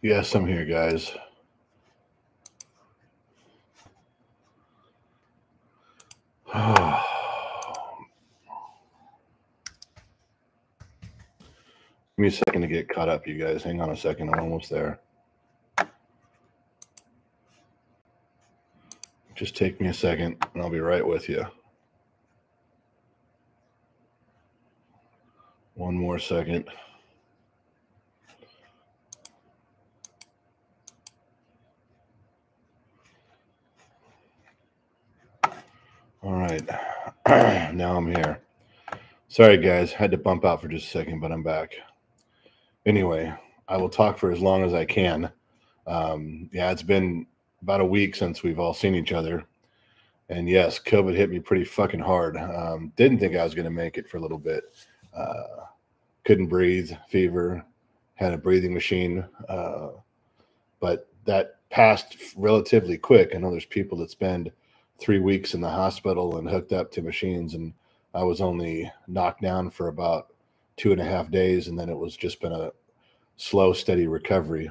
Yes, I'm here, guys. Give me a second to get caught up, you guys. Hang on a second. I'm almost there. Just take me a second, and I'll be right with you. One more second. All right. Now I'm here. Sorry, guys. Had to bump out for just a second, but I'm back. Anyway, I will talk for as long as I can. Yeah, it's been about a week since we've all seen each other. And yes, COVID hit me pretty fucking hard. Didn't think I was going to make it for a little bit. Uh, couldn't breathe, fever, had a breathing machine. But that passed relatively quick. I know there's people that spend 3 weeks in the hospital and hooked up to machines, and I was only knocked down for about 2.5 days, and then it was just been a slow, steady recovery.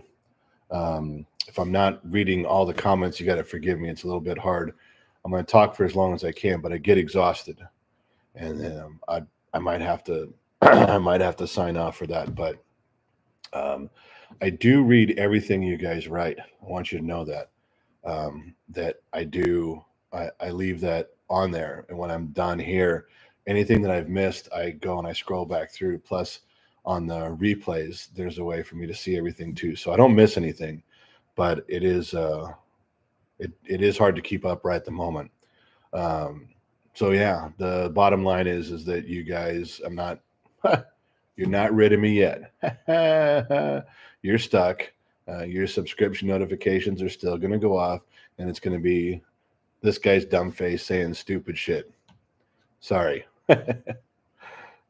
If I'm not reading all the comments, you got to forgive me. It's a little bit hard. I'm going to talk for as long as I can, but I get exhausted, and I might have to I might have to sign off for that. But I do read everything you guys write. I want you to know that that I do. I leave that on there, and when I'm done here, anything that I've missed, I go and I scroll back through. Plus, on the replays, there's a way for me to see everything too, so I don't miss anything. But it is hard to keep up right at the moment. Um, so yeah, the bottom line is that you guys, I'm not. You're not rid of me yet. You're stuck. Your subscription notifications are still going to go off, and it's going to be this guy's dumb face saying stupid shit. Sorry.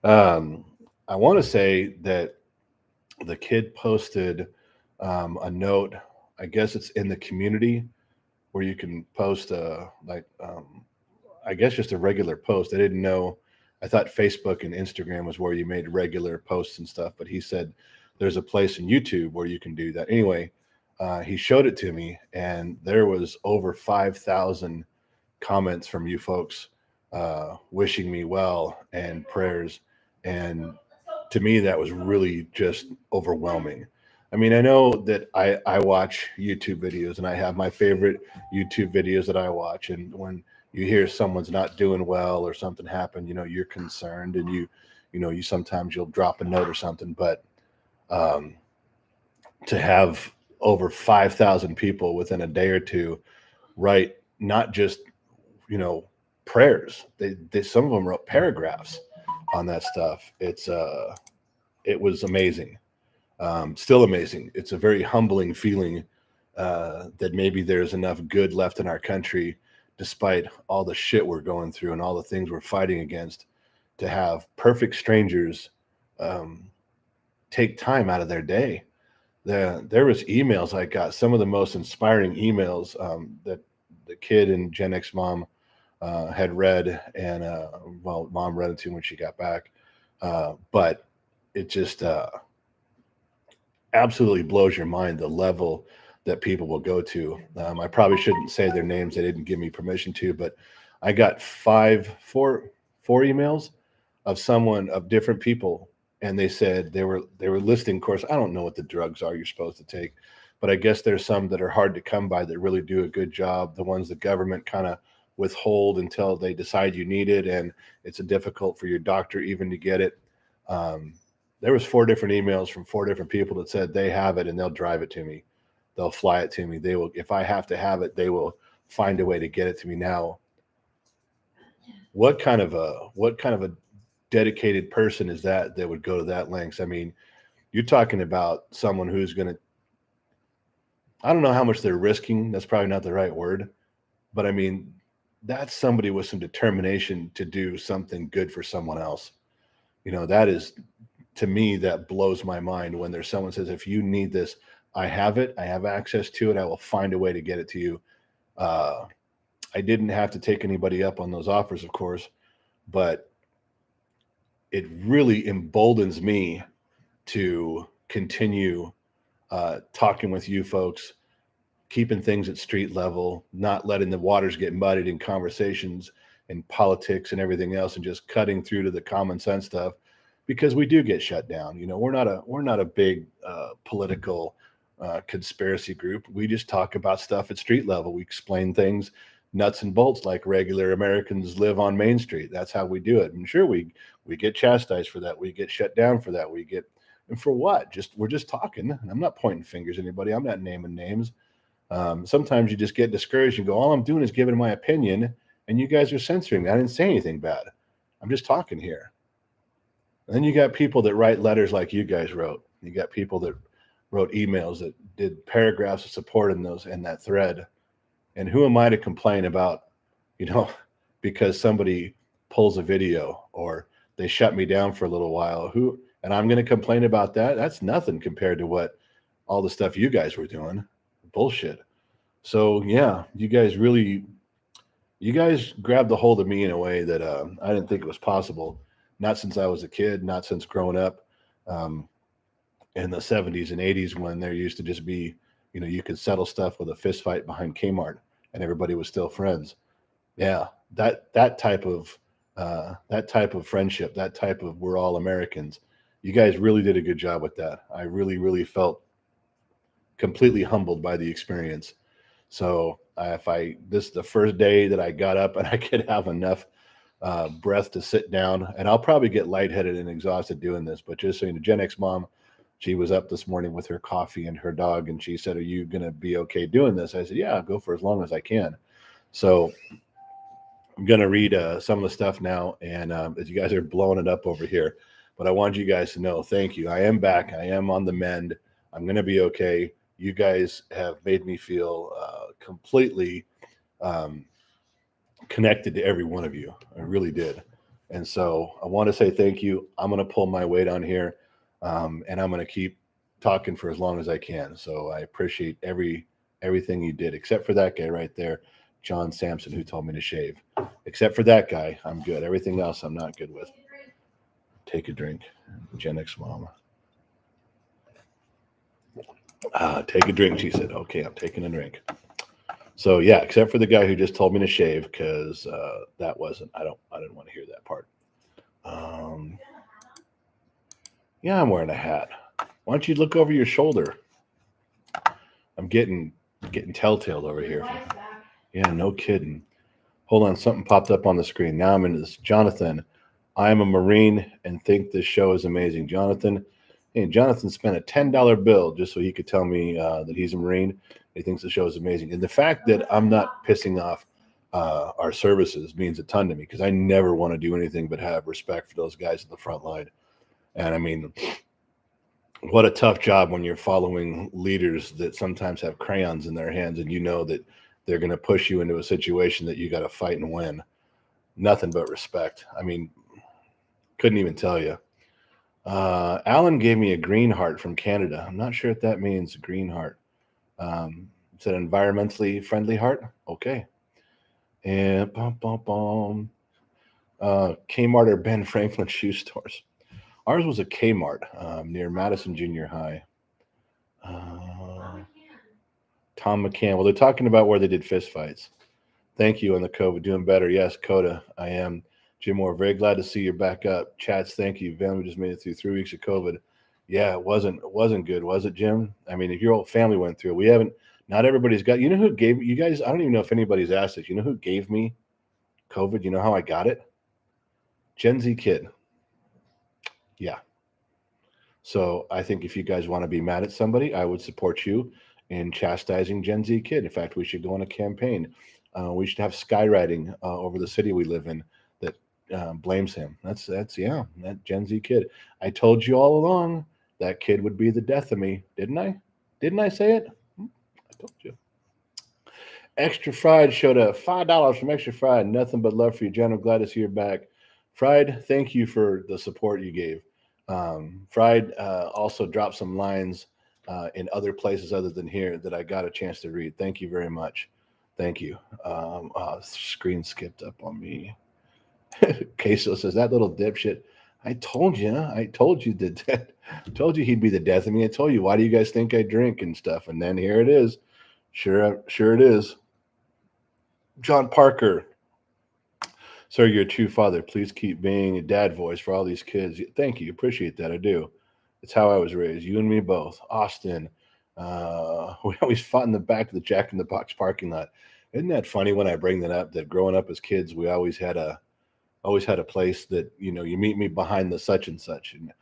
um, I want to say that the kid posted a note. I guess it's in the community where you can post I guess just a regular post. I didn't know. I thought Facebook and Instagram was where you made regular posts and stuff, but he said there's a place in YouTube where you can do that. Anyway, he showed it to me, and there was over 5,000 comments from you folks wishing me well and prayers. And to me, that was really just overwhelming. I mean, I know that I watch YouTube videos, and I have my favorite YouTube videos that I watch. And when you hear someone's not doing well or something happened, you're concerned, and you sometimes you'll drop a note or something. But um, to have over 5,000 people within a day or two write not just you know prayers, they some of them wrote paragraphs on that stuff. It was amazing. Still amazing. It's a very humbling feeling that maybe there's enough good left in our country, despite all the shit we're going through and all the things we're fighting against, to have perfect strangers um, take time out of their day. There was emails I got, some of the most inspiring emails that the kid and Gen X mom had read, and well, mom read it to me when she got back. But it just absolutely blows your mind the level that people will go to. I probably shouldn't say their names; they didn't give me permission to. But I got four emails of different people, and they said they were listing. Of course, I don't know what the drugs are you're supposed to take, but I guess there's some that are hard to come by that really do a good job. The ones the government kind of withhold until they decide you need it, and it's difficult for your doctor even to get it. Um, there was four different emails from four different people that said they have it and they'll drive it to me. They'll fly it to me. They will, if I have to have it, they will find a way to get it to me. Now, what kind of a dedicated person is that would go to that lengths? I mean, you're talking about someone who's going to, I don't know how much they're risking. That's probably not the right word, but I mean, that's somebody with some determination to do something good for someone else. That is, to me, that blows my mind when there's someone says, if you need this, I have it, I have access to it, I will find a way to get it to you. uh, I didn't have to take anybody up on those offers, of course, but it really emboldens me to continue talking with you folks, keeping things at street level, not letting the waters get muddied in conversations and politics and everything else, and just cutting through to the common sense stuff, because we do get shut down. We're not a big political conspiracy group. We just talk about stuff at street level. We explain things nuts and bolts like regular Americans live on Main Street. That's how we do it. And sure, we get chastised for that. We get shut down for that. And for what? We're just talking. And I'm not pointing fingers at anybody. I'm not naming names. Sometimes you just get discouraged and go, all I'm doing is giving my opinion, and you guys are censoring me. I didn't say anything bad. I'm just talking here. And then you got people that write letters like you guys wrote. You got people that wrote emails that did paragraphs of support in that thread. And who am I to complain about, because somebody pulls a video or they shut me down for a little while? And I'm going to complain about that? That's nothing compared to what all the stuff you guys were doing. Bullshit. So yeah, you guys grabbed a hold of me in a way that I didn't think it was possible. Not since I was a kid, not since growing up in the 70s and 80s, when there used to just be, you could settle stuff with a fist fight behind Kmart and everybody was still friends. Yeah, that type of friendship, that type of we're all Americans. You guys really did a good job with that. I really, really felt completely humbled by the experience. So this is the first day that I got up and I could have enough breath to sit down, and I'll probably get lightheaded and exhausted doing this, but just so you know, Gen X mom, she was up this morning with her coffee and her dog, and she said, are you going to be okay doing this? I said, yeah, I'll go for as long as I can. So I'm going to read some of the stuff now, and as you guys are blowing it up over here, but I want you guys to know, thank you. I am back. I am on the mend. I'm going to be okay. You guys have made me feel completely connected to every one of you. I really did. And so I want to say thank you. I'm going to pull my weight on here, and I'm going to keep talking for as long as I can. So I appreciate everything you did, except for that guy right there, John Sampson, who told me to shave. Except for that guy, I'm good. Everything else I'm not good with. Take a drink, Gen X mama. Take a drink, she said. Okay, I'm taking a drink. So yeah, except for the guy who just told me to shave, because that wasn't. I didn't want to hear that part. Yeah, I'm wearing a hat. Why don't you look over your shoulder? I'm getting telltale over here. Yeah, no kidding. Hold on, something popped up on the screen. Now I'm into this. Jonathan, I am a Marine and think this show is amazing. Jonathan spent a $10 bill just so he could tell me that he's a Marine. He thinks the show is amazing. And the fact that I'm not pissing off our services means a ton to me, because I never want to do anything but have respect for those guys at the front line. And I mean, what a tough job when you're following leaders that sometimes have crayons in their hands, and you know that they're going to push you into a situation that you got to fight and win. Nothing but respect. I mean, couldn't even tell you. Alan gave me a green heart from Canada. I'm not sure what that means, green heart. It's an environmentally friendly heart. Okay. And Kmart or Ben Franklin shoe stores. Ours was a Kmart near Madison Junior High. Tom McCann. Well, they're talking about where they did fist fights. Thank you on the COVID. Doing better. Yes, Coda. I am. Jim Moore, very glad to see you're back up. Chats, thank you. Van, we just made it through 3 weeks of COVID. Yeah, it wasn't good, was it, Jim? I mean, if your whole family went through it, not everybody's got, you know who gave you guys, I don't even know if anybody's asked this. You know who gave me COVID? You know how I got it? Gen Z kid. Yeah. So I think if you guys want to be mad at somebody, I would support you in chastising Gen Z kid. In fact, we should go on a campaign. We should have skywriting over the city we live in that blames him. That's that Gen Z kid. I told you all along that kid would be the death of me, didn't I? Didn't I say it? I told you. Extra Fried showed up. $5 from Extra Fried. Nothing but love for you, Jen. I'm glad to see you're back. Fried, thank you for the support you gave. Fried also dropped some lines in other places other than here that I got a chance to read. Thank you very much. Thank you. Screen skipped up on me. Queso says, that little dipshit I told you. I told you that. Told you he'd be the death of me. I told you. Why do you guys think I drink and stuff? And then here it is. Sure it is. John Parker. Sir, you're a true father. Please keep being a dad voice for all these kids. Thank you. Appreciate that. I do. It's how I was raised. You and me both. Austin. We always fought in the back of the Jack in the Box parking lot. Isn't that funny when I bring that up? That growing up as kids, we always had a place that you meet me behind the such and such. And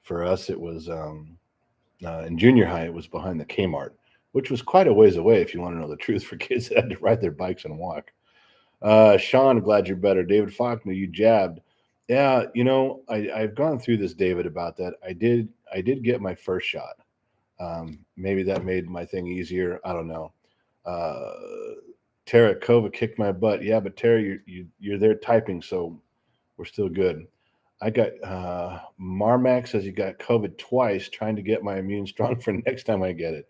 for us, it was in junior high. It was behind the Kmart, which was quite a ways away. If you want to know the truth, for kids that had to ride their bikes and walk. Sean, glad you're better. David Faulkner, you jabbed. Yeah, I've gone through this, David, about that. I did get my first shot. Maybe that made my thing easier. I don't know. Uh, Tara Kova kicked my butt. Yeah, but Tara, you're there typing, so we're still good. I got Marmax says you got COVID twice, trying to get my immune strong for next time I get it.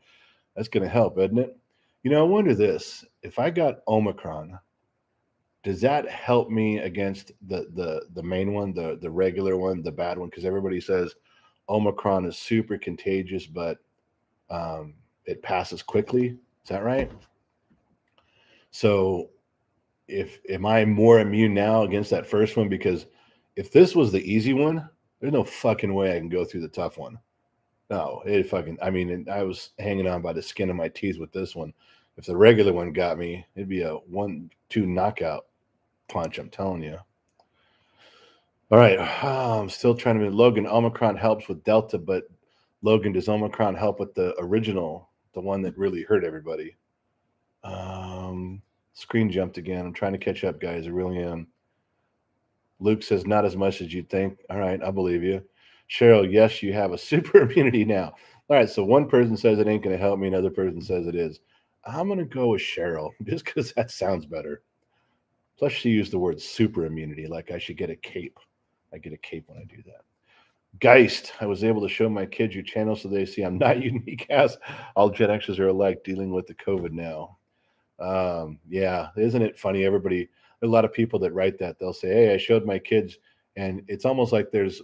That's going to help, isn't it? I wonder this: if I got Omicron, does that help me against the main one, the regular one, the bad one? Because everybody says Omicron is super contagious, but it passes quickly. Is that right? So, if am I more immune now against that first one? Because if this was the easy one, there's no fucking way I can go through the tough one. No, it fucking. I mean, I was hanging on by the skin of my teeth with this one. If the regular one got me, it'd be a 1-2 knockout punch. I'm telling you. All right, I'm still trying to. Logan, Omicron helps with Delta, but Logan, does Omicron help with the original, the one that really hurt everybody? Screen jumped again. I'm trying to catch up, guys. I really am. Luke says, not as much as you'd think. All right, I believe you. Cheryl, yes, you have a super immunity now. All right, so one person says it ain't going to help me. Another person says it is. I'm going to go with Cheryl just because that sounds better. Plus, she used the word super immunity, like I should get a cape. I get a cape when I do that. Geist, I was able to show my kids your channel so they see I'm not unique as all Gen Xers are alike dealing with the COVID now. Yeah, isn't it funny? Everybody, a lot of people that write that, they'll say, hey, I showed my kids, and it's almost like there's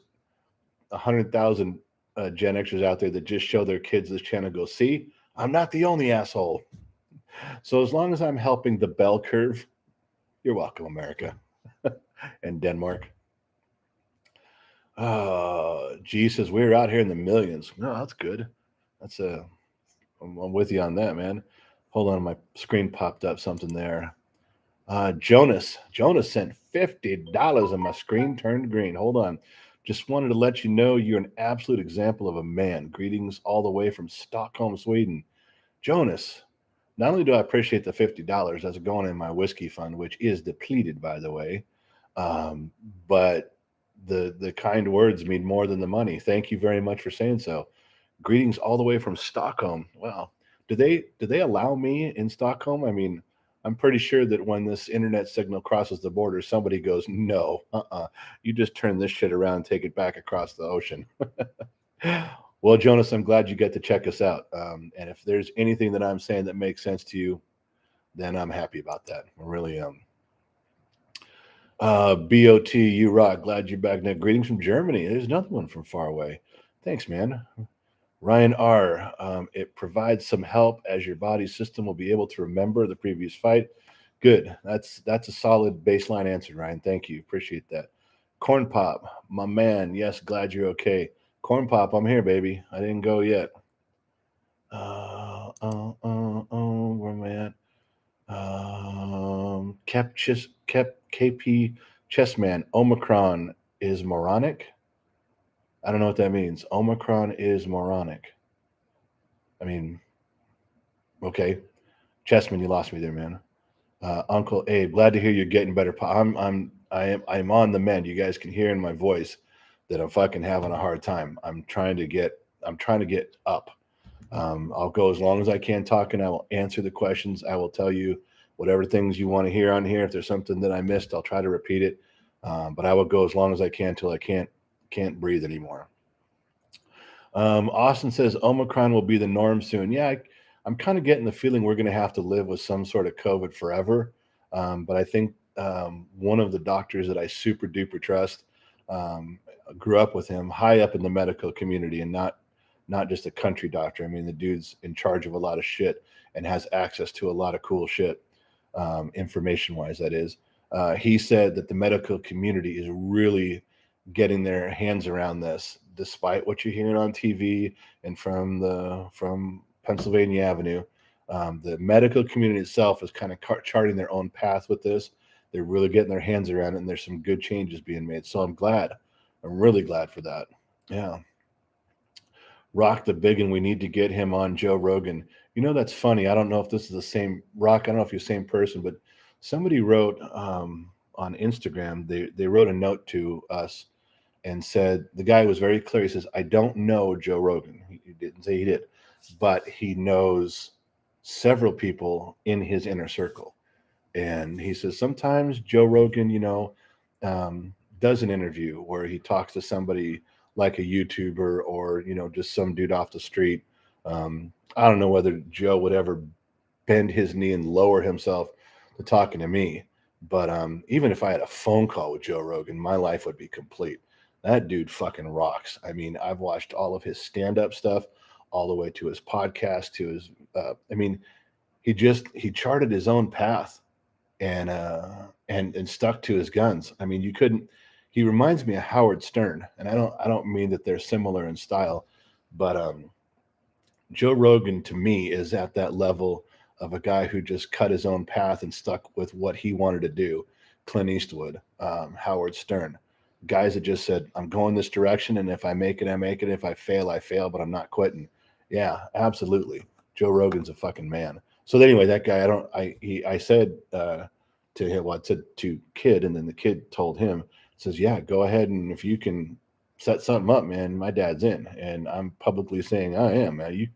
100,000 Gen Xers out there that just show their kids this channel, go, see, I'm not the only asshole. So as long as I'm helping the bell curve, you're welcome, America and Denmark. G says we're out here in the millions. No, that's good. That's I'm with you on that, man. Hold on, my screen popped up something there. Jonas sent $50 and my screen turned green. Hold on. Just wanted to let you know you're an absolute example of a man. Greetings all the way from Stockholm, Sweden. Jonas, not only do I appreciate the $50 that's going in my whiskey fund, which is depleted, by the way, but the kind words mean more than the money. Thank you very much for saying so. Greetings all the way from Stockholm. Wow. Do they allow me in Stockholm? I mean, I'm pretty sure that when this internet signal crosses the border, somebody goes, no, you just turn this shit around and take it back across the ocean. Well, Jonas, I'm glad you get to check us out. And if there's anything that I'm saying that makes sense to you, then I'm happy about that. I really am. BOT, you rock. Glad you're back now. Greetings from Germany. There's another one from far away. Thanks, man. Ryan R. It provides some help as your body system will be able to remember the previous fight. Good. That's a solid baseline answer, Ryan. Thank you. Appreciate that. Corn Pop, my man. Yes, glad you're okay. Corn Pop, I'm here, baby. I didn't go yet. Where am I at? KP Chessman. Omicron is moronic. I don't know what that means. Omicron is moronic. I mean, okay. Chessman, you lost me there, man. Uncle Abe, glad to hear you're getting better. I'm on the mend. You guys can hear in my voice that I'm fucking having a hard time. I'm trying to get up. I'll go as long as I can talking. I will answer the questions. I will tell you whatever things you want to hear on here. If there's something that I missed, I'll try to repeat it. But I will go as long as I can till I can't breathe anymore. Austin says Omicron will be the norm soon. Yeah, I'm kind of getting the feeling we're going to have to live with some sort of COVID forever. But I think one of the doctors that I super duper trust, grew up with him, high up in the medical community, and not just a country doctor. I mean, the dude's in charge of a lot of shit and has access to a lot of cool shit, information wise. That is, he said that the medical community is really getting their hands around this, despite what you're hearing on TV and from Pennsylvania Avenue. The medical community itself is kind of charting their own path with this. They're really getting their hands around it, and there's some good changes being made. So I'm glad. I'm really glad for that. Yeah. Rock the Big, and we need to get him on Joe Rogan. You know, that's funny. I don't know if this is the same Rock. I don't know if you're the same person, but somebody wrote on Instagram, they wrote a note to us and said, the guy was very clear. He says, I don't know Joe Rogan. He didn't say he did, but he knows several people in his inner circle. And he says, sometimes Joe Rogan, does an interview where he talks to somebody like a YouTuber or, just some dude off the street. I don't know whether Joe would ever bend his knee and lower himself to talking to me. But even if I had a phone call with Joe Rogan, my life would be complete. That dude fucking rocks. I mean, I've watched all of his stand-up stuff, all the way to his podcast, to his. He charted his own path, and stuck to his guns. I mean, you couldn't. He reminds me of Howard Stern, and I don't mean that they're similar in style, but Joe Rogan to me is at that level of a guy who just cut his own path and stuck with what he wanted to do. Clint Eastwood, Howard Stern, guys that just said, I'm going this direction, and if I make it, I make it. If I fail, I fail, but I'm not quitting. Yeah, absolutely. Joe Rogan's a fucking man. So anyway, that guy, I said to him, well, I said to kid, and then the kid told him, says, yeah, go ahead, and if you can set something up, man, my dad's in. And I'm publicly saying I am, man. You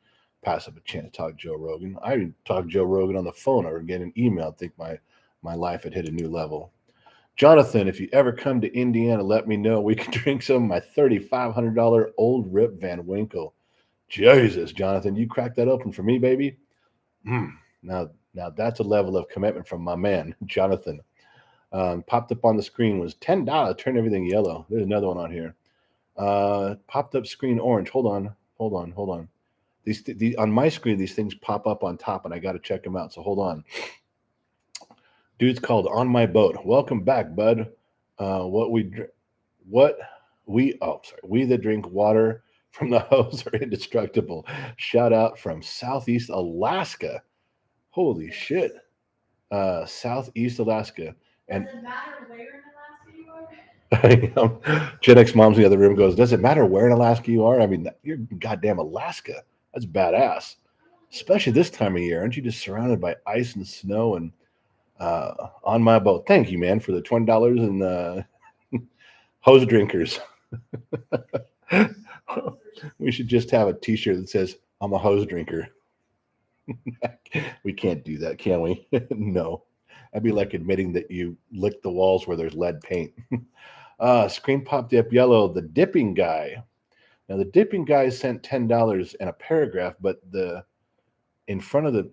pass up a chance to talk to Joe Rogan. I talked Joe Rogan on the phone or get an email. I think my life had hit a new level. Jonathan, if you ever come to Indiana, let me know. We can drink some of my $3,500 old Rip Van Winkle. Jesus, Jonathan, you cracked that open for me, baby. Now that's a level of commitment from my man, Jonathan. Popped up on the screen was $10. Turn everything yellow. There's another one on here. Popped up screen orange. Hold on. These on my screen, these things pop up on top, and I got to check them out. So hold on. Dude's called On My Boat. Welcome back, bud. We that drink water from the hose are indestructible. Shout out from Southeast Alaska. Holy shit. Southeast Alaska. And does it matter where in Alaska you are? Gen X mom's in the other room goes, does it matter where in Alaska you are? I mean, you're goddamn Alaska. That's badass. Especially this time of year. Aren't you just surrounded by ice and snow and on my boat? Thank you, man, for the $20 and hose drinkers. We should just have a t-shirt that says, I'm a hose drinker. We can't do that, can we? No. That'd be like admitting that you licked the walls where there's lead paint. Screen popped up yellow. The dipping guy. Now, the dipping guy sent $10 in a paragraph, but in front of the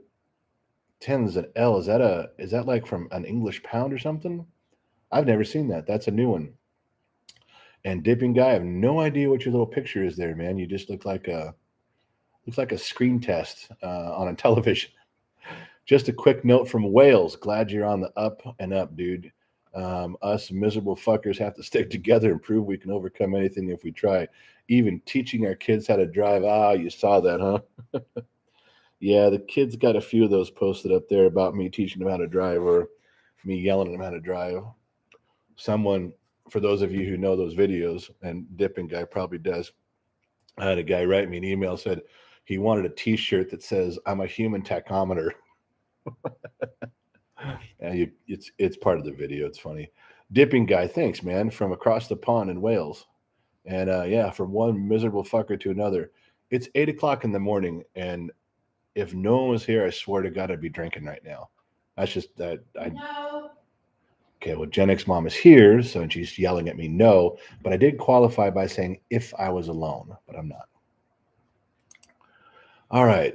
10 is an L. Is that like from an English pound or something? I've never seen that. That's a new one. And dipping guy, I have no idea what your little picture is there, man. You just look like a screen test on a television. Just a quick note from Wales. Glad you're on the up and up, dude. Us miserable fuckers have to stick together and prove we can overcome anything if we try. Even teaching our kids how to drive. You saw that, huh? Yeah, the kids got a few of those posted up there about me teaching them how to drive or me yelling at them how to drive. Someone, for those of you who know those videos, and Dipping Guy probably does, I had a guy write me an email, said he wanted a t-shirt that says, I'm a human tachometer. It's part of the video. It's funny. Dipping Guy, thanks, man, from across the pond in Wales. And from one miserable fucker to another. It's 8 o'clock in the morning, and if no one was here, I swear to God, I'd be drinking right now. That's just that. No. Okay, well, Gen X mom is here, so she's yelling at me, no. But I did qualify by saying if I was alone, but I'm not. All right,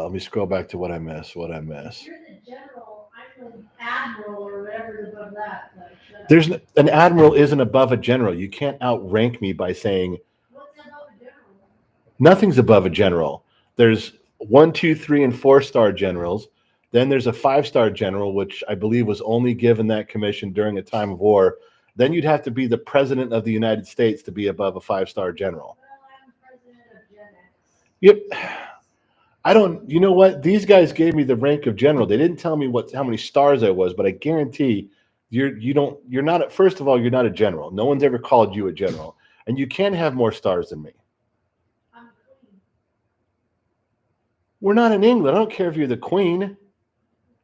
let me scroll back to what I missed. You're the general. I'm the admiral or whatever There's an admiral isn't above a general. You can't outrank me by saying nothing's above a general. There's 1, 2, 3, and 4-star generals. Then there's a 5-star general, which I believe was only given that commission during a time of war. Then you'd have to be the president of the United States to be above a 5-star general. Yep. I don't. You know what? These guys gave me the rank of general. They didn't tell me how many stars I was, but I guarantee you're not. First of all, you're not a general. No one's ever called you a general, and you can't have more stars than me. We're not in England. I don't care if you're the queen.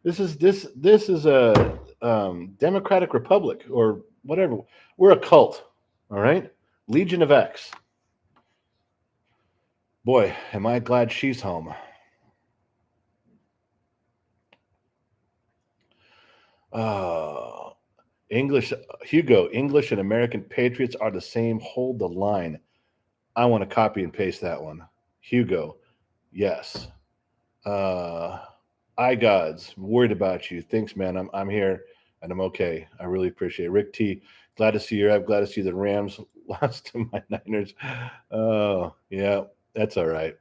This is a democratic republic or whatever. We're a cult. All right, Legion of X. Boy, am I glad she's home. English, Hugo, English and American patriots are the same. Hold the line. I want to copy and paste that one. Hugo, yes. iGods, worried about you. Thanks, man. I'm here and I'm okay. I really appreciate it. Rick T, glad to see you. I'm glad to see the Rams lost to my Niners. Oh, yeah, that's all right.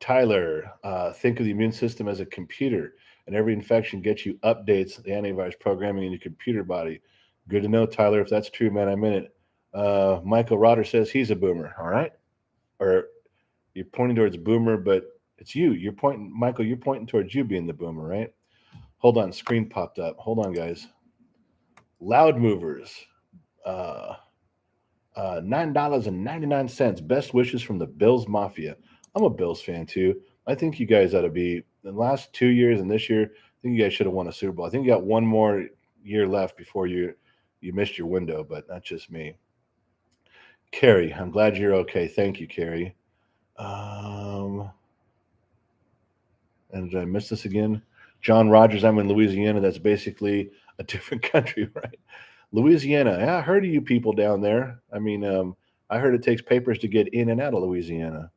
Tyler, think of the immune system as a computer, and every infection gets you updates, the antivirus programming in your computer body. Good to know, Tyler. If that's true, man, I'm in it. Michael Rotter says he's a boomer. All right, or you're pointing towards boomer, but it's you. You're pointing, Michael. You're pointing towards you being the boomer, right? Hold on, screen popped up. Hold on, guys. Loud movers. $9.99. Best wishes from the Bills Mafia. I'm a Bills fan too. I think you guys ought to be the last 2 years and this year. I think you guys should have won a Super Bowl. I think you got one more year left before you missed your window, but that's just me. Carrie, I'm glad you're okay. Thank you, Carrie. And did I miss this again? John Rogers, I'm in Louisiana. That's basically a different country, right? Louisiana. Yeah, I heard of you people down there. I mean, I heard it takes papers to get in and out of Louisiana.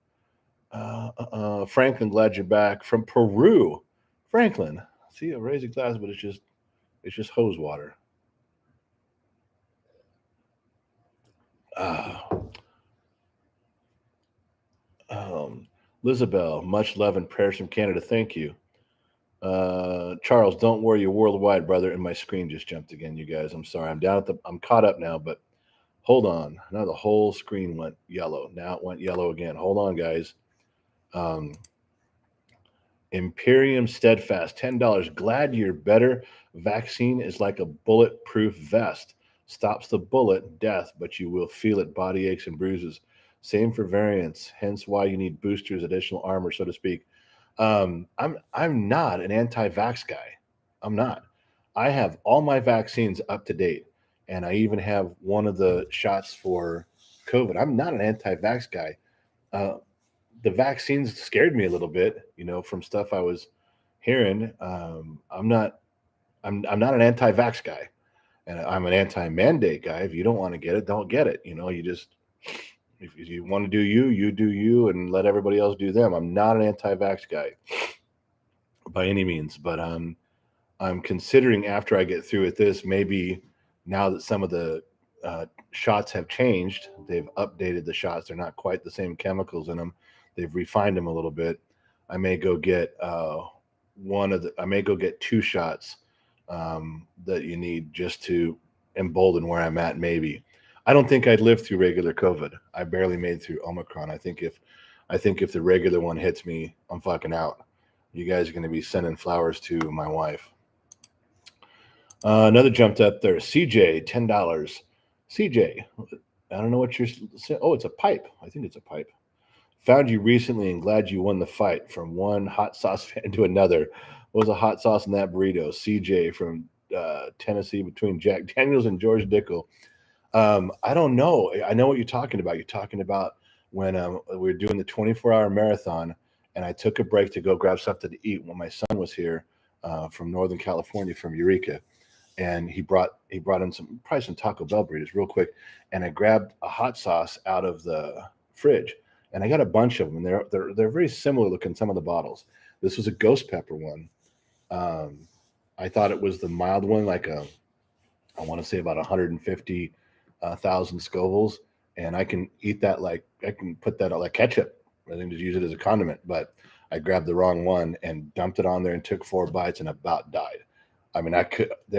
Franklin, glad you're back from Peru. Franklin, see, I raise a glass, but it's just hose water. Lizabelle, much love and prayers from Canada. Thank you. Charles, don't worry, you're worldwide, brother. And my screen just jumped again, you guys. I'm sorry. I'm caught up now, but hold on. Now the whole screen went yellow. Now it went yellow again. Hold on, guys. Imperium Steadfast, $10. Glad you're better. Vaccine is like a bulletproof vest. Stops the bullet, death, but you will feel it, body aches and bruises. Same for variants, hence why you need boosters, additional armor, so to speak. I'm not an anti-vax guy. I'm not. I have all my vaccines up to date, and I even have one of the shots for COVID. I'm not an anti-vax guy. The vaccines scared me a little bit, from stuff I was hearing. I'm not an anti-vax guy, and I'm an anti-mandate guy. If you don't want to get it, don't get it. You just, if you want to do you do you, and let everybody else do them. I'm not an anti-vax guy by any means, but I'm considering, after I get through with this, maybe now that some of the shots have changed, they've updated the shots. They're not quite the same chemicals in them. They've refined them a little bit. I may go get I may go get 2 shots that you need just to embolden where I'm at. Maybe. I don't think I'd live through regular COVID. I barely made through Omicron. I think if the regular one hits me, I'm fucking out. You guys are going to be sending flowers to my wife. Another jumped up there. CJ, $10. CJ, I don't know what you're saying. Oh, it's a pipe. I think it's a pipe. Found you recently and glad you won the fight. From one hot sauce fan to another. What was a hot sauce in that burrito? CJ from Tennessee, between Jack Daniels and George Dickel. I don't know. I know what you're talking about. You're talking about when we were doing the 24-hour marathon, and I took a break to go grab something to eat when my son was here from Northern California, from Eureka. And he brought in probably some Taco Bell burritos real quick, and I grabbed a hot sauce out of the fridge, and I got a bunch of them, and they're very similar looking, some of the bottles. This was a ghost pepper one. I thought it was the mild one, like I want to say about 150,000 Scovilles, and I can eat that like I can put that on like ketchup. I think just use it as a condiment, but I grabbed the wrong one and dumped it on there and took 4 bites and about died. I mean, I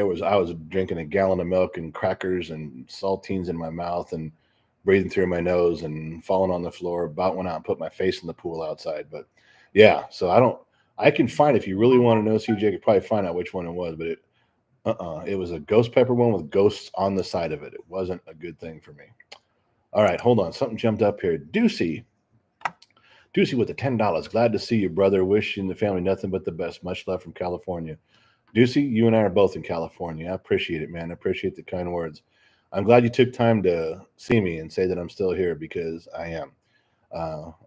was drinking a gallon of milk and crackers and saltines in my mouth and breathing through my nose and falling on the floor. About went out and put my face in the pool outside. But yeah, so I can find, if you really want to know, CJ, could probably find out which one it was, but it was a ghost pepper one with ghosts on the side of it. It wasn't a good thing for me. All right, hold on. Something jumped up here. Deucey with the $10. Glad to see you, brother. Wishing the family nothing but the best. Much love from California. Deucey, you and I are both in California. I appreciate it, man. I appreciate the kind words. I'm glad you took time to see me and say that I'm still here, because I am.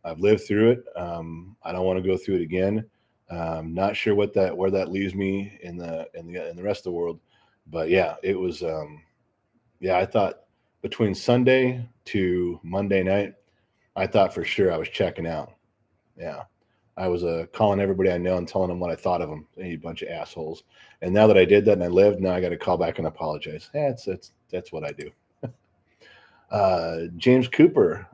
I've lived through it. I don't want to go through it again. Not sure where that leaves me in the rest of the world, but yeah, it was. Yeah, I thought between Sunday to Monday night, I thought for sure I was checking out. Yeah, I was calling everybody I know and telling them what I thought of them. A bunch of assholes. And now that I did that and I lived, now I got to call back and apologize. Yeah, that's what I do. James Cooper.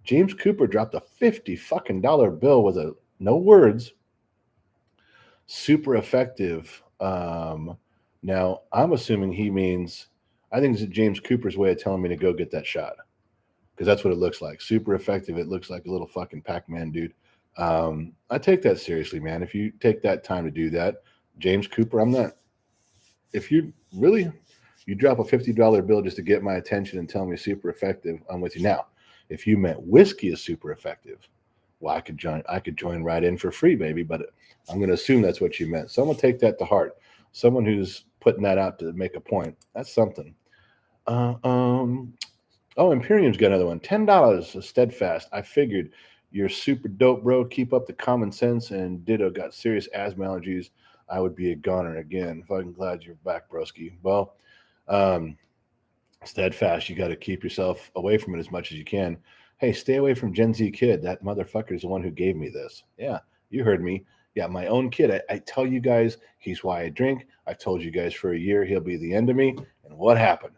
James Cooper dropped a $50 fucking bill with a no words. Super effective. Now I'm assuming he means, I think it's James Cooper's way of telling me to go get that shot, because that's what it looks like. Super effective. It looks like a little fucking Pac-Man dude. I take that seriously, man. If you take that time to do that, James Cooper, I'm not. If you drop a $50 bill just to get my attention and tell me super effective, I'm with you. Now, if you meant whiskey is super effective, well, I could join right in for free, baby. But I'm going to assume that's what you meant. So I'm going to take that to heart. Someone who's putting that out to make a point, that's something. Oh, Imperium's got another one. $10, steadfast. I figured you're super dope, bro. Keep up the common sense. And ditto, got serious asthma allergies. I would be a goner again. Fucking glad you're back, broski. Well, steadfast, you got to keep yourself away from it as much as you can. Hey, stay away from Gen Z kid. That motherfucker is the one who gave me this. Yeah, you heard me. Yeah, my own kid. I tell you guys, he's why I drink. I've told you guys for a year he'll be the end of me. And what happened?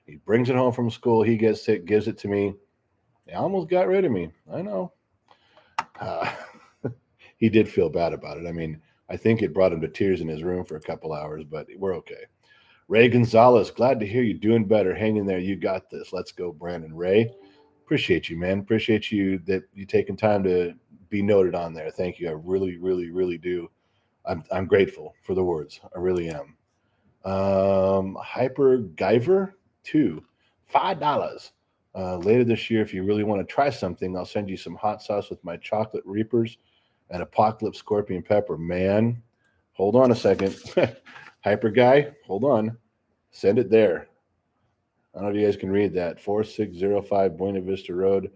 He brings it home from school. He gets sick, gives it to me. He almost got rid of me. I know. He did feel bad about it. I mean, I think it brought him to tears in his room for a couple hours, but we're okay. Ray Gonzalez, glad to hear you doing better. Hang in there. You got this. Let's go, Brandon. Ray, appreciate you, man. Appreciate you that you taking time to be noted on there. Thank you. I really, really, really do. I'm grateful for the words. I really am. Hyper Guyver 2, $5. Later this year, if you really want to try something, I'll send you some hot sauce with my chocolate reapers and apocalypse scorpion pepper. Man, hold on a second. Hyper Guy, hold on. Send it there. I don't know if you guys can read that. 4605 Buena Vista Road,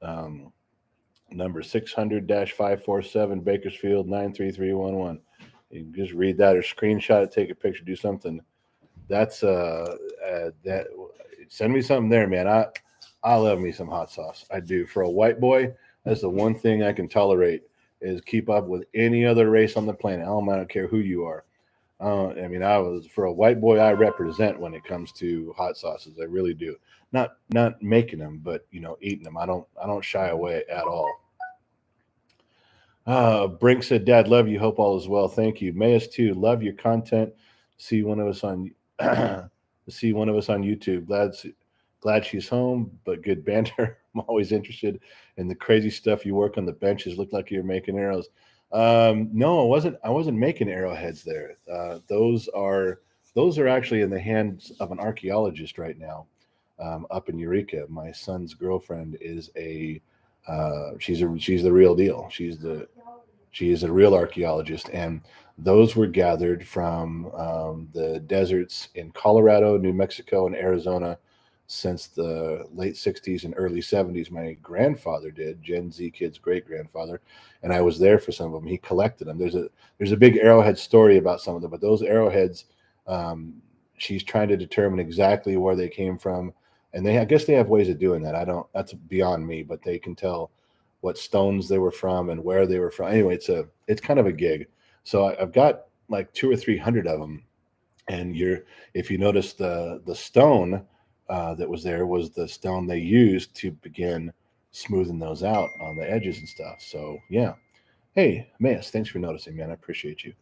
number 600-547, Bakersfield, 93311. You can just read that or screenshot it, take a picture, do something. That's that. Send me something there, man. I love me some hot sauce. I do. For a white boy, that's the one thing I can tolerate, is keep up with any other race on the planet. I don't care who you are. I mean, for a white boy, I represent when it comes to hot sauces. I really do. Not making them, but eating them. I don't shy away at all. Brink said, "Dad, love you. Hope all is well. Thank you. Mayas too. Love your content. See one of us on YouTube. Glad she's home, but good banter. I'm always interested in the crazy stuff you work on the benches. Look like you're making arrows. No, I wasn't making arrowheads there. Those are actually in the hands of an archaeologist right now, up in Eureka. My son's girlfriend is she's the real deal. She is a real archaeologist, and those were gathered from the deserts in Colorado, New Mexico, and Arizona since the late 60s and early 70s. My grandfather did, Gen Z kid's great-grandfather, and I was there for some of them. He collected them. There's a big arrowhead story about some of them, but those arrowheads, she's trying to determine exactly where they came from, and I guess they have ways of doing that. That's beyond me, but they can tell what stones they were from and where they were from. Anyway, it's kind of a gig. So I've got like 200 or 300 of them. And if you notice, the stone that was there was the stone they used to begin smoothing those out on the edges and stuff. So yeah. Hey, Mayas, thanks for noticing, man. I appreciate you.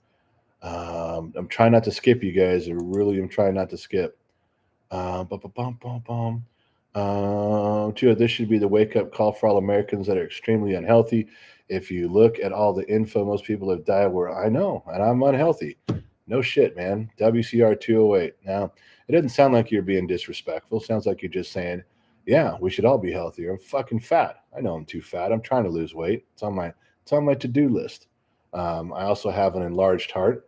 I'm trying not to skip you guys. I really am trying not to skip. Bum, bum, bum, bum, bum. Too, this should be the wake up call for all Americans that are extremely unhealthy. If you look at all the info, most people have died where I know, and I'm unhealthy. No shit, man. WCR 208. Now, it doesn't sound like you're being disrespectful. It sounds like you're just saying, yeah, we should all be healthier. I'm fucking fat. I know I'm too fat. I'm trying to lose weight. It's on my to-do list. I also have an enlarged heart,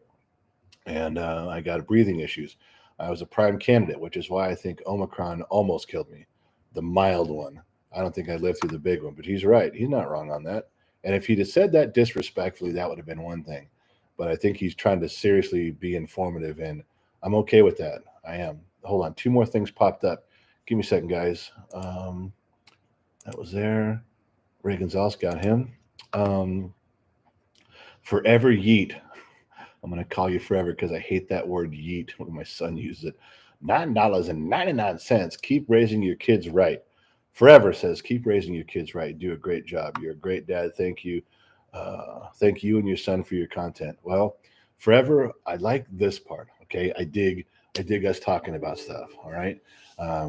and I got breathing issues. I was a prime candidate, which is why I think Omicron almost killed me, the mild one. I don't think I lived through the big one, but he's right. He's not wrong on that. And if he'd have said that disrespectfully, that would have been one thing. But I think he's trying to seriously be informative, and I'm okay with that. I am. Hold on, two more things popped up. Give me a second, guys. That was there. Ray Gonzalez got him. Um, Forever Yeet. I'm going to call you forever because I hate that word yeet when my son uses it. $9.99. Keep raising your kids right. Forever says, keep raising your kids right. Do a great job. You're a great dad. Thank you. Thank you and your son for your content. Well, forever, I like this part. Okay. I dig us talking about stuff. All right.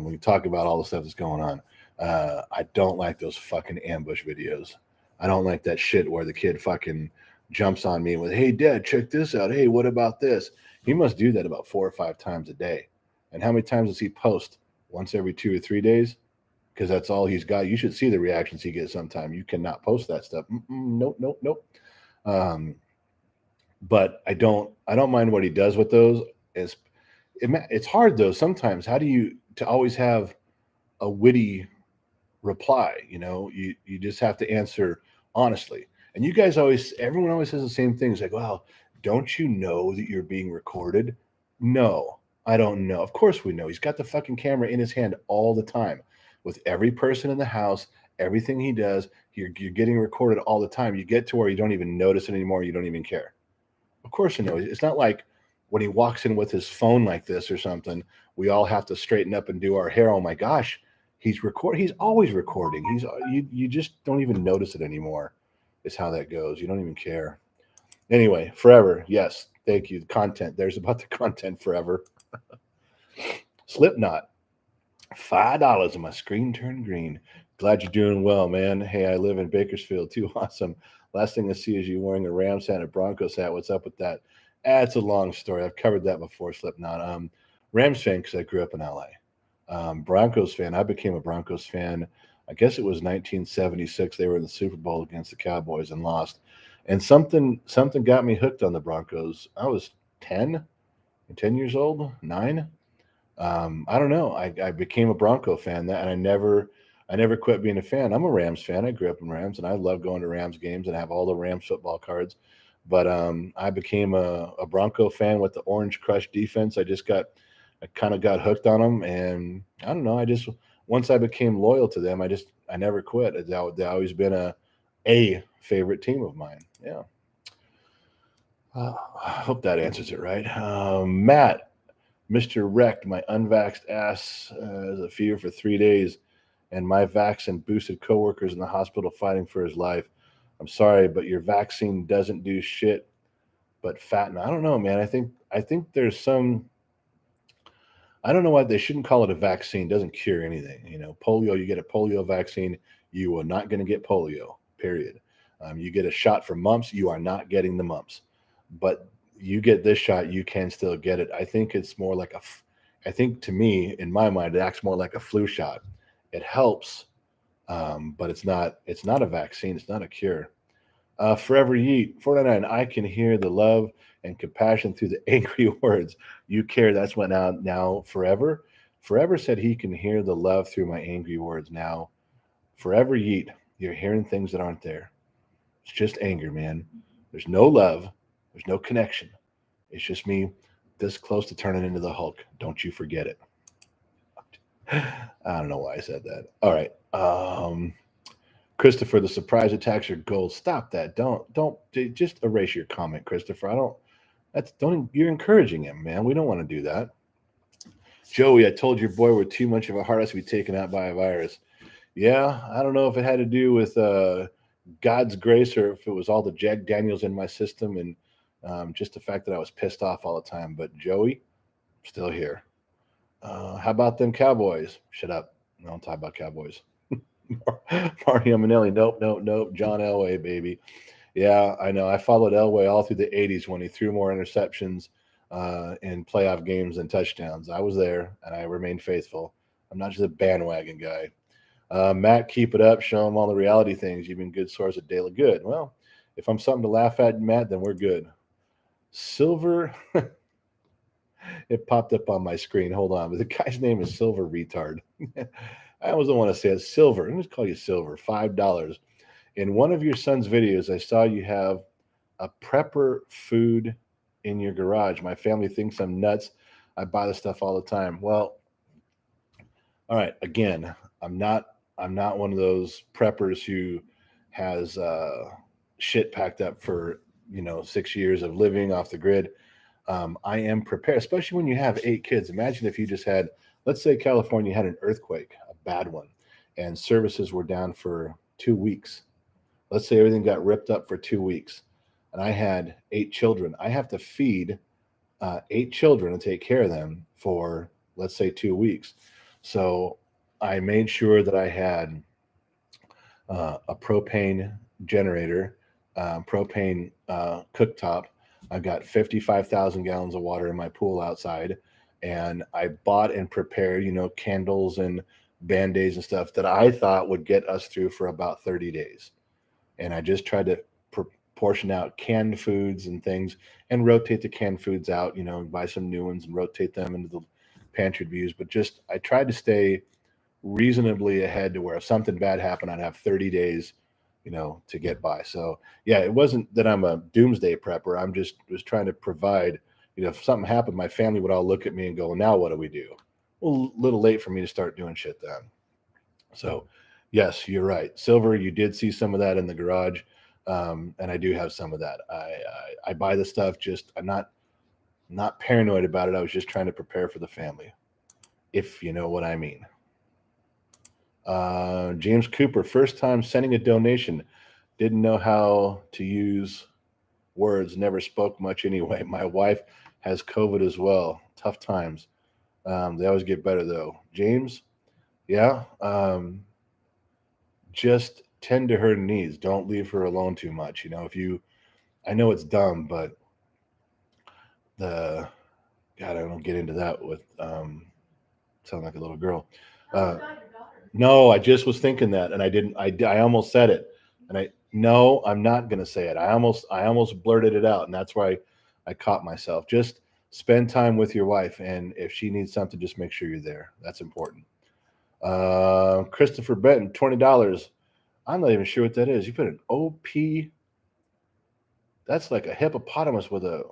We talk about all the stuff that's going on. I don't like those fucking ambush videos. I don't like that shit where the kid fucking jumps on me with, hey, dad, check this out. Hey, what about this? He must do that about 4 or 5 times a day. And how many times does he post? Once every 2 or 3 days? Because that's all he's got. You should see the reactions he gets sometime. You cannot post that stuff. Nope, nope, nope. Um, but I don't mind what he does with those. It's hard though sometimes. How do you to always have a witty reply? You just have to answer honestly. And you guys everyone always says the same thing. It's like, well, don't you know that you're being recorded? No, I don't know. Of course we know. He's got the fucking camera in his hand all the time with every person in the house, everything he does. You're getting recorded all the time. You get to where you don't even notice it anymore. You don't even care. Of course you know. It's not like when he walks in with his phone like this or something, we all have to straighten up and do our hair. Oh my gosh, he's always recording. You just don't even notice it anymore. Is how that goes. You don't even care. Anyway, forever. Yes, thank you. Content. There's about the content forever. Slipknot. $5 and my screen turned green. Glad you're doing well, man. Hey, I live in Bakersfield too. Awesome. Last thing I see is you wearing a Rams hat and a Broncos hat. What's up with that? It's a long story. I've covered that before, Slipknot. Rams fan because I grew up in LA. Broncos fan. I became a Broncos fan. I guess it was 1976. They were in the Super Bowl against the Cowboys and lost. And something got me hooked on the Broncos. I was 10 years old, 9. I don't know. I became a Bronco fan, and I never quit being a fan. I'm a Rams fan. I grew up in Rams, and I love going to Rams games and have all the Rams football cards. But I became a Bronco fan with the Orange Crush defense. I kind of got hooked on them, and I don't know. Once I became loyal to them, I never quit. They've always been a favorite team of mine. Yeah. I hope that answers it right. Matt, Mr. Wrecked, my unvaxxed ass has a fever for 3 days, and my vaccine boosted coworkers in the hospital fighting for his life. I'm sorry, but your vaccine doesn't do shit but fatten. I don't know, man. I think there's some. I don't know why they shouldn't call it a vaccine. It doesn't cure anything. Polio. You get a polio vaccine, you are not going to get polio. Period. You get a shot for mumps, you are not getting the mumps. But you get this shot, you can still get it. I think it's more like I think to me, in my mind, it acts more like a flu shot. It helps, but it's not. It's not a vaccine. It's not a cure. Forever Yeet, 499. I can hear the love and compassion through the angry words. You care. That's what now forever. Forever said he can hear the love through my angry words. Now, Forever Yeet, you're hearing things that aren't there. It's just anger, man. There's no love. There's no connection. It's just me this close to turning into the Hulk. Don't you forget it. I don't know why I said that. All right. Christopher, the surprise attacks are gold. Stop that. Don't just erase your comment, Christopher. You're encouraging him, man. We don't want to do that. Joey, I told your boy we're too much of a hard ass to be taken out by a virus. Yeah, I don't know if it had to do with God's grace or if it was all the Jack Daniels in my system and just the fact that I was pissed off all the time. But Joey, still here. How about them Cowboys? Shut up. No, don't talk about Cowboys. Mario Manelli. Nope, nope, nope. John Elway, baby. Yeah, I know. I followed Elway all through the 80s when he threw more interceptions in playoff games than touchdowns. I was there and I remained faithful. I'm not just a bandwagon guy. Matt, keep it up. Show him all the reality things. You've been a good source of daily good. Well, if I'm something to laugh at, Matt, then we're good. Silver, it popped up on my screen. Hold on. But the guy's name is Silver Retard. I always don't want to say it. Silver. Let me just call you Silver. $5. In one of your son's videos, I saw you have a prepper food in your garage. My family thinks I'm nuts. I buy the stuff all the time. Well, all right. Again, I'm not one of those preppers who has shit packed up for 6 years of living off the grid. I am prepared, especially when you have 8 kids. Imagine if you just had, let's say California had an earthquake, a bad one, and services were down for 2 weeks. Let's say everything got ripped up for 2 weeks, and I had 8 children. I have to feed 8 children and take care of them for, let's say, 2 weeks. So I made sure that I had a propane generator, propane cooktop. I've got 55,000 gallons of water in my pool outside, and I bought and prepared, candles and Band-Aids and stuff that I thought would get us through for about 30 days. And I just tried to portion out canned foods and things and rotate the canned foods out, buy some new ones and rotate them into the pantry views. But just, I tried to stay reasonably ahead to where if something bad happened, I'd have 30 days, to get by. So yeah, it wasn't that I'm a doomsday prepper. I'm just was trying to provide, if something happened, my family would all look at me and go, now what do we do? Well, a little late for me to start doing shit then. So yes, you're right. Silver, you did see some of that in the garage. And I do have some of that. I buy the stuff, just I'm not paranoid about it. I was just trying to prepare for the family, if you know what I mean. James Cooper, first time sending a donation. Didn't know how to use words, never spoke much anyway. My wife has COVID as well. Tough times. They always get better though. James, yeah. Just tend to her needs. Don't leave her alone too much. I know it's dumb, but God, I don't get into that with sound like a little girl. No, I just was thinking that, and I didn't. I almost said it, and no, I'm not going to say it. I almost blurted it out, and that's why I caught myself. Just spend time with your wife, and if she needs something, just make sure you're there. That's important. Christopher Benton, $20. I'm not even sure what that is. You put an OP. That's like a hippopotamus with a.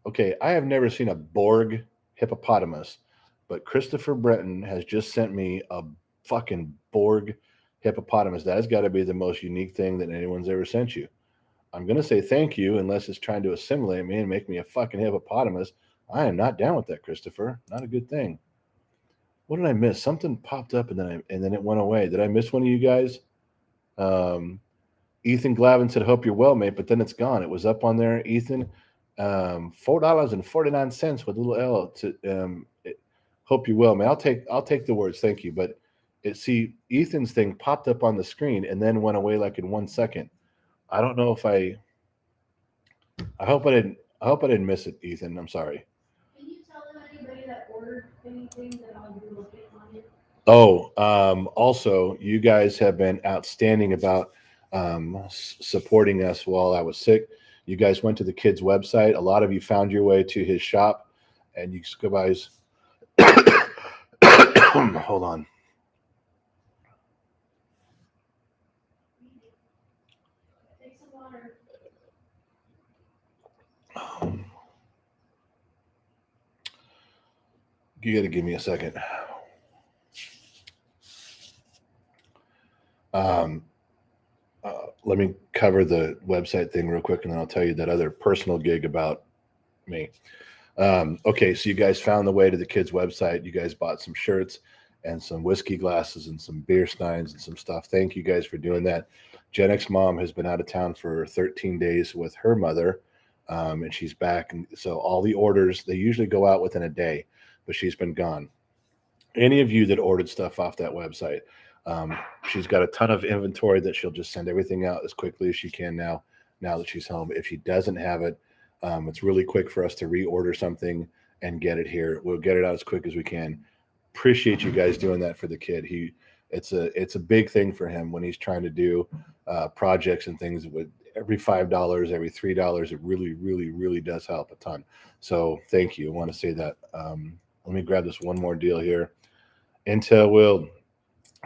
Okay, I have never seen a Borg hippopotamus, but Christopher Breton has just sent me a fucking Borg hippopotamus. That has got to be the most unique thing that anyone's ever sent you. I'm going to say thank you unless it's trying to assimilate me and make me a fucking hippopotamus. I am not down with that, Christopher. Not a good thing. What did I miss? Something popped up and then it went away. Did I miss one of you guys? Ethan Glavin said, "Hope you're well, mate," but then it's gone. It was up on there, Ethan. $4.49 with a little L. Hope you will, man. I'll take the words, thank you. But Ethan's thing popped up on the screen and then went away like in 1 second. I don't know if I hope I didn't miss it, Ethan. I'm sorry. Can you tell them anybody that ordered anything that I'll do look on it? Oh, also, you guys have been outstanding about supporting us while I was sick. You guys went to the kid's website. A lot of you found your way to his shop, and you guys. Hold on. Take some water. You got to give me a second. Let me cover the website thing real quick, and then I'll tell you that other personal gig about me. Okay, so you guys found the way to the kids' website. You guys bought some shirts and some whiskey glasses and some beer steins and some stuff. Thank you guys for doing that. Gen X mom has been out of town for 13 days with her mother, and she's back. And so all the orders, they usually go out within a day, but she's been gone. Any of you that ordered stuff off that website, um, she's got a ton of inventory that she'll just send everything out as quickly as she can now that she's home. If she doesn't have it, it's really quick for us to reorder something and get it here. We'll get it out as quick as we can. Appreciate you guys doing that for the kid. It's a big thing for him when he's trying to do projects and things. With every $5, every $3, it really does help a ton. So thank you. I want to say that. Let me grab this one more deal here. Intel will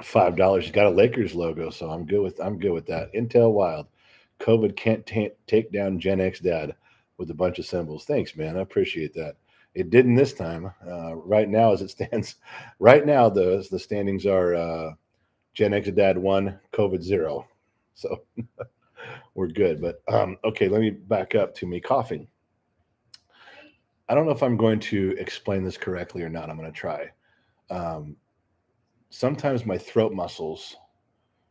$5. You got a Lakers logo, so I'm good with that. Intel Wild. COVID can't take down Gen X dad with a bunch of symbols. Thanks, man. I appreciate that. It didn't this time. Right now, as it stands, right now the standings are Gen X dad 1, COVID 0. So we're good. But okay, let me back up to me coughing. I don't know if I'm going to explain this correctly or not. I'm going to try. Um, Sometimes my throat muscles,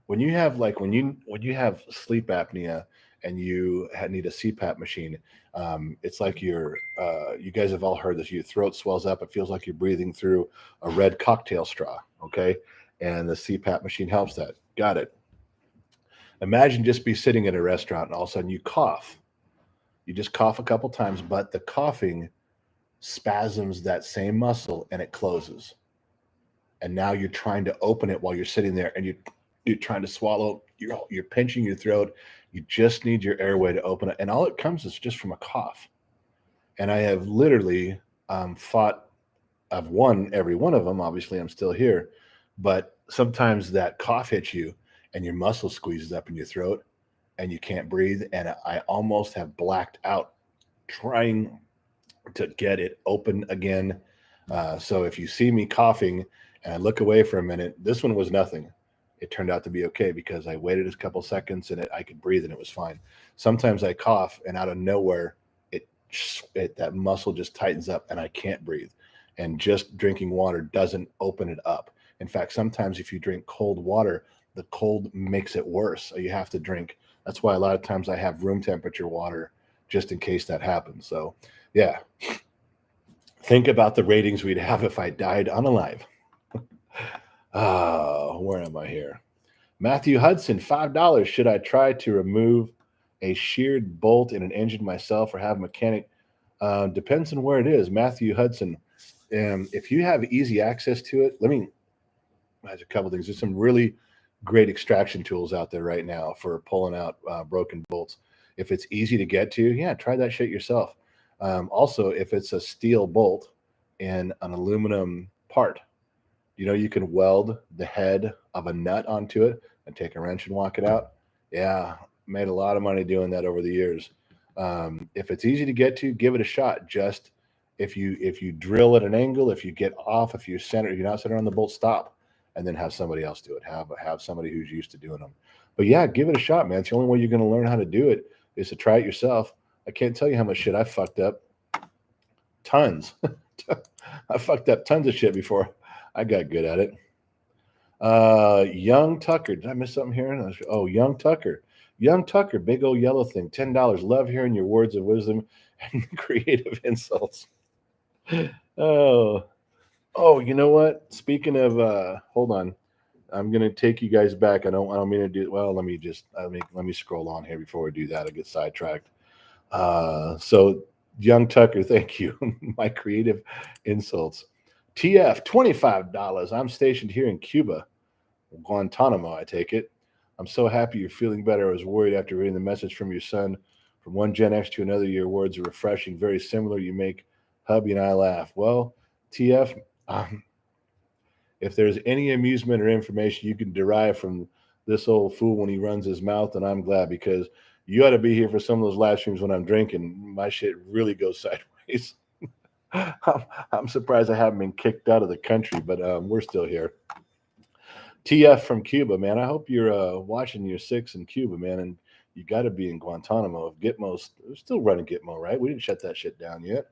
when you have when you have sleep apnea and you need a CPAP machine, it's like you guys have all heard this. Your throat swells up. It feels like you're breathing through a red cocktail straw. Okay, and the CPAP machine helps that. Got it. Imagine just be sitting at a restaurant and all of a sudden you cough. You just cough a couple times, but the coughing spasms that same muscle and it closes. And now you're trying to open it while you're sitting there and you're trying to swallow. You're pinching your throat. You just need your airway to open it, and all it comes is just from a cough. And I have literally fought. I've won every one of them. Obviously, I'm still here, but sometimes that cough hits you, and your muscle squeezes up in your throat, and you can't breathe. And I almost have blacked out trying to get it open again. So if you see me coughing and I look away for a minute, this one was nothing. It turned out to be okay because I waited a couple seconds and I could breathe and it was fine. Sometimes I cough and out of nowhere, it, that muscle just tightens up and I can't breathe. And just drinking water doesn't open it up. In fact, sometimes if you drink cold water, the cold makes it worse. So you have to drink. That's why a lot of times I have room temperature water just in case that happens. So, yeah, think about the ratings we'd have if I died unalive. Where am I here? Matthew Hudson, $5. Should I try to remove a sheared bolt in an engine myself or have a mechanic? Depends on where it is. Matthew Hudson, if you have easy access to it, there's a couple things. There's some really great extraction tools out there right now for pulling out broken bolts. If it's easy to get to, yeah, try that shit yourself. Also, if it's a steel bolt and an aluminum part, you can weld the head of a nut onto it and take a wrench and walk it out. Yeah, made a lot of money doing that over the years. If it's easy to get to, give it a shot. Just if you drill at an angle, if you get off, if you're not centered on the bolt, stop, and then have somebody else do it. Have somebody who's used to doing them. But yeah, give it a shot, man. It's the only way you're going to learn how to do it is to try it yourself. I can't tell you how much shit I fucked up. Tons. I fucked up tons of shit before I got good at it. Young Tucker. Did I miss something here? Oh, Young Tucker. Young Tucker, big old yellow thing, $10. Love hearing your words of wisdom and creative insults. Oh, you know what? Speaking of, hold on. I'm gonna take you guys back. I don't mean to do. Well, let me scroll on here before we do that. I get sidetracked. So Young Tucker, thank you. My creative insults. TF, $25. I'm stationed here in Cuba, Guantanamo, I take it. I'm so happy you're feeling better. I was worried after reading the message from your son. From one Gen X to another, your words are refreshing, very similar. You make hubby and I laugh. Well, TF, if there's any amusement or information you can derive from this old fool when he runs his mouth, then I'm glad because you ought to be here for some of those live streams when I'm drinking. My shit really goes sideways. I'm surprised I haven't been kicked out of the country, but we're still here. TF from Cuba, man. I hope you're watching your six in Cuba, man, and You got to be in Guantanamo. If Gitmo's we're still running Gitmo, right? We didn't shut that shit down yet.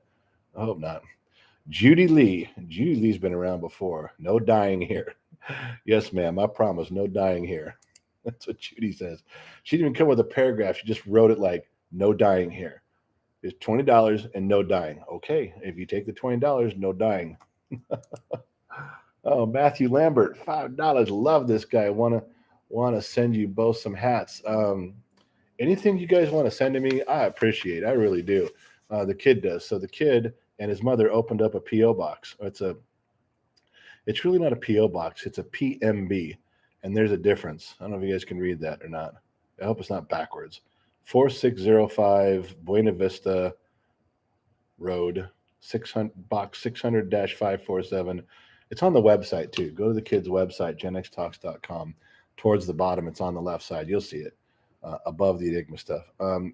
I hope not. Judy Lee. Judy Lee's been around before. No dying here. Yes, ma'am. I promise. No dying here. That's what Judy says. She didn't even come with a paragraph. She just wrote it like, no dying here. It's $20 and no dying. Okay. If you take the $20, no dying. Oh, Matthew Lambert, $5. Love this guy. Wanna send you both some hats. Anything you guys want to send to me, I appreciate. I really do. The kid does. So the kid and his mother opened up a PO box. It's really not a PO box. It's a PMB, and there's a difference. I don't know if you guys can read that or not. I hope it's not backwards. 4605 Buena Vista Road, 600 box 600-547. It's on the website too. Go to the kid's website, genxtalks.com. Towards the bottom, it's on the left side. You'll see it above the Enigma stuff.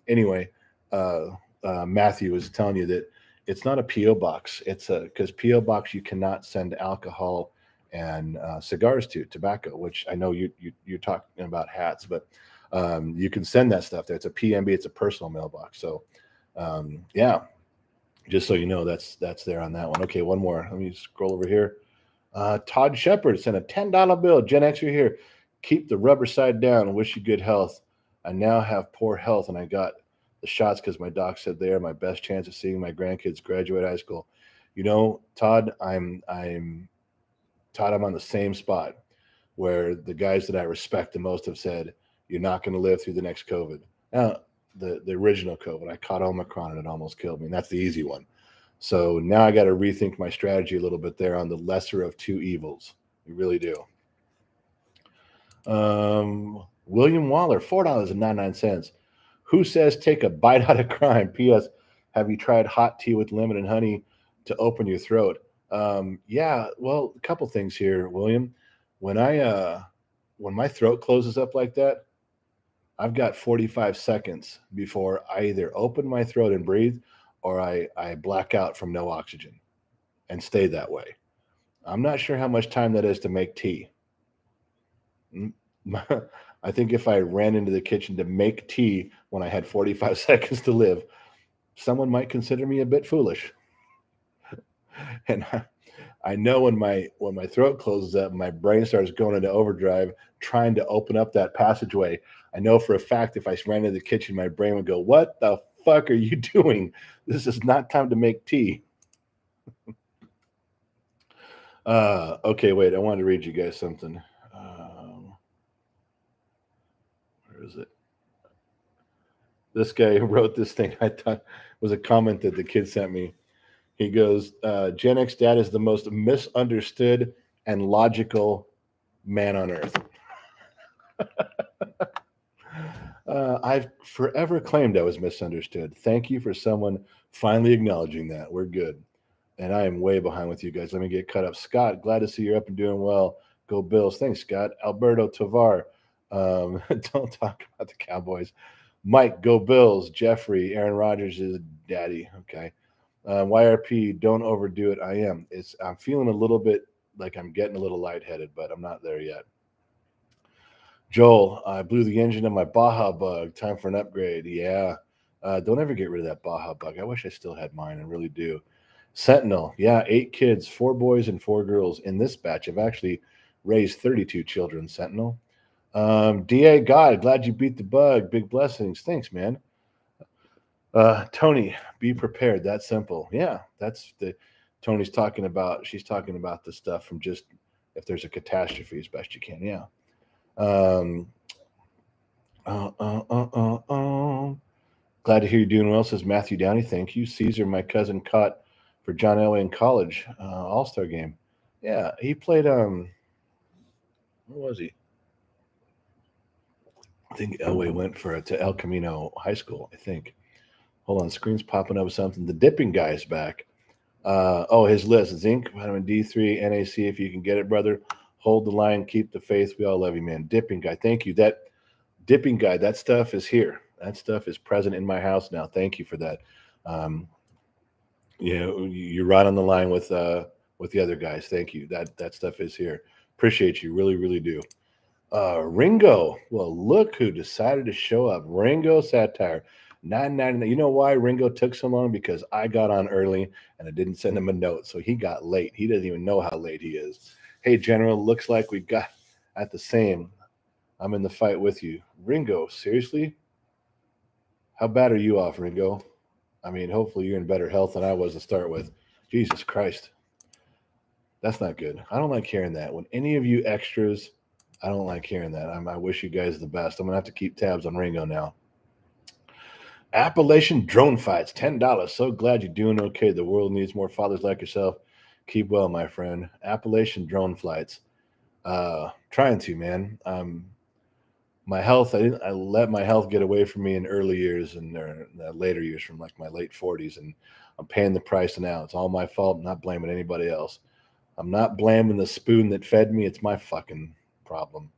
Anyway, Matthew was telling you that it's not a PO box. It's because PO box you cannot send alcohol and cigars to, tobacco, which I know you're talking about hats, but you can send that stuff there. It's a PMB. It's a personal mailbox. So yeah, just so you know, that's there on that one. Okay, one more. Let me scroll over here. Todd Shepard sent a $10 bill. Gen X, you're here. Keep the rubber side down and wish you good health. I now have poor health, and I got the shots because my doc said they are my best chance of seeing my grandkids graduate high school. You know, Todd, I'm on the same spot where the guys that I respect the most have said, you're not going to live through the next COVID. Now, the original COVID, I caught Omicron and it almost killed me. And that's the easy one. So now I got to rethink my strategy a little bit there on the lesser of two evils. You really do. William Waller, $4.99. Who says take a bite out of crime? P.S. Have you tried hot tea with lemon and honey to open your throat? Yeah, well, a couple things here, William. When my throat closes up like that, I've got 45 seconds before I either open my throat and breathe or I black out from no oxygen and stay that way. I'm not sure how much time that is to make tea. I think if I ran into the kitchen to make tea when I had 45 seconds to live, someone might consider me a bit foolish. And I know when my throat closes up, my brain starts going into overdrive, trying to open up that passageway. I know for a fact if I ran into the kitchen, my brain would go, "What the fuck are you doing? This is not time to make tea." Okay, wait. I wanted to read you guys something. Where is it? This guy wrote this thing. I thought was a comment that the kid sent me. He goes, Gen X dad is the most misunderstood and logical man on earth. I've forever claimed I was misunderstood. Thank you for someone finally acknowledging that. We're good. And I am way behind with you guys. Let me get cut up. Scott, glad to see you're up and doing well. Go Bills. Thanks, Scott. Alberto Tovar. Don't talk about the Cowboys. Mike, go Bills. Jeffrey, Aaron Rodgers is daddy. Okay. YRP, don't overdo it. I am. I'm feeling a little bit like I'm getting a little lightheaded, but I'm not there yet. Joel, I blew the engine of my Baja Bug. Time for an upgrade. Yeah. Don't ever get rid of that Baja Bug. I wish I still had mine. I really do. Sentinel. Yeah, 8 kids, 4 boys and 4 girls. In this batch, I've actually raised 32 children, Sentinel. DA God, glad you beat the bug. Big blessings. Thanks, man. Tony, be prepared. That's simple. Yeah, that's the Tony's talking about. She's talking about the stuff from just if there's a catastrophe as best you can. Yeah. Glad to hear you're doing well, says Matthew Downey. Thank you. Caesar, my cousin, caught for John Elway in college All-Star game. Yeah, he played. Where was he? I think Elway went to El Camino High School. I think. Hold on, screen's popping up with something. The dipping guy is back. His list: zinc, vitamin D3, NAC. If you can get it, brother, hold the line, keep the faith. We all love you, man. Dipping guy, thank you. That dipping guy, that stuff is here. That stuff is present in my house now. Thank you for that. You're right on the line with the other guys. Thank you. That stuff is here. Appreciate you. Really, really do. Ringo. Well, look who decided to show up. Ringo Satire. 999. You know why Ringo took so long? Because I got on early and I didn't send him a note. So he got late. He doesn't even know how late he is. Hey, General, looks like we got at the same. I'm in the fight with you. Ringo, seriously? How bad are you off, Ringo? I mean, hopefully you're in better health than I was to start with. Jesus Christ. That's not good. I don't like hearing that. When any of you extras, I don't like hearing that. I wish you guys the best. I'm going to have to keep tabs on Ringo now. Appalachian drone fights, $10. So glad you're doing okay. The world needs more fathers like yourself. Keep well, my friend. Appalachian drone flights. Trying to, man. My health, I let my health get away from me in early years and later years, from like my late 40s, and I'm paying the price now. It's all my fault. I'm not blaming anybody else. I'm not blaming the spoon that fed me. It's my fucking problem.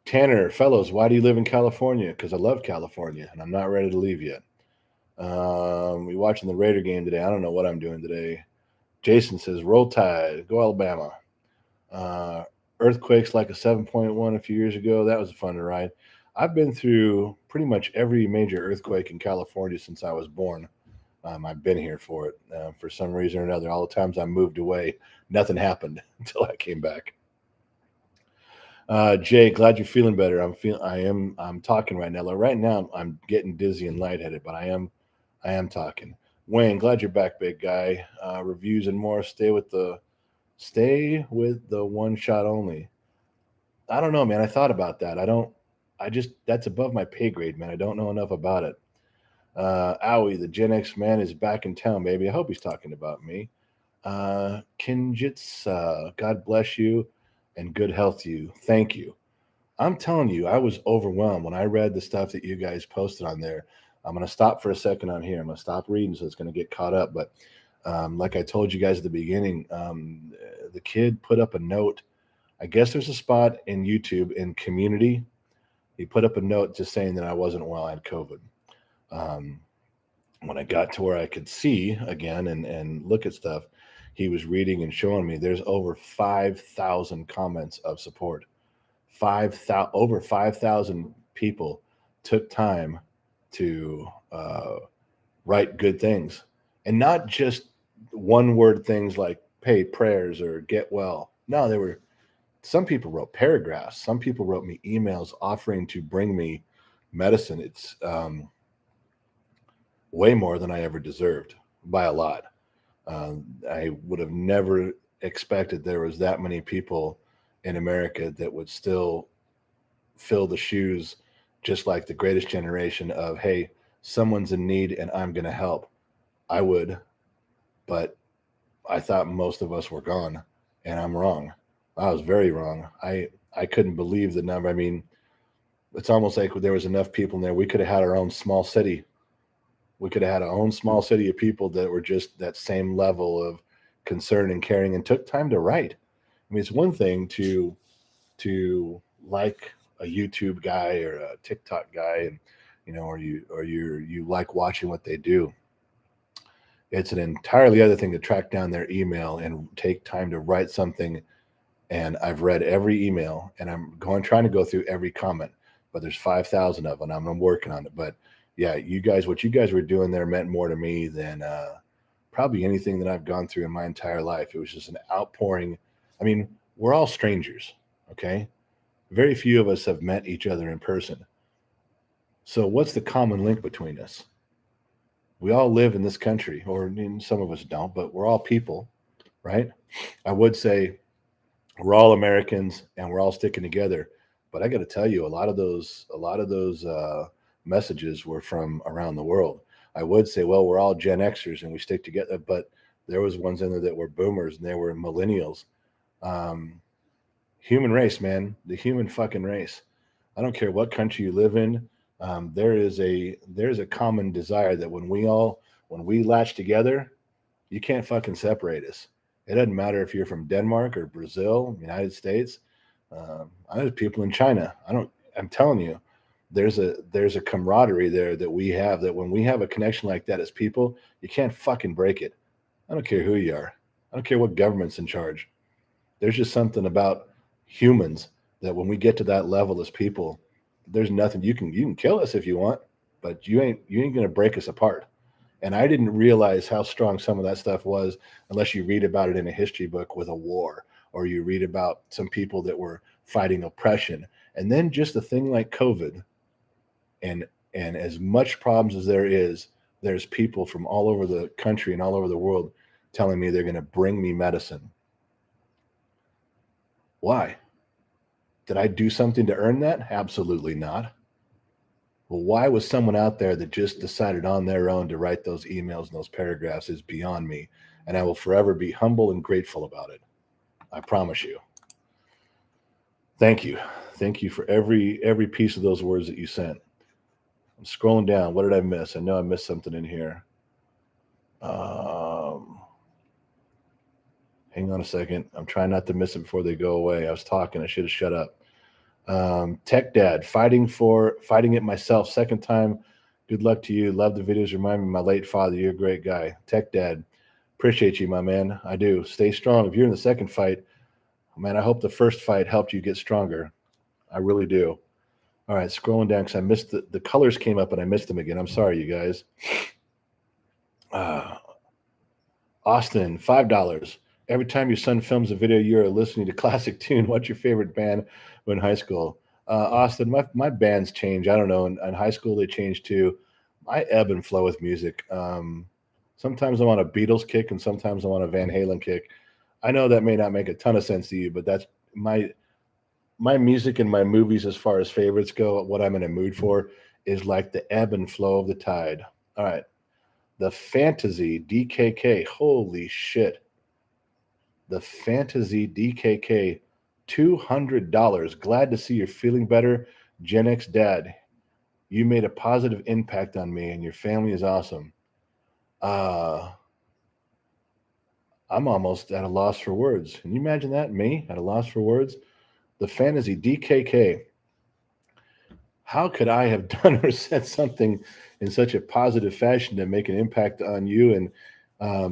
Tanner, fellows, why do you live in California? Because I love California and I'm not ready to leave yet. We watching the Raider game today. I don't know what I'm doing today. Jason says, roll tide, go Alabama. Earthquakes like a 7.1 a few years ago. That was fun to ride. I've been through pretty much every major earthquake in California since I was born. I've been here for it for some reason or another. All the times I moved away, nothing happened until I came back. Jay, glad you're feeling better. I'm talking right now. Like right now, I'm getting dizzy and lightheaded, but I am talking. Wayne, glad you're back, big guy. Reviews and more. Stay with the one shot only. I don't know, man. I thought about that. That's above my pay grade, man. I don't know enough about it. Owie, the Gen X man is back in town, baby. I hope he's talking about me. Kinjits, God bless you and good health to you. Thank you. I'm telling you, I was overwhelmed when I read the stuff that you guys posted on there. I'm going to stop for a second on here. I'm going to stop reading so it's going to get caught up. But like I told you guys at the beginning, the kid put up a note. I guess there's a spot in YouTube in community. He put up a note just saying that I wasn't well, I had COVID. When I got to where I could see again and look at stuff, he was reading and showing me there's over 5,000 comments of support. Over 5,000 people took time to write good things, and not just one word things like pay prayers or get well. No, some people wrote paragraphs. Some people wrote me emails offering to bring me medicine. It's way more than I ever deserved by a lot. I would have never expected there was that many people in America that would still fill the shoes, just like the greatest generation of, hey, someone's in need and I'm going to help. I would, but I thought most of us were gone, and I'm wrong. I was very wrong. I couldn't believe the number. I mean, it's almost like there was enough people in there. We could have had our own small city. We could have had our own small city of people that were just that same level of concern and caring and took time to write. I mean, it's one thing to like a YouTube guy or a TikTok guy, and or you like watching what they do. It's an entirely other thing to track down their email and take time to write something. And I've read every email, and I'm trying to go through every comment, but there's 5,000 of them. I'm working on it, but yeah, what you guys were doing there meant more to me than probably anything that I've gone through in my entire life. It was just an outpouring. I mean, we're all strangers, okay? Very few of us have met each other in person. So what's the common link between us? We all live in this country, or some of us don't, but we're all people, right? I would say we're all Americans and we're all sticking together. But I got to tell you, a lot of those messages were from around the world. I would say, well, we're all Gen Xers and we stick together, but there was ones in there that were boomers and they were millennials. Human race, man, the human fucking race. I don't care what country you live in. There's a common desire that when we latch together, you can't fucking separate us. It doesn't matter if you're from Denmark or Brazil, United States. There's people in China. I'm telling you, there's a camaraderie there that we have, that when we have a connection like that as people, you can't fucking break it. I don't care who you are. I don't care what government's in charge. There's just something about humans that when we get to that level as people, there's nothing you can kill us if you want, but you ain't gonna break us apart. And I didn't realize how strong some of that stuff was unless you read about it in a history book with a war, or you read about some people that were fighting oppression. And then just a thing like COVID, and as much problems as there is, there's people from all over the country and all over the world telling me they're going to bring me medicine. Why? Did I do something to earn that? Absolutely not. Well, why was someone out there that just decided on their own to write those emails and those paragraphs is beyond me, and I will forever be humble and grateful about it. I promise you. Thank you. Thank you for every piece of those words that you sent. I'm scrolling down. What did I miss? I know I missed something in here. Um, Hang on a second. I'm trying not to miss it before they go away. I was talking. I should have shut up. Tech Dad, fighting it myself. Second time. Good luck to you. Love the videos. Remind me of my late father. You're a great guy. Tech Dad, appreciate you, my man. I do. Stay strong. If you're in the second fight, man, I hope the first fight helped you get stronger. I really do. All right, scrolling down because I missed the colors came up and I missed them again. I'm sorry, you guys. Uh, Austin, $5. Every time your son films a video, you're listening to classic tune. What's your favorite band in high school? Austin, my bands change. I don't know. In high school, they changed too. I ebb and flow with music. Sometimes I'm on a Beatles kick, and sometimes I'm on a Van Halen kick. I know that may not make a ton of sense to you, but that's my music and my movies as far as favorites go. What I'm in a mood for is like the ebb and flow of the tide. All right. The Fantasy DKK. Holy shit. The Fantasy DKK. $200. Glad to see you're feeling better. Gen X Dad. You made a positive impact on me, and your family is awesome. I'm almost at a loss for words. Can you imagine that? Me at a loss for words? The Fantasy DKK. How could I have done or said something in such a positive fashion to make an impact on you? And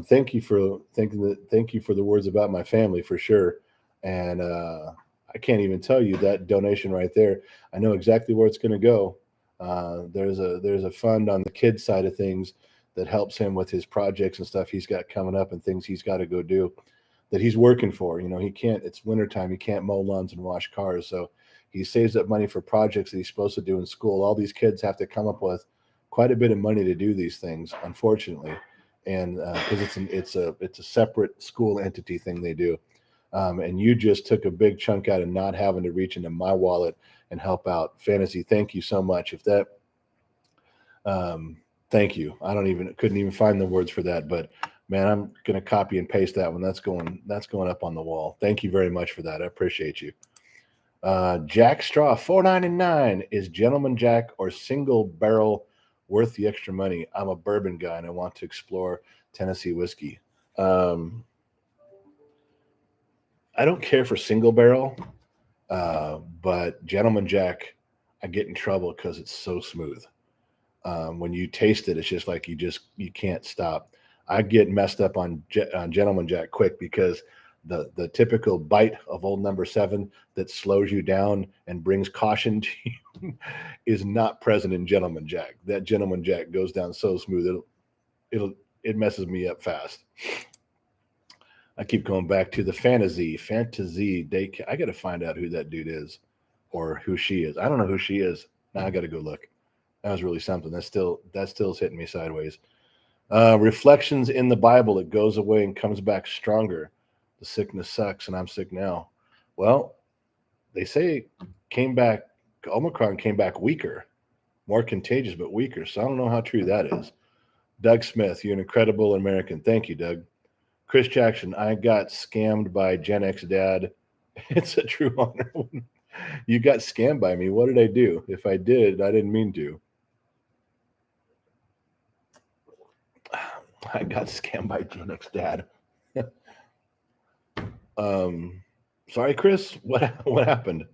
thank you for thank you for the words about my family for sure. And I can't even tell you that donation right there. I know exactly where it's going to go. There's a fund on the kids side of things that helps him with his projects and stuff he's got coming up and things he's got to go do that he's working for. You know, he can't. It's wintertime. He can't mow lawns and wash cars, so he saves up money for projects that he's supposed to do in school. All these kids have to come up with quite a bit of money to do these things, unfortunately, and because it's a separate school entity thing they do. And you just took a big chunk out of not having to reach into my wallet and help out. Fantasy, thank you so much. If that, thank you. Couldn't even find the words for that, but man, I'm gonna copy and paste that one. That's going up on the wall. Thank you very much for that. I appreciate you. Jack Straw, $4.99. Is Gentleman Jack or Single Barrel worth the extra money? I'm a bourbon guy and I want to explore Tennessee whiskey. I don't care for Single Barrel, but Gentleman Jack, I get in trouble because it's so smooth. When you taste it, it's just like you can't stop. I get messed up on Gentleman Jack quick because the typical bite of Old Number 7 that slows you down and brings caution to you is not present in Gentleman Jack. That Gentleman Jack goes down so smooth it messes me up fast. I keep going back to the fantasy day. I got to find out who that dude is or who she is. I don't know who she is. Now I got to go look. That was really something. That still is hitting me sideways. Reflections in the Bible. It goes away and comes back stronger. The sickness sucks, and I'm sick now. Well, they say Omicron came back weaker, more contagious, but weaker. So I don't know how true that is. Doug Smith, you're an incredible American. Thank you, Doug. Chris Jackson, I got scammed by Gen X Dad. It's a true honor. You got scammed by me. What did I do? If I did, I didn't mean to. I got scammed by Gen X Dad. Sorry, Chris. What happened?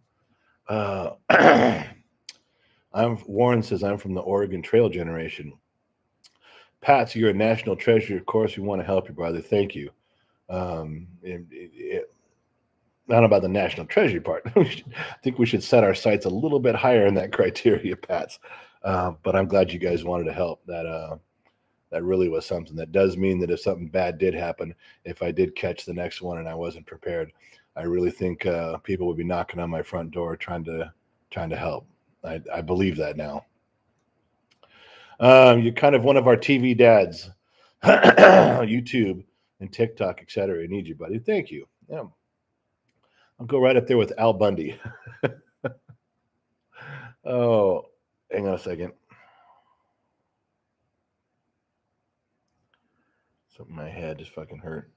Warren says I'm from the Oregon Trail generation. Pat, you're a national treasure. Of course, we want to help you, brother. Thank you. I don't know about the national treasury part. I think we should set our sights a little bit higher in that criteria, Pats. But I'm glad you guys wanted to help. That really was something. That does mean that if something bad did happen, if I did catch the next one and I wasn't prepared, I really think people would be knocking on my front door trying to help. I believe that now. You're kind of one of our TV dads, YouTube and TikTok, etc. I need you, buddy. Thank you. Yeah, I'll go right up there with Al Bundy. Oh, hang on a second. Something in my head just fucking hurt.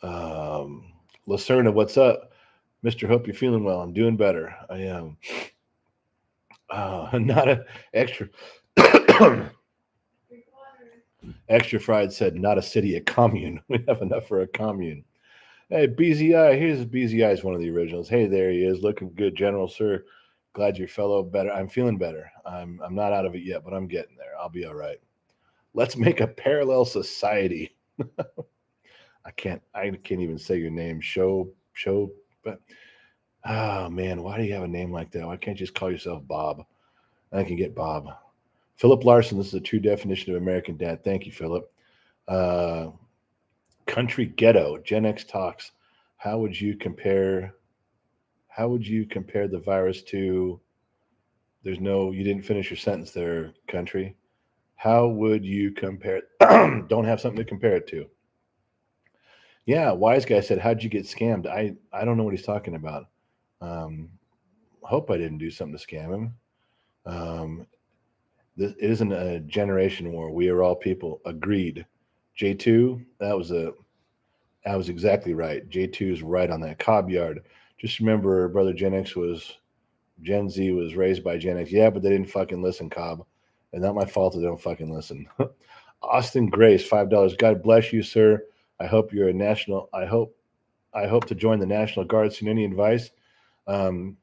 Um, Lacerna, what's up? Mr. Hope you're feeling well. I'm doing better. I am. Not a extra. Extra fried said, not a city, a commune. We have enough for a commune. Hey, BZI. Here's BZI is one of the originals. Hey, there he is. Looking good, General Sir. Glad your fellow better. I'm feeling better. I'm not out of it yet, but I'm getting there. I'll be all right. Let's make a parallel society. I can't even say your name. But oh man, why do you have a name like that? Why can't you just call yourself Bob? I can get Bob. Philip Larson, this is a true definition of American dad. Thank you, Philip. Country ghetto, Gen X talks. How would you compare the virus to you didn't finish your sentence there, country. How would you compare don't have something to compare it to? Yeah, wise guy said, how'd you get scammed? I don't know what he's talking about. Hope I didn't do something to scam him. It isn't a generation war. We are all people. Agreed. J2, that was exactly right. J2 is right on that. Cobb Yard. Just remember, brother Gen Z was raised by Gen X. Yeah, but they didn't fucking listen, Cobb. And not my fault that they don't fucking listen. Austin Grace, $5. God bless you, sir. I hope you're a national. I hope to join the National Guard soon. Any advice? Um,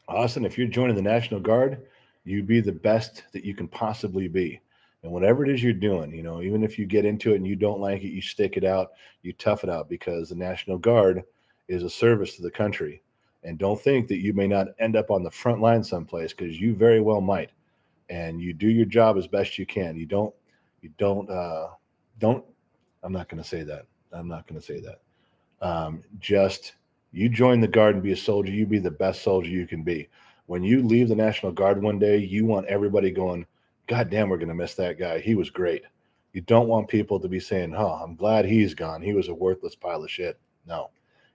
Austin, if you're joining the National Guard, you be the best that you can possibly be. And whatever it is you're doing, even if you get into it and you don't like it, you stick it out, you tough it out, because the National Guard is a service to the country. And don't think that you may not end up on the front line someplace, because you very well might. And you do your job as best you can. Don't, I'm not going to say that. I'm not going to say that. Just you join the Guard and be a soldier. You be the best soldier you can be. When you leave the National Guard one day, you want everybody going, God damn, we're going to miss that guy. He was great. You don't want people to be saying, oh, I'm glad he's gone. He was a worthless pile of shit. No.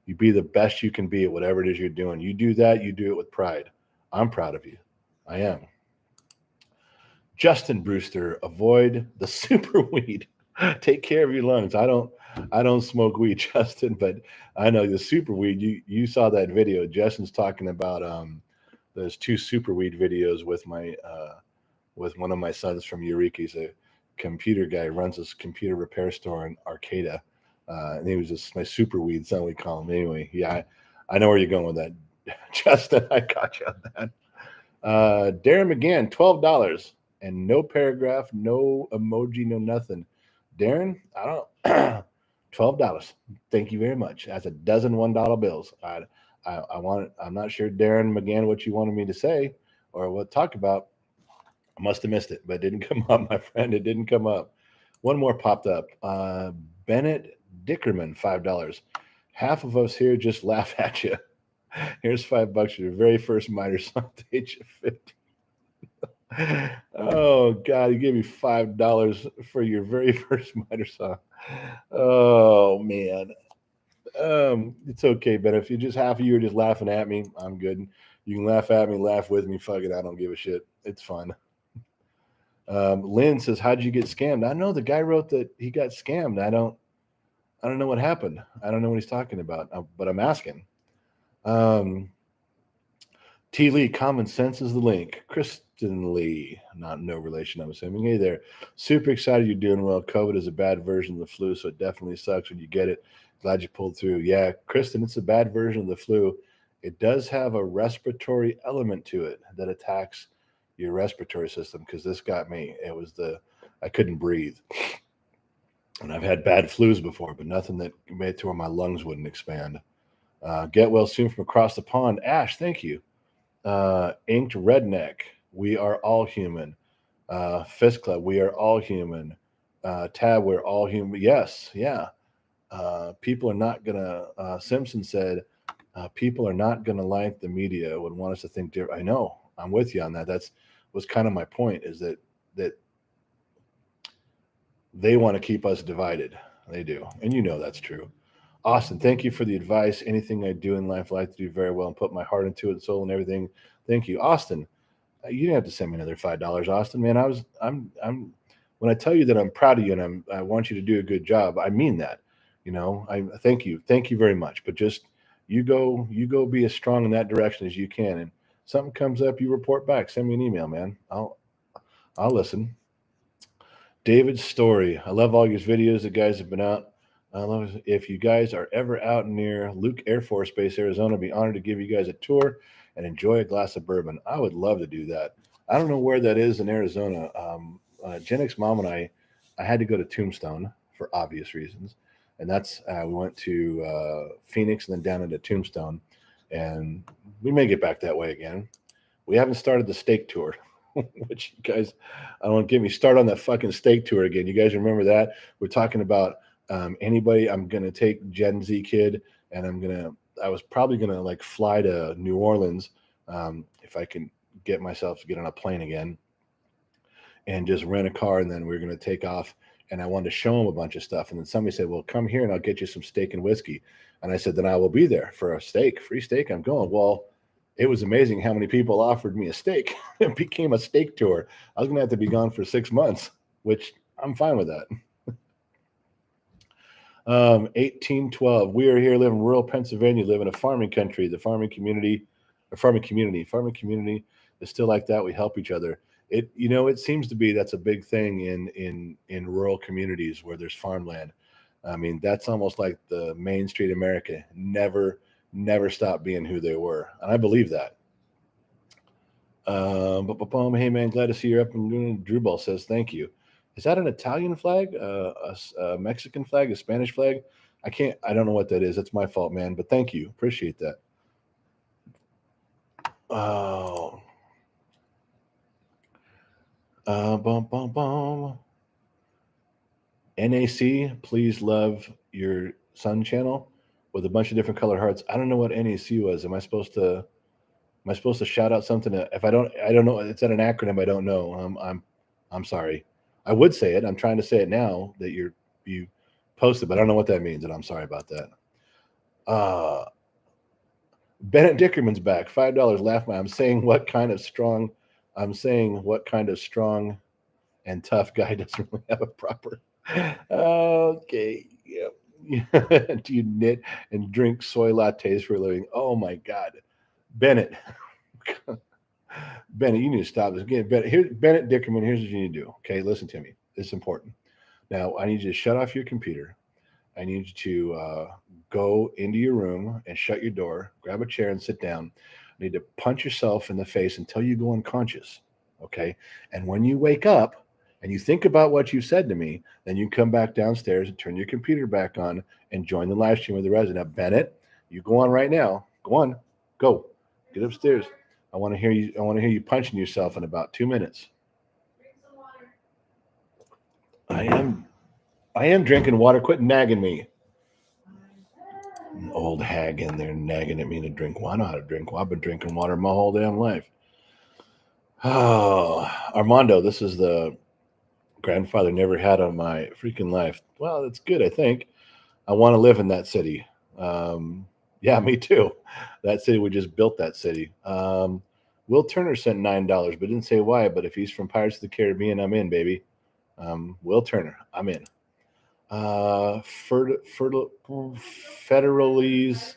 You be the best you can be at whatever it is you're doing. You do that, you do it with pride. I'm proud of you. I am. Justin Brewster, avoid the super weed. Take care of your lungs. I don't smoke weed, Justin, but I know the super weed. You saw that video. Justin's talking about those two super weed videos with with one of my sons from Eureka. He's a computer guy, runs this computer repair store in Arcata. And he was just my super weed son, we call him. Anyway, yeah, I know where you're going with that. Justin, I got you on that. Darren McGann, $12. And no paragraph, no emoji, no nothing. Darren, I don't $12. Thank you very much. That's a dozen $1 bills. I'm not sure, Darren McGann, what you wanted me to say or what to talk about. I must have missed it, but it didn't come up, my friend. It didn't come up. One more popped up. Bennett Dickerman, $5. Half of us here just laugh at you. Here's $5 for your very first miter song at the age of 50. Oh God, you gave me $5 for your very first miter song. Oh man. It's okay, but if you just half of you are just laughing at me, I'm good. You can laugh at me, laugh with me, fuck it, I don't give a shit. It's fun. Lynn says, how'd you get scammed? I know the guy wrote that he got scammed. I don't know what happened. I don't know what he's talking about, but I'm asking. T. Lee, common sense is the link. Kristen Lee, no relation, I'm assuming. Hey there. Super excited you're doing well. COVID is a bad version of the flu, so it definitely sucks when you get it. Glad you pulled through. Yeah, Kristen, it's a bad version of the flu. It does have a respiratory element to it that attacks your respiratory system, because this got me. I couldn't breathe. And I've had bad flus before, but nothing that made it to where my lungs wouldn't expand. Get well soon from across the pond. Ash, thank you. Inked Redneck, we are all human. Fist Club, we are all human. Tab, we're all human. Yes, yeah. People are not gonna. Simpson said, people are not gonna like the media. Would want us to think different. I know. I'm with you on that. That's was kind of my point. Is that they want to keep us divided. They do, and you know that's true. Austin, thank you for the advice. Anything I do in life, I like to do very well and put my heart into it, soul, and everything. Thank you, Austin. You didn't have to send me another $5, Austin. Man, I'm. When I tell you that I'm proud of you and I want you to do a good job, I mean that. I thank you very much. But just you go be as strong in that direction as you can. And something comes up, you report back. Send me an email, man. I'll listen. David's story. I love all your videos. The guys have been out. I love it. If you guys are ever out near Luke Air Force Base, Arizona, I'd be honored to give you guys a tour and enjoy a glass of bourbon. I would love to do that. I don't know where that is in Arizona. Jennick's mom and I had to go to Tombstone for obvious reasons, and that's we went to Phoenix and then down into Tombstone, and we may get back that way again. We haven't started the steak tour. Which you guys, I don't want to get me started on that fucking steak tour again. You guys remember that? We're talking about anybody. I'm gonna take Gen Z kid, and I was probably gonna like fly to New Orleans if I can get myself to get on a plane again, and just rent a car, and then we are gonna take off. And I wanted to show them a bunch of stuff, and then somebody said, "Well, come here, and I'll get you some steak and whiskey." And I said, "Then I will be there for a steak, free steak." I'm going. Well, it was amazing how many people offered me a steak. It became a steak tour. I was going to have to be gone for 6 months, which I'm fine with that. 1812. We are here, live in rural Pennsylvania, live in a farming country. The farming community is still like that. We help each other. It seems to be that's a big thing in rural communities where there's farmland. I mean, that's almost like the Main Street America. Never stopped being who they were. And I believe that. Hey, man, glad to see you're up and doing. Drew Ball says, thank you. Is that an Italian flag, a Mexican flag, a Spanish flag? I don't know what that is. That's my fault, man. But thank you. Appreciate that. Oh. Bum, bum, bum. NAC, please love your Sun channel with a bunch of different colored hearts. I don't know what NAC was. Am I supposed to shout out something? If I don't know. It's an acronym. I don't know. I'm sorry. I would say it. I'm trying to say it now that you posted, but I don't know what that means, and I'm sorry about that. Bennett Dickerman's back. $5. Laugh my. I'm saying what kind of strong and tough guy doesn't really have a proper. Okay. Yep. Do you knit and drink soy lattes for a living? Oh my God, Bennett. Bennett, you need to stop this again. Bennett Dickerman, here's what you need to do. Okay, listen to me. It's important. Now, I need you to shut off your computer. I need you to go into your room and shut your door, grab a chair and sit down. I need to punch yourself in the face until you go unconscious. Okay. And when you wake up and you think about what you said to me, then you come back downstairs and turn your computer back on and join the live stream with the resident. Now, Bennett, you go on right now. Go on. Go. Get upstairs. I want to hear you punching yourself in about 2 minutes. Drink some water. I am drinking water. Quit nagging me. An old hag in there nagging at me to drink water. I know how to drink water. I've been drinking water my whole damn life. Oh, Armando, this is the grandfather never had of my freaking life. Well, that's good, I think. I want to live in that city. Yeah, me too. That city, we just built that city. Will Turner sent $9, but didn't say why. But if he's from Pirates of the Caribbean, I'm in, baby. Will Turner, I'm in. Federalese.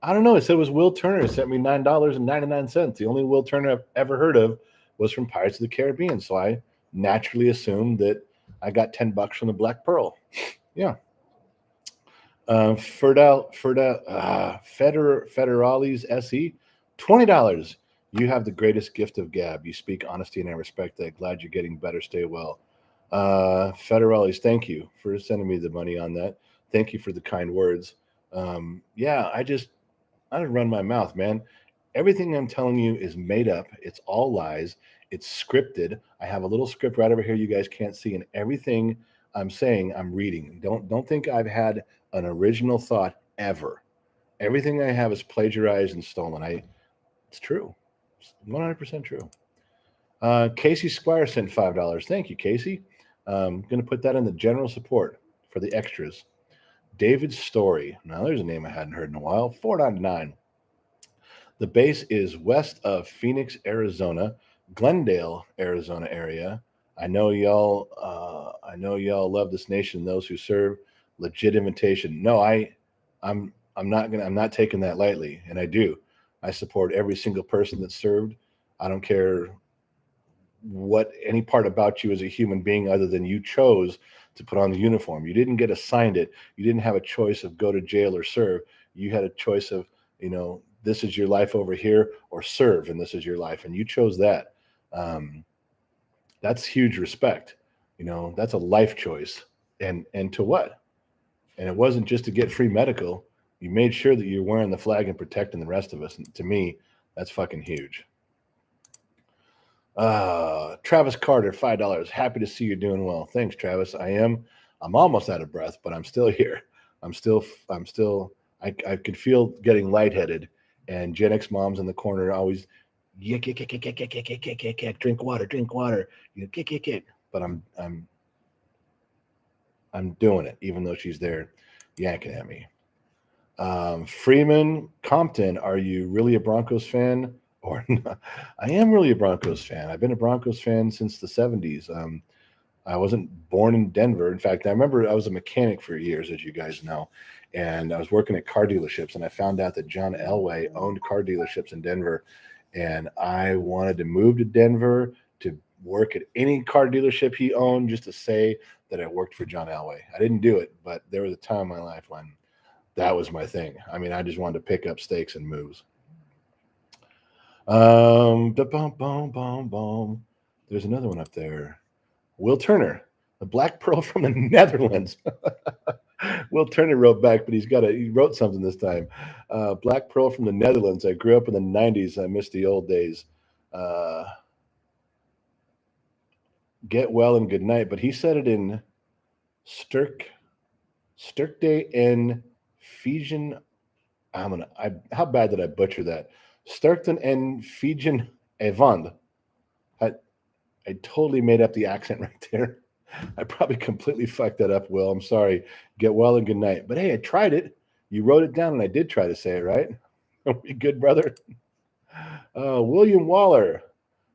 I don't know. It said it was Will Turner. It sent me $9.99. The only Will Turner I've ever heard of was from Pirates of the Caribbean. So I naturally assumed that I got $10 from the Black Pearl. Yeah. Federales SE, $20. You have the greatest gift of gab. You speak honesty and I respect that. Glad you're getting better. Stay well. Federales, thank you for sending me the money on that. Thank you for the kind words. Yeah, I just run my mouth, man. Everything I'm telling you is made up. It's all lies. It's scripted. I have a little script right over here you guys can't see, and everything I'm saying, I'm reading. Don't think I've had an original thought ever. Everything I have is plagiarized and stolen. It's true. It's 100% true. Casey Squire sent $5. Thank you, Casey. I'm going to put that in the general support for the extras. David Story. Now, there's a name I hadn't heard in a while. 4.99. The base is west of Phoenix, Arizona, Glendale, Arizona area. I know y'all. I know y'all love this nation. Those who serve, legit invitation. No, I'm not gonna. I'm not taking that lightly, and I do. I support every single person that served. I don't care what any part about you as a human being other than you chose to put on the uniform. You didn't get assigned it. You didn't have a choice of go to jail or serve. You had a choice of, this is your life over here or serve, and this is your life. And you chose that. That's huge respect. That's a life choice. And to what? And it wasn't just to get free medical. You made sure that you're wearing the flag and protecting the rest of us. And to me, that's fucking huge. Travis Carter, $5. Happy to see you're doing well. Thanks, Travis. I'm almost out of breath, but I'm still here. I could feel getting lightheaded, and Gen X moms in the corner always, yeah, drink water, but I'm doing it, even though she's there yanking at me. Freeman Compton, are you really a Broncos fan? Or not? I am really a Broncos fan. I've been a Broncos fan since the 70s. I wasn't born in Denver. In fact, I remember I was a mechanic for years, as you guys know, and I was working at car dealerships, and I found out that John Elway owned car dealerships in Denver, and I wanted to move to Denver to work at any car dealership he owned just to say that I worked for John Elway. I didn't do it, but there was a time in my life when that was my thing. I mean, I just wanted to pick up stakes and moves. There's another one up there. Will Turner, the Black Pearl from the Netherlands. Will Turner wrote back, but he wrote something this time. Black Pearl from the Netherlands. I grew up in the 90s. I miss the old days. Get well and good night. But he said it in Sturkday en Fijian. How bad did I butcher that? Sturkton en Fijian Evand. I totally made up the accent right there. I probably completely fucked that up, Will. I'm sorry. Get well and good night. But hey, I tried it. You wrote it down, and I did try to say it right. Are we good, brother? William Waller.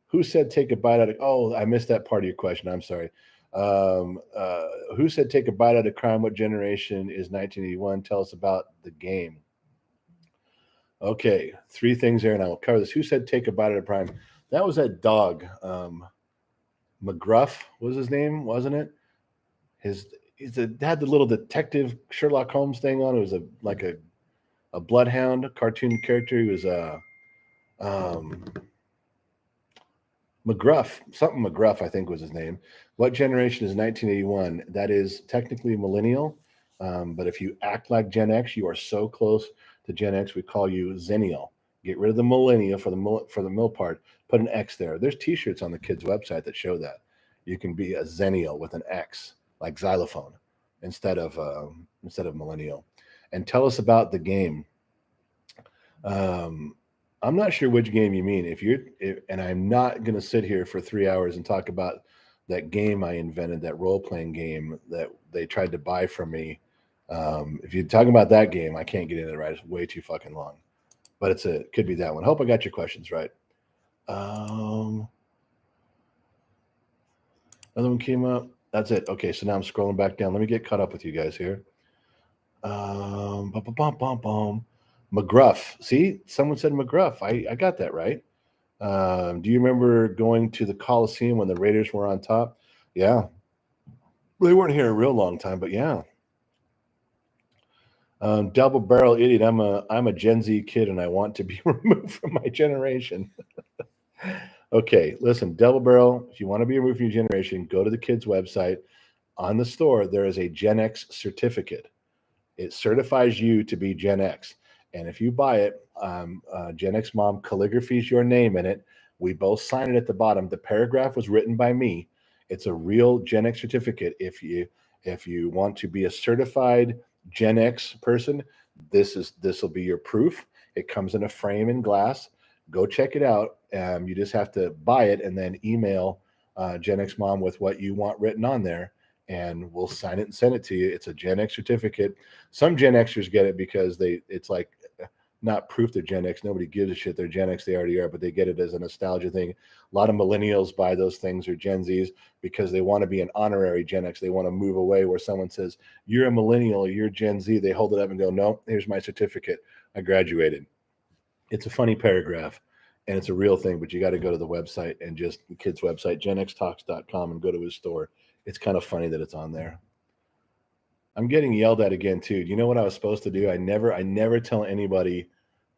Who said take a bite out of... Oh, I missed that part of your question. I'm sorry. Who said take a bite out of crime? What generation is 1981? Tell us about the game. Okay, 3 things there, and I will cover this. Who said take a bite out of crime? That was that dog. McGruff was his name, wasn't it? Had the little detective Sherlock Holmes thing on. It was like a bloodhound cartoon character. He was McGruff, something McGruff, I think was his name. What generation is 1981? That is technically millennial, but if you act like Gen X, you are so close to Gen X. We call you Zennial. Get rid of the millennial for the mill part. Put an X there. There's T-shirts on the kids' website that show that you can be a Zennial with an X, like xylophone, instead of millennial. And tell us about the game. I'm not sure which game you mean. And I'm not going to sit here for 3 hours and talk about that game I invented, that role-playing game that they tried to buy from me. If you're talking about that game, I can't get into it right. It's way too fucking long. But it could be that one. Hope I got your questions right. Another one came up. That's it. Okay, so now I'm scrolling back down. Let me get caught up with you guys here. McGruff. See, someone said McGruff. I got that right. Do you remember going to the Coliseum when the Raiders were on top? Yeah. They weren't here a real long time, but yeah. Double barrel idiot. I'm a Gen Z kid and I want to be removed from my generation. Okay, listen, Double Barrel, if you want to be removed from your generation, go to the kids' website. On the store, there is a Gen X certificate. It certifies you to be Gen X. And if you buy it, Gen X Mom calligraphies your name in it. We both sign it at the bottom. The paragraph was written by me. It's a real Gen X certificate. If you want to be a certified Gen X person, this will be your proof. It comes in a frame and glass. Go check it out. You just have to buy it and then email Gen X Mom with what you want written on there, and we'll sign it and send it to you. It's a Gen X certificate. Some Gen Xers get it because it's like not proof they're Gen X. Nobody gives a shit. They're Gen X. They already are, but they get it as a nostalgia thing. A lot of millennials buy those things, or Gen Zs, because they want to be an honorary Gen X. They want to move away where someone says, you're a millennial or you're Gen Z. They hold it up and go, no, here's my certificate. I graduated. It's a funny paragraph and it's a real thing, but you got to go to the website and just the kid's website, genxtalks.com, and go to his store. It's kind of funny that it's on there. I'm getting yelled at again too. Do you know what I was supposed to do? I never tell anybody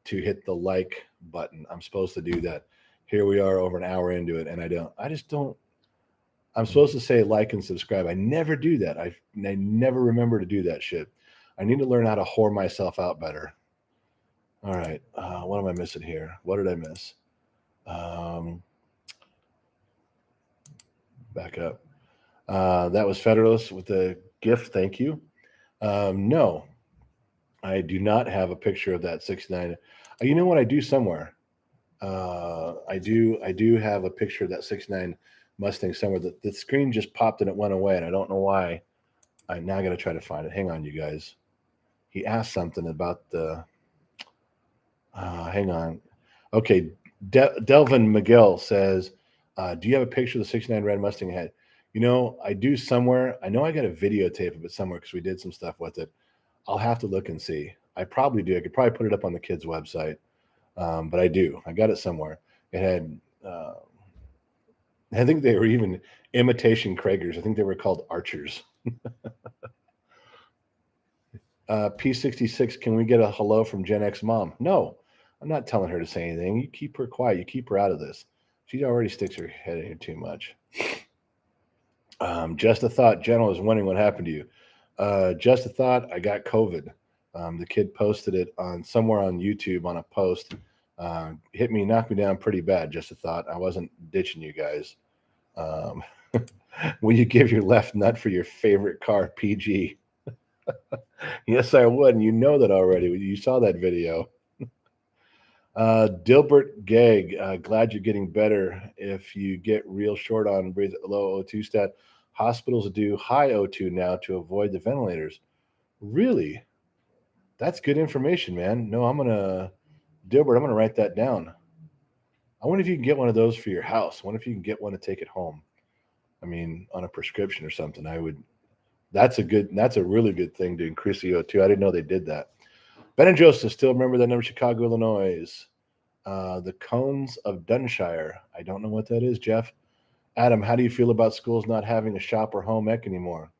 to hit the like button. I'm supposed to do that. Here we are over an hour into it, and I just don't. I'm supposed to say like and subscribe. I never do that. I never remember to do that shit. I need to learn how to whore myself out better. All right. What am I missing here? What did I miss? Back up. That was Federalist with the gift. Thank you. No, I do not have a picture of that 69. You know what? I do somewhere. I do have a picture of that 69 Mustang somewhere. The screen just popped and it went away, and I don't know why. I'm now going to try to find it. Hang on, you guys. He asked something about the. Hang on. Okay, Delvin Miguel says, "Do you have a picture of the '69 red Mustang I had?" You know, I do somewhere. I know I got a videotape of it somewhere because we did some stuff with it. I'll have to look and see. I probably do. I could probably put it up on the kids' website, but I do. I got it somewhere. It had. I think they were even imitation Kragers. I think they were called Archers. P66, can we get a hello from Gen X Mom? No, I'm not telling her to say anything. You keep her quiet. You keep her out of this. She already sticks her head in here too much. Just a thought. General is wondering what happened to you. Just a thought. I got COVID. The kid posted it on somewhere on YouTube on a post. Hit me, knocked me down pretty bad. Just a thought. I wasn't ditching you guys. Will you give your left nut for your favorite car, PG? Yes, I would. And you know that already. You saw that video. Dilbert Gag, glad you're getting better. If you get real short on breathe low O2 stat, hospitals do high O2 now to avoid the ventilators. Really? That's good information, man. No, Dilbert, I'm going to write that down. I wonder if you can get one of those for your house. I wonder if you can get one to take it home. I mean, on a prescription or something. That's a really good thing to increase the O2. I didn't know they did that. Ben and Joseph, still remember that number, Chicago, Illinois. The Cones of Dunshire. I don't know what that is, Jeff. Adam, how do you feel about schools not having a shop or home ec anymore?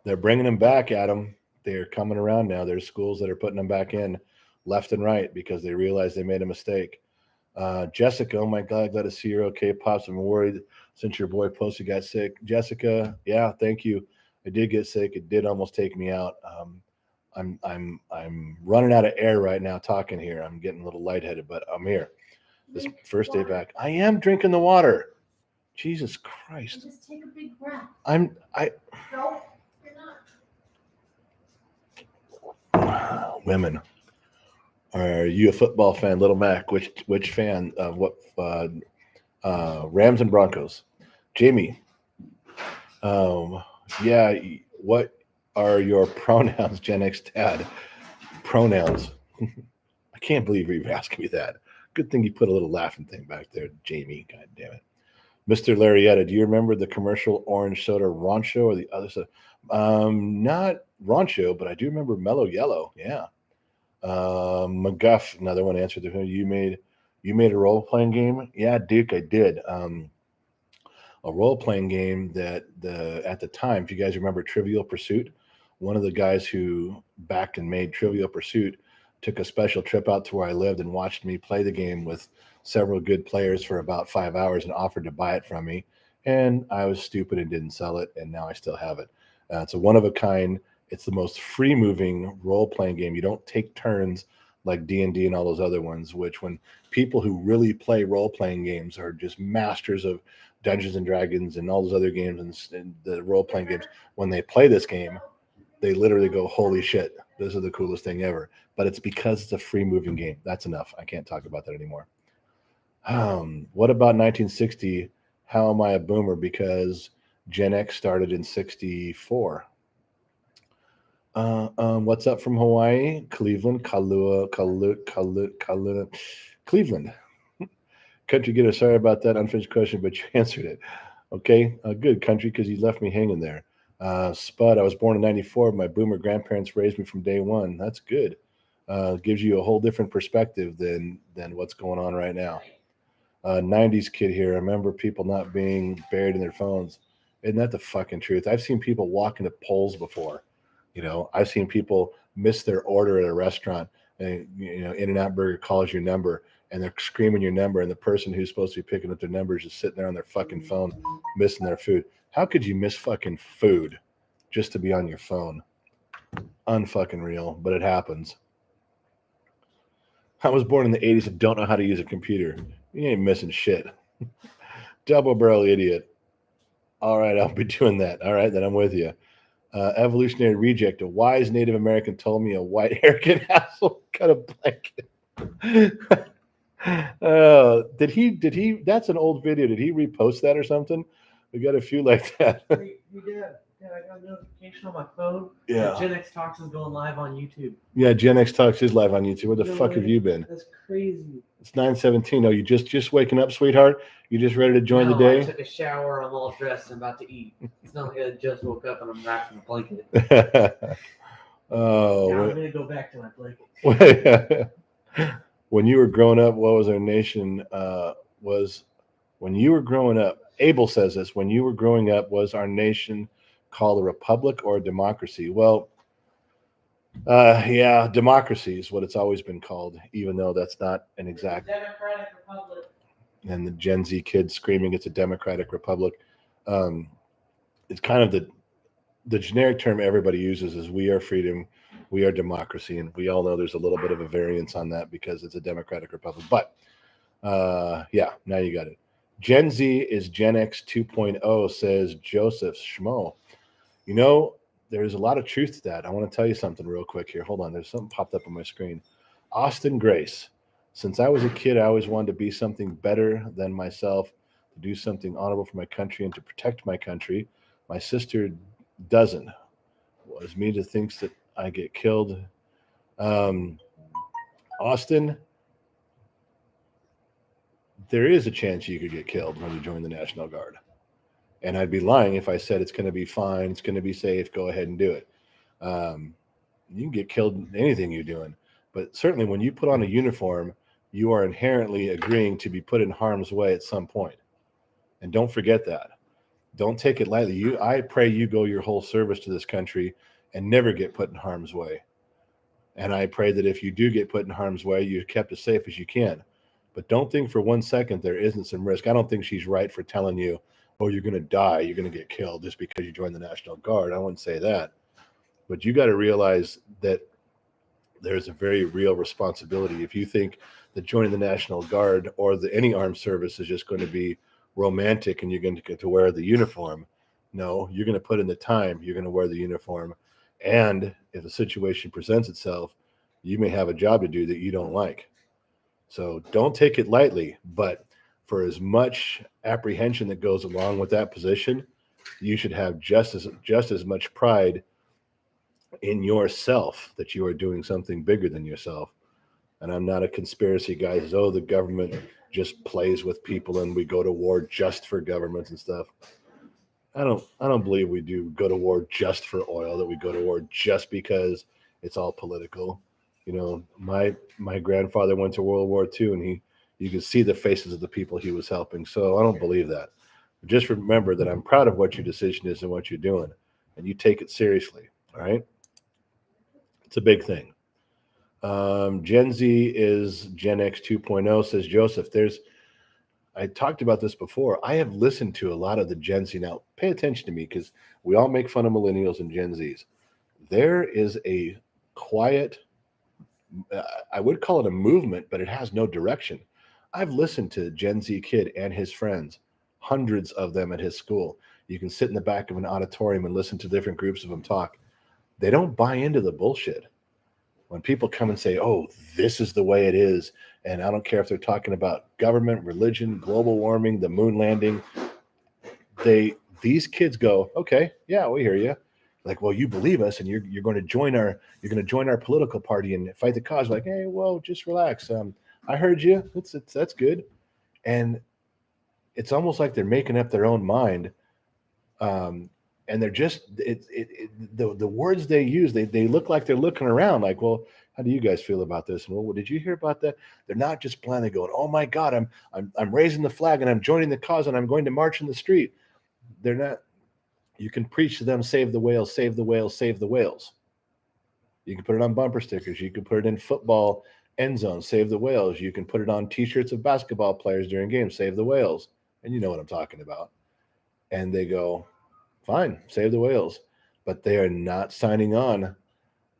They're bringing them back, Adam. They're coming around now. There's schools that are putting them back in left and right because they realize they made a mistake. Jessica, oh my God, glad to see you're okay. Pops, I'm worried since your boy Posty got sick. Jessica, yeah, thank you. I did get sick. It did almost take me out. I'm running out of air right now talking here. I'm getting a little lightheaded, but I'm here. This first day back. I am drinking the water. Jesus Christ. Just take a big breath. No, you're not. Women. Are you a football fan, Little Mac? Which fan of what? Rams and Broncos. Jamie. Yeah. What are your pronouns, Gen X Dad? Pronouns. I can't believe you're asking me that. Good thing you put a little laughing thing back there, Jamie. God damn it. Mr. Larietta, do you remember the commercial orange soda Rancho or the other soda? Not Rancho, but I do remember Mellow Yellow. Yeah. McGuff, another one answered the you made a role-playing game? Yeah, Duke, I did. A role-playing game that at the time, if you guys remember Trivial Pursuit, one of the guys who backed and made Trivial Pursuit took a special trip out to where I lived and watched me play the game with several good players for about 5 hours and offered to buy it from me, and I was stupid and didn't sell it, and now I still have it. It's a one of a kind. It's the most free moving role playing game. You don't take turns like D&D and all those other ones, which when people who really play role playing games are just masters of Dungeons and Dragons and all those other games and the role playing games, when they play this game, they literally go, holy shit, this is the coolest thing ever. But it's because it's a free moving game. That's enough. I can't talk about that anymore. What about 1960? How am I a boomer? Because Gen X started in 64. What's up from Hawaii? Cleveland, Cleveland. Country Getter, sorry about that unfinished question, but you answered it. Okay, good, Country, because you left me hanging there. Spud, I was born in 94. My boomer grandparents raised me from day one. That's good. Gives you a whole different perspective than what's going on right now. 90s kid here. I remember people not being buried in their phones. Isn't that the fucking truth? I've seen people walk into polls before. I've seen people miss their order at a restaurant, and In-N-Out Burger calls your number, and they're screaming your number, and the person who's supposed to be picking up their number is just sitting there on their fucking phone, missing their food. How could you miss fucking food just to be on your phone? Unfucking real, but it happens. I was born in the 80s and don't know how to use a computer. You ain't missing shit. Double barrel idiot. All right, I'll be doing that. All right, then I'm with you. Evolutionary reject. A wise Native American told me a white arrogant asshole cut a blanket. Did he? That's an old video. Did he repost that or something? We got a few like that. He did. Yeah, I got a notification on my phone. Yeah. Gen X Talks is going live on YouTube. Yeah, Gen X Talks is live on YouTube. Where the fuck have you been? That's crazy. It's 9:17. Oh, you just waking up, sweetheart? You just ready to join the day? I took a shower. I'm all dressed. I'm about to eat. It's not like I just woke up and I'm wrapped in a blanket. Oh. Now I'm gonna go back to my blanket. When you were growing up, what was our nation? When you were growing up, Abel says this. When you were growing up, was our nation called a republic or a democracy? Well, yeah, democracy is what it's always been called, even though that's not an exact. Democratic Republic. And the Gen Z kids screaming it's a democratic republic. It's kind of the generic term everybody uses is we are freedom, we are democracy, and we all know there's a little bit of a variance on that because it's a democratic republic. But yeah, now you got it. Gen Z is Gen X 2.0, says Joseph Schmo. There's a lot of truth to that. I want to tell you something real quick here. Hold on. There's something popped up on my screen. Austin Grace. Since I was a kid, I always wanted to be something better than myself, to do something honorable for my country and to protect my country. My sister doesn't. Was me to think that I get killed. Austin, there is a chance you could get killed when you join the National Guard. And I'd be lying if I said it's going to be fine, it's going to be safe, go ahead and do it. You can get killed in anything you're doing. But certainly when you put on a uniform, you are inherently agreeing to be put in harm's way at some point. And don't forget that. Don't take it lightly. I pray you go your whole service to this country and never get put in harm's way. And I pray that if you do get put in harm's way, you're kept as safe as you can. But don't think for 1 second there isn't some risk. I don't think she's right for telling you, oh, you're going to die, you're going to get killed just because you joined the National Guard. I wouldn't say that. But you got to realize that there's a very real responsibility. If you think that joining the National Guard or any armed service is just going to be romantic and you're going to get to wear the uniform, no, you're going to put in the time, you're going to wear the uniform. And if a situation presents itself, you may have a job to do that you don't like. So don't take it lightly, but for as much apprehension that goes along with that position, you should have just as much pride in yourself that you are doing something bigger than yourself. And I'm not a conspiracy guy who says, oh, the government just plays with people and we go to war just for governments and stuff. I don't believe we do go to war just for oil, that we go to war just because it's all political. My grandfather went to World War II and you could see the faces of the people he was helping. So I don't believe that. Just remember that I'm proud of what your decision is and what you're doing, and you take it seriously. All right. It's a big thing. Gen Z is Gen X 2.0, says Joseph. I talked about this before. I have listened to a lot of the Gen Z. Now, pay attention to me because we all make fun of millennials and Gen Zs. There is a quiet, I would call it a movement, but it has no direction. I've listened to Gen Z kid and his friends, hundreds of them at his school. You can sit in the back of an auditorium and listen to different groups of them talk. They don't buy into the bullshit. When people come and say, "Oh, this is the way it is," and I don't care if they're talking about government, religion, global warming, the moon landing, these kids go, "Okay, yeah, we hear you." Like, well, you believe us, and you're going to join our political party and fight the cause. Like, hey, well, just relax. I heard you. That's good. And it's almost like they're making up their own mind, um, and they're just the words they use. They look like they're looking around. Like, well, how do you guys feel about this? And well, what did you hear about that? They're not just blindly going, "Oh my God, I'm raising the flag and I'm joining the cause and I'm going to march in the street." They're not. You can preach to them, "Save the whales, save the whales, save the whales." You can put it on bumper stickers. You can put it in football end zones, "Save the whales." You can put it on T-shirts of basketball players during games, "Save the whales." And you know what I'm talking about. And they go, fine, save the whales. But they are not signing on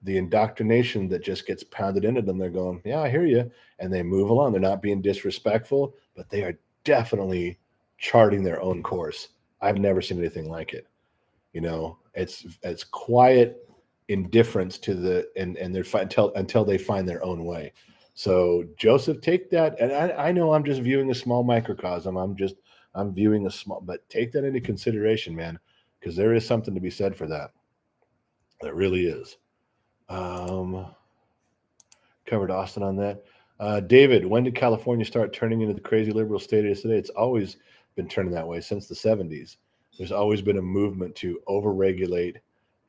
the indoctrination that just gets pounded into them. They're going, yeah, I hear you. And they move along. They're not being disrespectful, but they are definitely charting their own course. I've never seen anything like it. It's quiet indifference to and they're until they find their own way. So Joseph, take that, and I know I'm just viewing a small microcosm. I'm viewing a small, but take that into consideration, man, because there is something to be said for that. There really is. Um, Covered Austin on that. David, when did California start turning into the crazy liberal state it is today? It's always been turning that way since the 70s. There's always been a movement to overregulate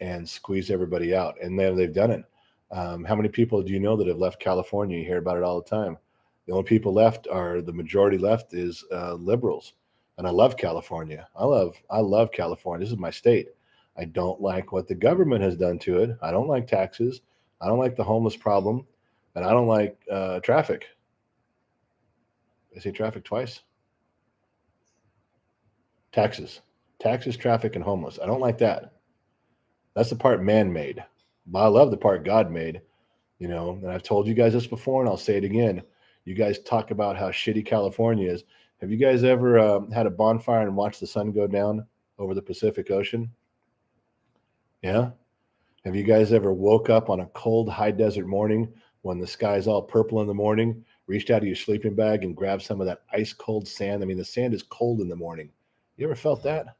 and squeeze everybody out, and they've done it. How many people do you know that have left California? You hear about it all the time. The only people left are the majority left is liberals, and I love California. I love California. This is my state. I don't like what the government has done to it. I don't like taxes. I don't like the homeless problem, and I don't like traffic. Did I say traffic twice? Taxes, traffic, and homeless. I don't like that. That's the part man made. But I love the part God made. And I've told you guys this before, and I'll say it again. You guys talk about how shitty California is. Have you guys ever had a bonfire and watched the sun go down over the Pacific Ocean? Yeah. Have you guys ever woke up on a cold, high desert morning when the sky's all purple in the morning, reached out of your sleeping bag and grabbed some of that ice cold sand? I mean, the sand is cold in the morning. You ever felt that?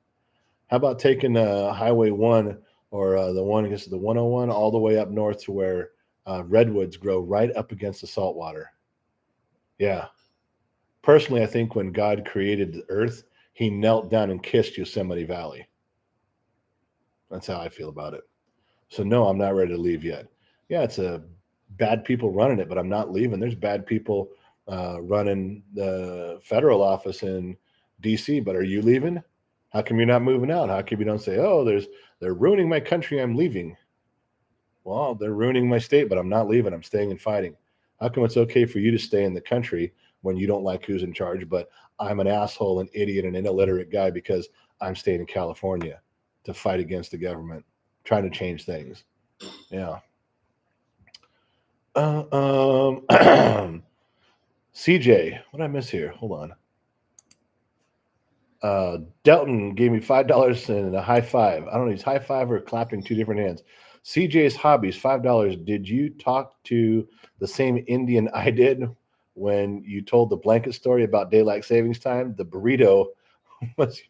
How about taking Highway 1 or the one, I guess the 101, all the way up north to where redwoods grow right up against the salt water? Yeah. Personally, I think when God created the earth, he knelt down and kissed Yosemite Valley. That's how I feel about it. So no, I'm not ready to leave yet. Yeah, it's a bad people running it, but I'm not leaving. There's bad people running the federal office in DC, but are you leaving? How come you're not moving out? How come you don't say, "Oh, they're ruining my country, I'm leaving"? Well, they're ruining my state, but I'm not leaving. I'm staying and fighting. How come it's okay for you to stay in the country when you don't like who's in charge, but I'm an asshole, an idiot, and an illiterate guy because I'm staying in California to fight against the government, trying to change things? Yeah. CJ, what did I miss here? Hold on. Delton gave me $5 and a high five. I don't know, he's high five or clapping two different hands. CJ's hobbies, $5. Did you talk to the same Indian I did when you told the blanket story about daylight savings time? The burrito was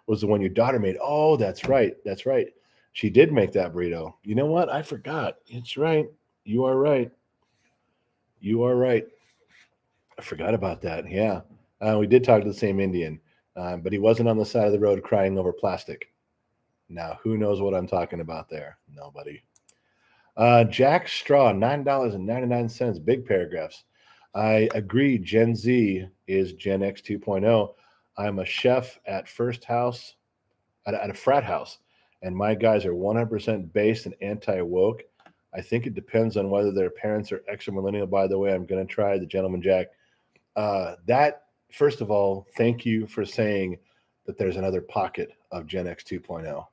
was the one your daughter made. Oh, that's right. That's right. She did make that burrito. You know what? I forgot. It's right. You are right. You are right. I forgot about that. Yeah. We did talk to the same Indian, but he wasn't on the side of the road crying over plastic. Now, who knows what I'm talking about there? Nobody. Jack Straw, $9.99. Big paragraphs. I agree. Gen Z is Gen X 2.0. I'm a chef at at a frat house, and my guys are 100% based and anti woke. I think it depends on whether their parents are extra millennial. By the way, I'm going to try the Gentleman Jack. That, first of all, thank you for saying that there's another pocket of Gen X 2.0.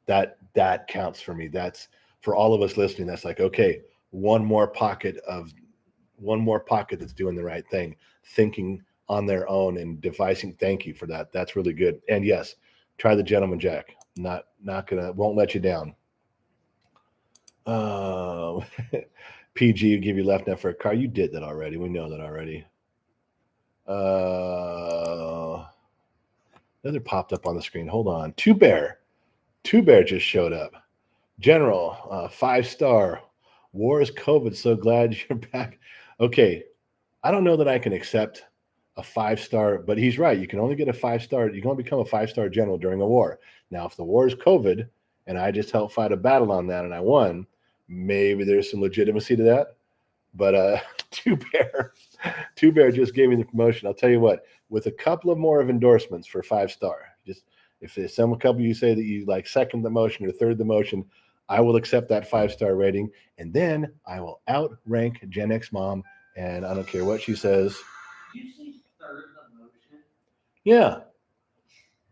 That counts for me. That's for all of us listening. That's like, okay, one more pocket that's doing the right thing, thinking on their own and devising. Thank you for that. That's really good. And yes, try the Gentleman Jack. Won't let you down. PG give you left net for a car. You did that already. We know that already. Another popped up on the screen. Hold on. Two Bear just showed up. General, 5-star. War is COVID. So glad you're back. Okay, I don't know that I can accept a 5-star, but he's right. You can only get a 5-star. You can only become a 5-star general during a war. Now, if the war is COVID and I just helped fight a battle on that and I won, maybe there's some legitimacy to that. But Two Bear just gave me the promotion. I'll tell you what, with a couple of more of endorsements for 5-star, just if there's some couple you say that you like second the motion or third the motion, I will accept that 5-star rating, and then I will outrank Gen X Mom, and I don't care what she says. You say third the motion? Yeah.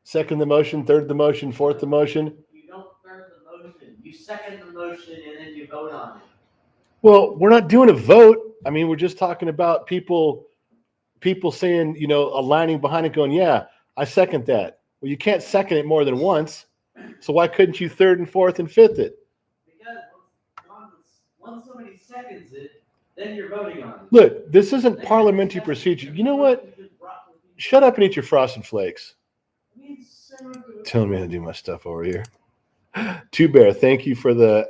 Second the motion, third the motion, fourth the motion. You don't third the motion. You second the motion and then you vote on it. Well, we're not doing a vote. I mean, we're just talking about people saying, aligning behind it, going, yeah, I second that. Well, you can't second it more than once. So why couldn't you third and fourth and fifth it? Because once somebody seconds it, then you're voting on it. Look, this isn't parliamentary procedure. You know what? Shut up and eat your Frosted Flakes. Telling me how to do my stuff over here. Two Bear, thank you for the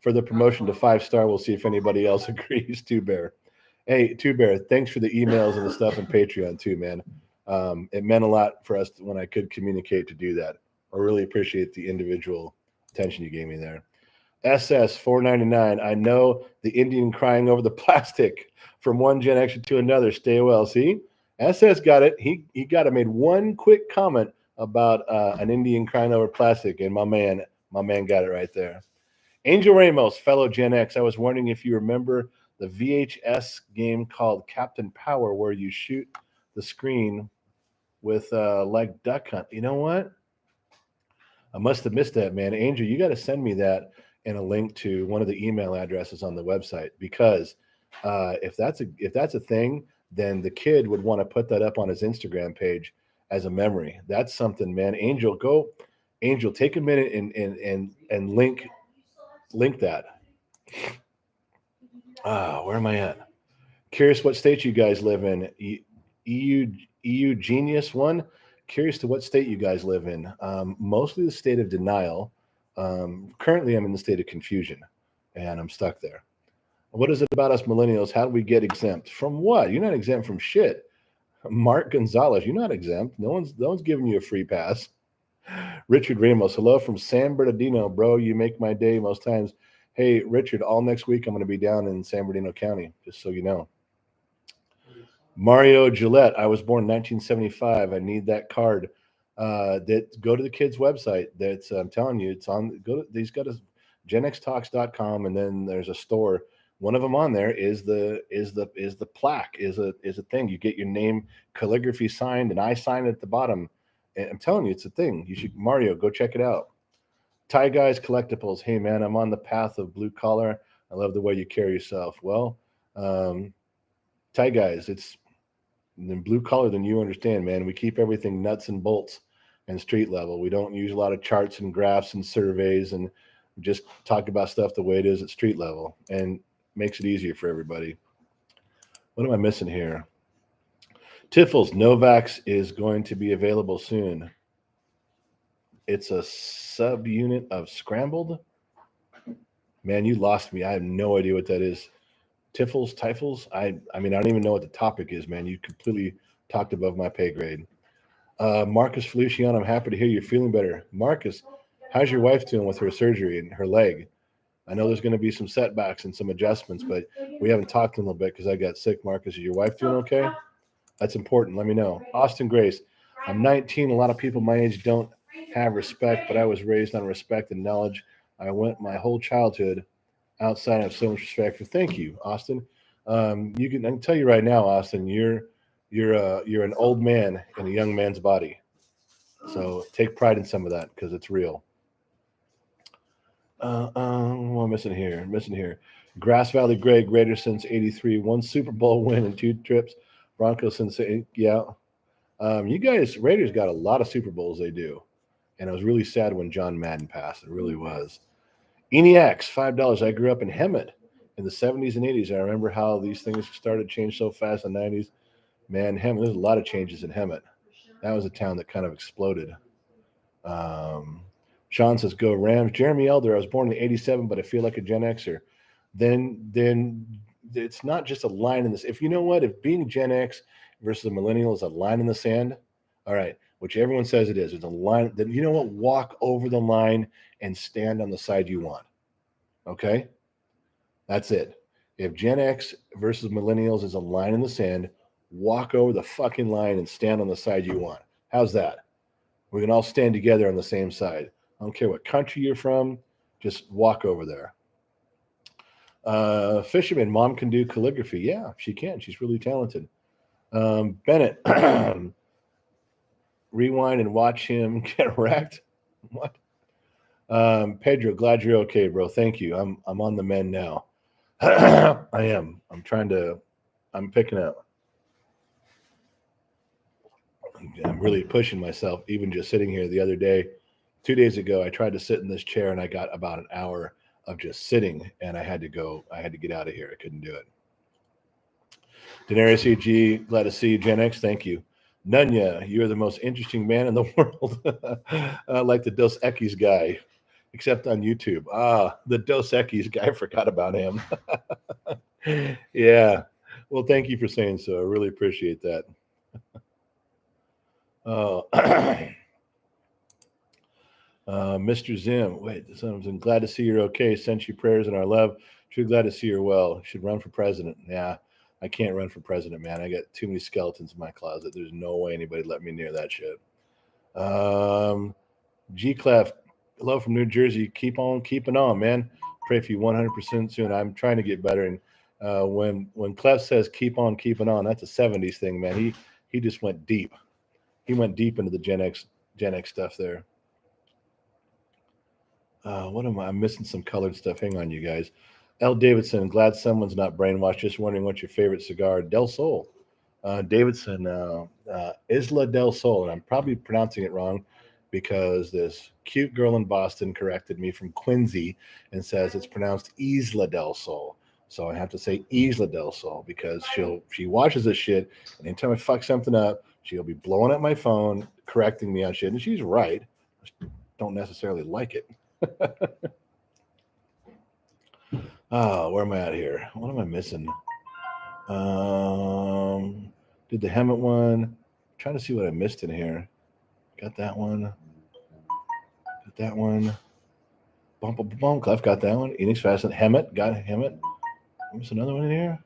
promotion to 5-star. We'll see if anybody else agrees. Two Bear. Hey, Two Bear, thanks for the emails and the stuff on Patreon too, man. It meant a lot for us when I could communicate to do that. I really appreciate the individual attention you gave me there. SS 499. I know the Indian crying over the plastic from one Gen X to another. Stay well. See, SS got it. He got it. Made one quick comment about an Indian crying over plastic, and my man got it right there. Angel Ramos, fellow Gen X. I was wondering if you remember the VHS game called Captain Power, where you shoot the screen with like Duck Hunt. You know what? I must have missed that, man. Angel, you got to send me that and a link to one of the email addresses on the website, because if that's a thing, then the kid would want to put that up on his Instagram page as a memory. That's something, man. Angel, take a minute and link that. Where am I at? Curious what state you guys live in. EU Genius one. Curious to what state you guys live in. Mostly the state of denial. Currently, I'm in the state of confusion, and I'm stuck there. What is it about us millennials? How do we get exempt from what? You're not exempt from shit. Mark Gonzalez, you're not exempt. No one's giving you a free pass. Richard Ramos, hello from San Bernardino, bro. You make my day most times. Hey, Richard, all next week I'm going to be down in San Bernardino County, just so you know. Mario Gillette, I was born in 1975. I need that card. Go to the kids' website. That's I'm telling you, it's on. These got to genxtalks.com, and then there's a store. One of them on there is the plaque, is a thing. You get your name calligraphy signed, and I sign it at the bottom. And I'm telling you, it's a thing. You should, Mario, go check it out. Tie Guys Collectibles. Hey man, I'm on the path of blue collar. I love the way you carry yourself. Well, Tie Guys, it's in blue collar than you understand, man. We keep everything nuts and bolts and street level. We don't use a lot of charts and graphs and surveys, and just talk about stuff the way it is at street level, and makes it easier for everybody. What am I missing here? Tiffles, Novax is going to be available soon. It's a subunit of Scrambled. Man, you lost me. I have no idea what that is. Tifles? I mean, I don't even know what the topic is, man. You completely talked above my pay grade. Marcus Feliciano, I'm happy to hear you're feeling better. Marcus, how's your wife doing with her surgery and her leg? I know there's going to be some setbacks and some adjustments, but we haven't talked in a little bit because I got sick. Marcus, is your wife doing okay? That's important. Let me know. Austin Grace, I'm 19. A lot of people my age don't have respect, but I was raised on respect and knowledge. I went my whole childhood outside. I have so much respect for. Thank you, Austin. I can tell you right now, Austin, you're an old man in a young man's body. So take pride in some of that because it's real. What am I missing here? Missing here. Grass Valley Greg, Raiders since '83, one Super Bowl win and 2 trips. Broncos since yeah. You guys, Raiders got a lot of Super Bowls. They do, and I was really sad when John Madden passed. It really was. ENIACs, $5. I grew up in Hemet in the '70s and '80s. I remember how these things started to change so fast in the '90s. Man, Hemet, there's a lot of changes in Hemet. That was a town that kind of exploded. Um, Sean says, "Go Rams." Jeremy Elder. I was born in '87, but I feel like a Gen Xer. Then it's not just a line in this. If you know what, if being Gen X versus a millennial is a line in the sand, all right, which everyone says it is. It's a line. Then you know what? Walk over the line and stand on the side you want. Okay, that's it. If Gen X versus millennials is a line in the sand, walk over the fucking line and stand on the side you want. How's that? We can all stand together on the same side. I don't care what country you're from, just walk over there. Fisherman, mom can do calligraphy. Yeah, she can. She's really talented. Bennett, rewind and watch him get wrecked. What? Pedro, glad you're okay, bro. Thank you. I'm on the mend now. I am. I'm picking up. I'm really pushing myself, even just sitting here the other day. 2 days ago, I tried to sit in this chair and I got about an hour of just sitting and I had to get out of here. I couldn't do it. Daenerys CG, glad to see you. Gen X, thank you. Nunya, you're the most interesting man in the world. Like the Dos Equis guy, except on YouTube. The Dos Equis guy, I forgot about him. Yeah. Well, thank you for saying so. I really appreciate that. Mr. Zim, wait, I'm glad to see you're okay. Sent you prayers and our love. Truly glad to see you're well. Should run for president. Yeah, I can't run for president, man. I got too many skeletons in my closet. There's no way anybody let me near that shit. G Clef, hello from New Jersey. Keep on keeping on, man. Pray for you 100% soon. I'm trying to get better. And when Clef says keep on keeping on, that's a '70s thing, man. He just went deep. He went deep into the Gen X stuff there. What am I? I'm missing some colored stuff. Hang on, you guys. L. Davidson, glad someone's not brainwashed. Just wondering what's your favorite cigar? Del Sol. Davidson, Isla Del Sol. And I'm probably pronouncing it wrong because this cute girl in Boston corrected me from Quincy and says it's pronounced Isla Del Sol. So I have to say Isla Del Sol because she watches this shit. And anytime I fuck something up, she'll be blowing up my phone, correcting me on shit. And she's right. I just don't necessarily like it. Where am I at here? What am I missing? Did the Hemet one? I'm trying to see what I missed in here. Got that one. Got that one. Bump. Clef got that one. Enix Fast and Hemet. Got Hemet. There's another one in here.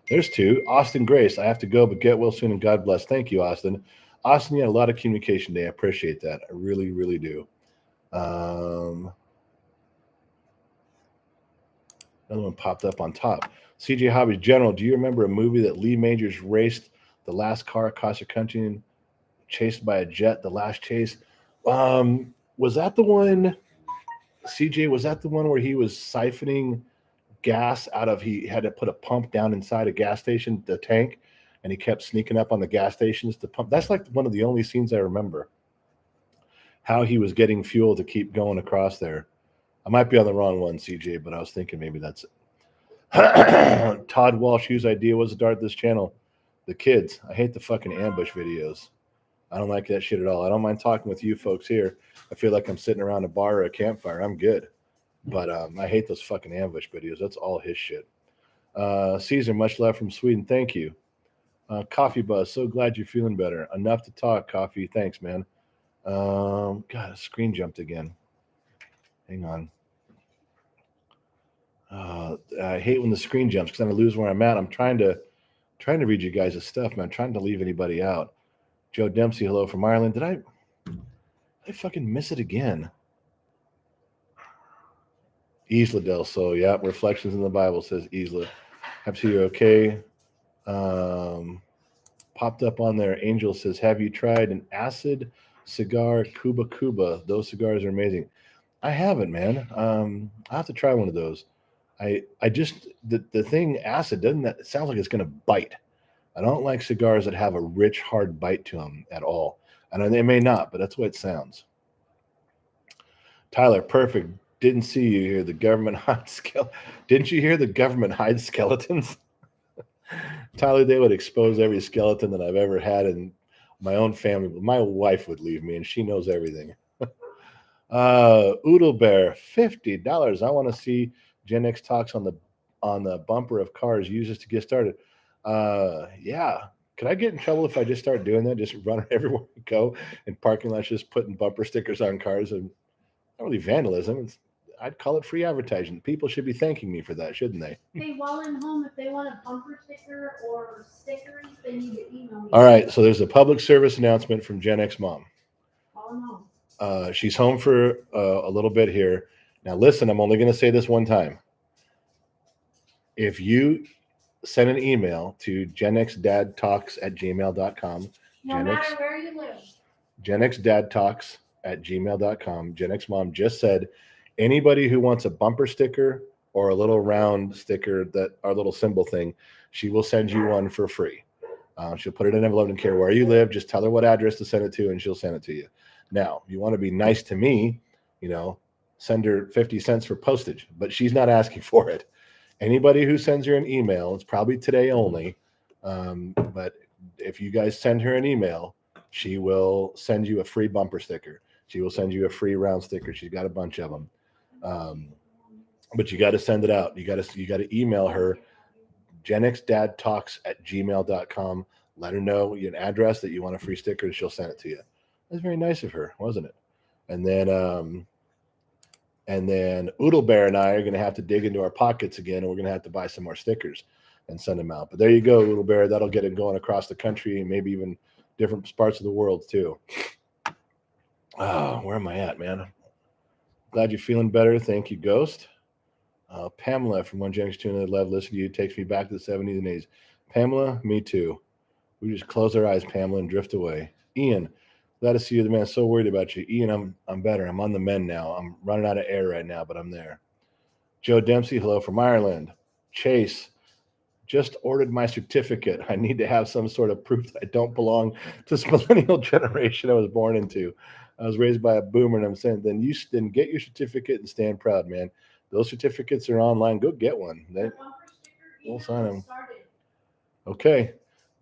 There's two. Austin Grace. I have to go, but get well soon and God bless. Thank you, Austin. Austin, you had a lot of communication today. I appreciate that. I really, really do. Another one popped up on top. CJ Hobbies General, do you remember a movie that Lee Majors raced the last car across the country, chased by a jet, the last chase? Was that the one, CJ, was that the one where he was siphoning gas out of, he had to put a pump down inside a gas station, the tank, and he kept sneaking up on the gas stations to pump? That's like one of the only scenes I remember. How he was getting fuel to keep going across there. I might be on the wrong one, CJ, but I was thinking maybe that's it. Todd Walsh, whose idea was to start this channel? The kids. I hate the fucking ambush videos. I don't like that shit at all. I don't mind talking with you folks here. I feel like I'm sitting around a bar or a campfire. I'm good. But I hate those fucking ambush videos. That's all his shit. Caesar, much love from Sweden. Thank you. Coffee Buzz, so glad you're feeling better. Enough to talk, Coffee. Thanks, man. God, screen jumped again. Hang on. I hate when the screen jumps because then I lose where I'm at. I'm trying to read you guys' stuff, man. I'm trying to leave anybody out. Joe Dempsey, hello from Ireland. Did I fucking miss it again? Isla del Sol. Yeah, Reflections in the Bible says Isla. Have to you okay. Um, Popped up on there. Angel says, "Have you tried an acid cigar, Cuba Cuba? Those cigars are amazing." I haven't, man. I have to try one of those. I just the thing acid doesn't that it sounds like it's gonna bite. I don't like cigars that have a rich, hard bite to them at all. And they may not, but that's what it sounds. Tyler, perfect. Didn't see you here. The government hides Didn't you hear the government hides skeletons? Tyler, they would expose every skeleton that I've ever had in my own family. My wife would leave me, and she knows everything. Oodle Bear, $50. I want to see Gen X talks on the bumper of cars uses to get started. Yeah. Could I get in trouble if I just start doing that? Just run everywhere we go in parking lots, just putting bumper stickers on cars and not really vandalism. I'd call it free advertising. People should be thanking me for that, shouldn't they? Hey, while in home, if they want a bumper sticker or stickers, they need to email me. All right. So there's a public service announcement from Gen X Mom. While in home. She's home for a little bit here. Now, listen, I'm only going to say this one time. If you send an email to genxdadtalks@gmail.com, No Gen X, matter where you live. genxdadtalks@gmail.com, Gen X Mom just said anybody who wants a bumper sticker or a little round sticker, that our little symbol thing, she will send you one for free. She'll put it in an envelope and care where you live. Just tell her what address to send it to, and she'll send it to you. Now, you want to be nice to me, send her 50 cents for postage, but she's not asking for it. Anybody who sends her an email, it's probably today only, but if you guys send her an email, she will send you a free bumper sticker. She will send you a free round sticker. She's got a bunch of them. But you got to send it out. You got to email her, genxdadtalks@gmail.com. Let her know an address that you want a free sticker, and she'll send it to you. That's very nice of her, wasn't it? And then Oodle Bear and I are going to have to dig into our pockets again, and we're going to have to buy some more stickers and send them out. But there you go, Oodle Bear. That'll get it going across the country and maybe even different parts of the world too. Where am I at, man? Glad you're feeling better. Thank you, Ghost. Pamela from One Junction to Another Love, listen to you, takes me back to the 70s and 80s. Pamela, me too. We just close our eyes, Pamela, and drift away. Ian, glad to see you, the man. So worried about you. Ian, I'm better. I'm on the mend now. I'm running out of air right now, but I'm there. Joe Dempsey, hello from Ireland. Chase, just ordered my certificate. I need to have some sort of proof that I don't belong to this millennial generation I was born into. I was raised by a boomer, and I'm saying, then get your certificate and stand proud, man. Those certificates are online. Go get one. We'll sign them. Okay.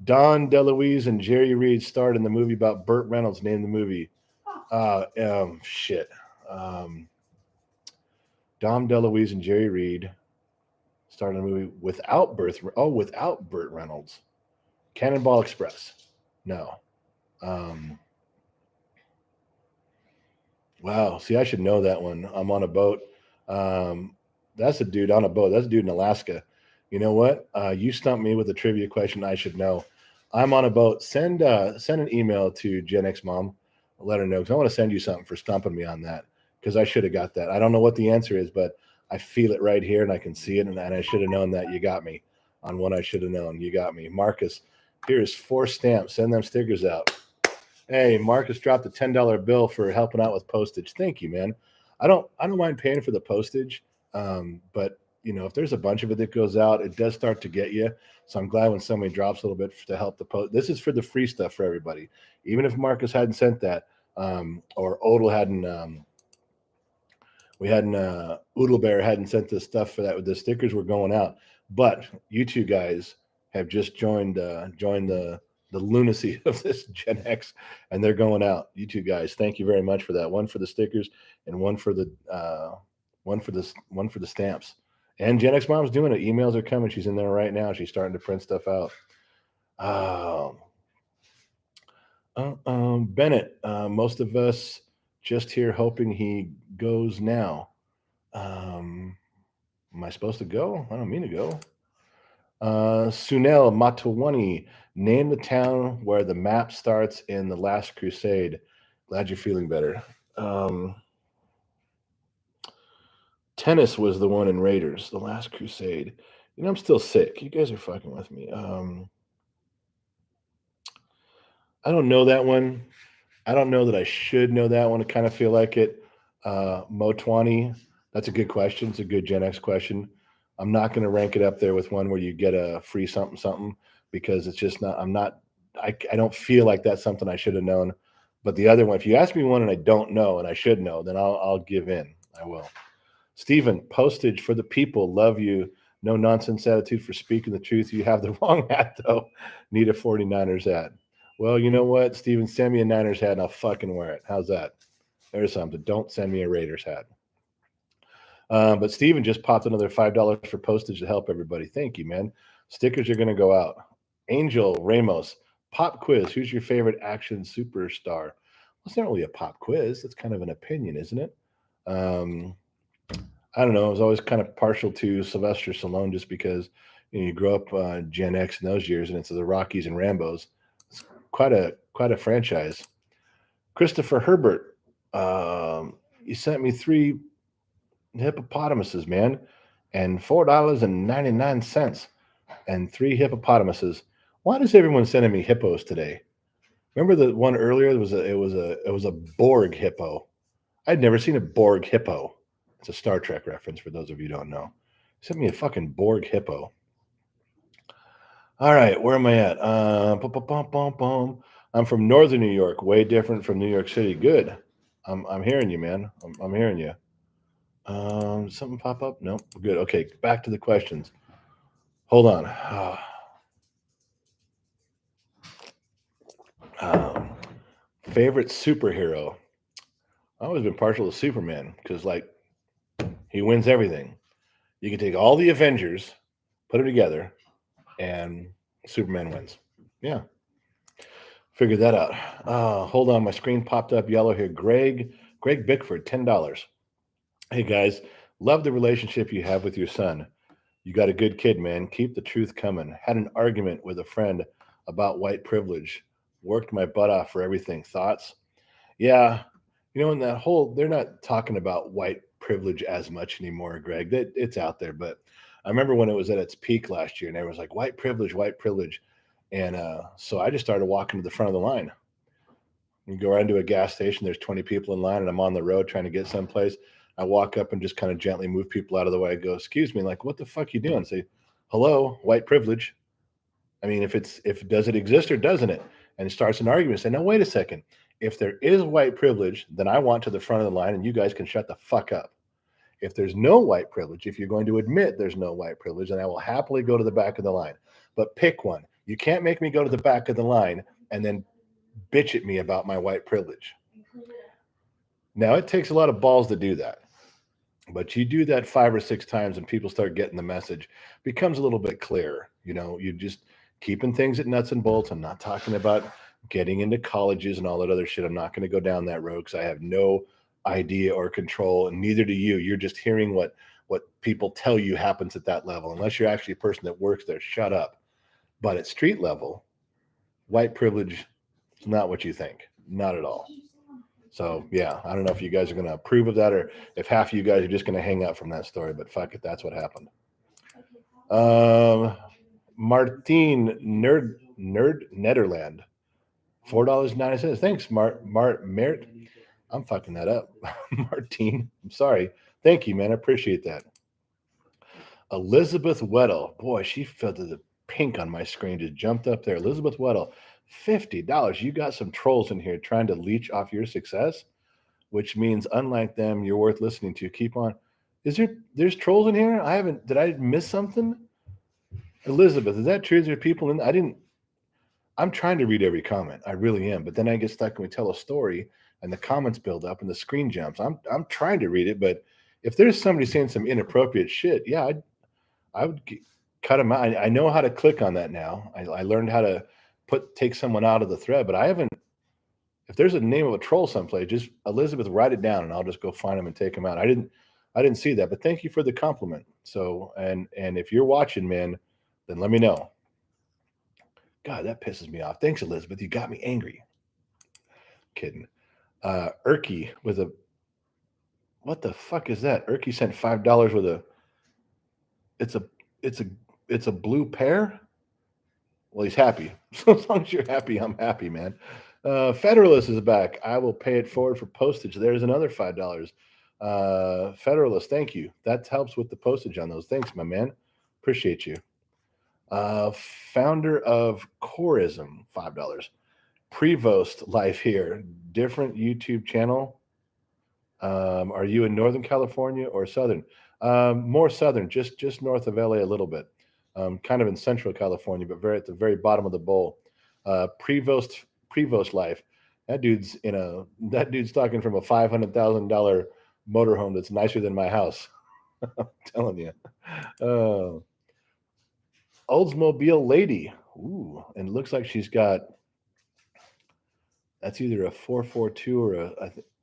Don DeLuise and Jerry Reed starred in the movie about Burt Reynolds. Name the movie. Shit. Dom DeLuise and Jerry Reed starred in a movie without Burt Reynolds. Cannonball Express. No. Wow. See, I should know that one. I'm on a boat. That's a dude on a boat. That's a dude in Alaska. You know what? You stumped me with a trivia question I should know. I'm on a boat. Send an email to Gen X Mom. Let her know, because I want to send you something for stumping me on that, because I should have got that. I don't know what the answer is, but I feel it right here and I can see it, and I should have known that. You got me on what I should have known. You got me. Marcus, here's 4 stamps. Send them stickers out. Hey, Marcus dropped a $10 bill for helping out with postage. Thank you, man. I don't mind paying for the postage, but if there's a bunch of it that goes out, it does start to get you. So I'm glad when somebody drops a little bit to help the post. This is for the free stuff for everybody. Even if Marcus hadn't sent that, or Odell hadn't, Oodle Bear hadn't sent the stuff for that. The stickers were going out, but you two guys have just joined the lunacy of this Gen X, and they're going out. You two guys, thank you very much for that. One for the stickers and one for the stamps. And Gen X Mom's doing it. Emails are coming. She's in there right now. She's starting to print stuff out. Bennett, most of us just here hoping he goes now. Am I supposed to go? I don't mean to go. Sunel Matawani, name the town where the map starts in The Last Crusade. Glad you're feeling better. Tennis was the one in Raiders, The Last Crusade. You know, I'm still sick. You guys are fucking with me. I don't know that one. I don't know that I should know that one. I kind of feel like it. Mo20, that's a good question. It's a good Gen X question. I'm not going to rank it up there with one where you get a free something something because it's just not. I don't feel like that's something I should have known. But the other one, if you ask me one and I don't know and I should know, then I'll give in. I will. Stephen, postage for the people. Love you. No nonsense attitude for speaking the truth. You have the wrong hat though. Need a 49ers hat. Well, you know what, Steven? Send me a Niners hat and I'll fucking wear it. How's that? There's something. Don't send me a Raiders hat. But Steven just popped another $5 for postage to help everybody. Thank you, man. Stickers are going to go out. Angel Ramos, pop quiz. Who's your favorite action superstar? Well, it's not really a pop quiz. It's kind of an opinion, isn't it? I don't know. I was always kind of partial to Sylvester Stallone just because you grow up Gen X in those years, and it's the Rockies and Rambos. It's quite a franchise. Christopher Herbert, you sent me 3 hippopotamuses, man, and $4.99, and 3 hippopotamuses. Why does everyone sending me hippos today? Remember the one earlier? It was a Borg hippo. I'd never seen a Borg hippo. It's a Star Trek reference for those of you who don't know. Sent me a fucking Borg hippo. All right, where am I at? I'm from Northern New York, way different from New York City. Good. I'm hearing you, man. I'm hearing you. Something pop up? No, good. Okay, back to the questions. Hold on. Favorite superhero? I've always been partial to Superman because, like, he wins everything. You can take all the Avengers, put them together, and Superman wins. Yeah. Figured that out. Hold on. My screen popped up yellow here. Greg Bickford, $10. Hey, guys. Love the relationship you have with your son. You got a good kid, man. Keep the truth coming. Had an argument with a friend about white privilege. Worked my butt off for everything. Thoughts? Yeah. You know, in that whole, they're not talking about white privilege as much anymore, Greg. It's out there. But I remember when it was at its peak last year and everyone was like, white privilege, white privilege. And so I just started walking to the front of the line. You go right into a gas station, there's 20 people in line, and I'm on the road trying to get someplace. I walk up and just kind of gently move people out of the way. I go, excuse me, like, what the fuck you doing? Say, hello, white privilege. I mean, does it exist or doesn't it? And it starts an argument. Say, no, wait a second. If there is white privilege, then I want to the front of the line and you guys can shut the fuck up. If there's no white privilege, if you're going to admit there's no white privilege, then I will happily go to the back of the line. But pick one. You can't make me go to the back of the line and then bitch at me about my white privilege. Now, it takes a lot of balls to do that. But you do that 5 or 6 times and people start getting the message, becomes a little bit clearer. You know, you just keeping things at nuts and bolts. I'm not talking about getting into colleges and all that other shit. I'm not going to go down that road because I have no idea or control, and neither do you. You're just hearing what people tell you happens at that level. Unless you're actually a person that works there, shut up. But at street level, white privilege is not what you think. Not at all. So, yeah, I don't know if you guys are going to approve of that or if half of you guys are just going to hang out from that story, but fuck it, that's what happened. Martine Nederland, $4.90. Thanks, Merit. I'm fucking that up. Martine, I'm sorry. Thank you, man. I appreciate that. Elizabeth Weddle. Boy, she felt the pink on my screen, just jumped up there. Elizabeth Weddle, $50. You got some trolls in here trying to leech off your success, which means unlike them, you're worth listening to. Keep on. There's trolls in here? Did I miss something? Elizabeth, is that true? Is there people in? I'm trying to read every comment. I really am. But then I get stuck and we tell a story and the comments build up and the screen jumps. I'm trying to read it, but if there's somebody saying some inappropriate shit, yeah, I would cut them out. I know how to click on that now. I learned how to take someone out of the thread, but I haven't. If there's a name of a troll someplace, just Elizabeth, write it down and I'll just go find them and take them out. I didn't see that, but thank you for the compliment. So, and if you're watching, man, then let me know. God, that pisses me off. Thanks, Elizabeth. You got me angry. Kidding. Erky with a What the fuck is that? Erky sent $5 with a. It's a it's a it's a blue pear. Well, he's happy. So as long as you're happy, I'm happy, man. Federalist is back. I will pay it forward for postage. There's another $5. Federalist, thank you. That helps with the postage on those. Thanks, my man. Appreciate you. Founder of Chorism, $5. Prevost life here. Different YouTube channel. Are you in Northern California or Southern? More Southern, just north of LA a little bit. Kind of in Central California, but very at the very bottom of the bowl. Prevost life. That dude's talking from a $500,000 motorhome that's nicer than my house. I'm telling you. Oldsmobile lady. Ooh, and it looks like she's got. That's either a 442 or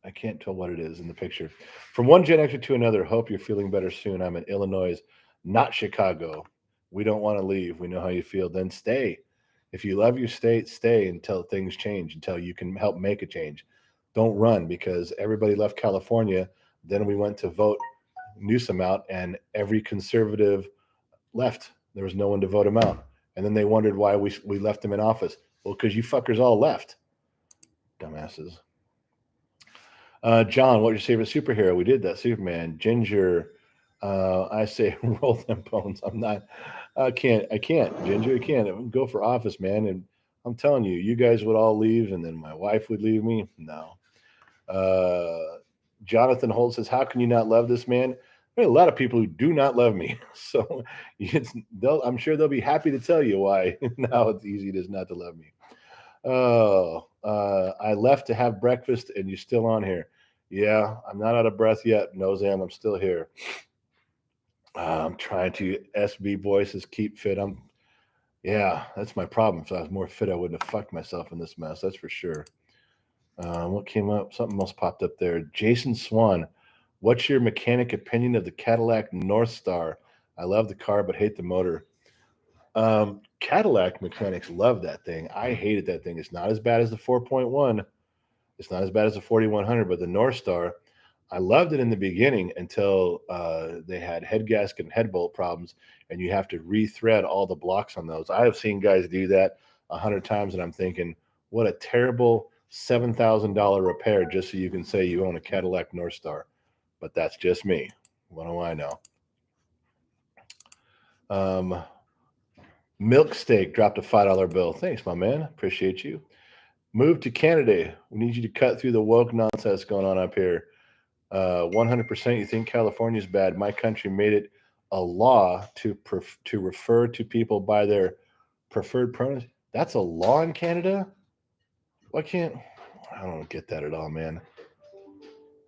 I can't tell what it is in the picture. From one Gen Xer to another, hope you're feeling better soon. I'm in Illinois, not Chicago. We don't want to leave. We know how you feel. Then stay. If you love your state, stay until things change, until you can help make a change. Don't run because everybody left California. Then we went to vote Newsom out, and every conservative left. There was no one to vote him out. And then they wondered why we left him in office. Well, because you fuckers all left. Dumbasses. John, what's your favorite superhero? We did that. Superman, Ginger. I say roll them bones. I can't, Ginger. I can't go for office, man. And I'm telling you, you guys would all leave, and then my wife would leave me. No. Jonathan Holt says, how can you not love this man? There are a lot of people who do not love me. So I'm sure they'll be happy to tell you why now it's easy it is not to love me. Oh, I left to have breakfast and you're still on here. Yeah, I'm not out of breath yet. No, Zam, I'm still here. I'm trying to SB voices keep fit. Yeah, that's my problem. If I was more fit, I wouldn't have fucked myself in this mess. That's for sure. What came up? Something else popped up there. Jason Swan, what's your mechanic opinion of the Cadillac North Star? I love the car, but hate the motor. Cadillac mechanics love that thing. I hated that thing. It's not as bad as the 4.1. It's not as bad as the 4100, but the North Star, I loved it in the beginning until they had head gasket and head bolt problems, and you have to rethread all the blocks on those. I have seen guys do that 100 times, and I'm thinking, what a terrible $7,000 repair just so you can say you own a Cadillac North Star. But that's just me. What do I know? Milk Steak dropped a $5 bill. Thanks, my man. Appreciate you. Move to Canada. We need you to cut through the woke nonsense going on up here. 100% you think California is bad. My country made it a law to refer to people by their preferred pronouns. That's a law in Canada? Why can't... I don't get that at all, man.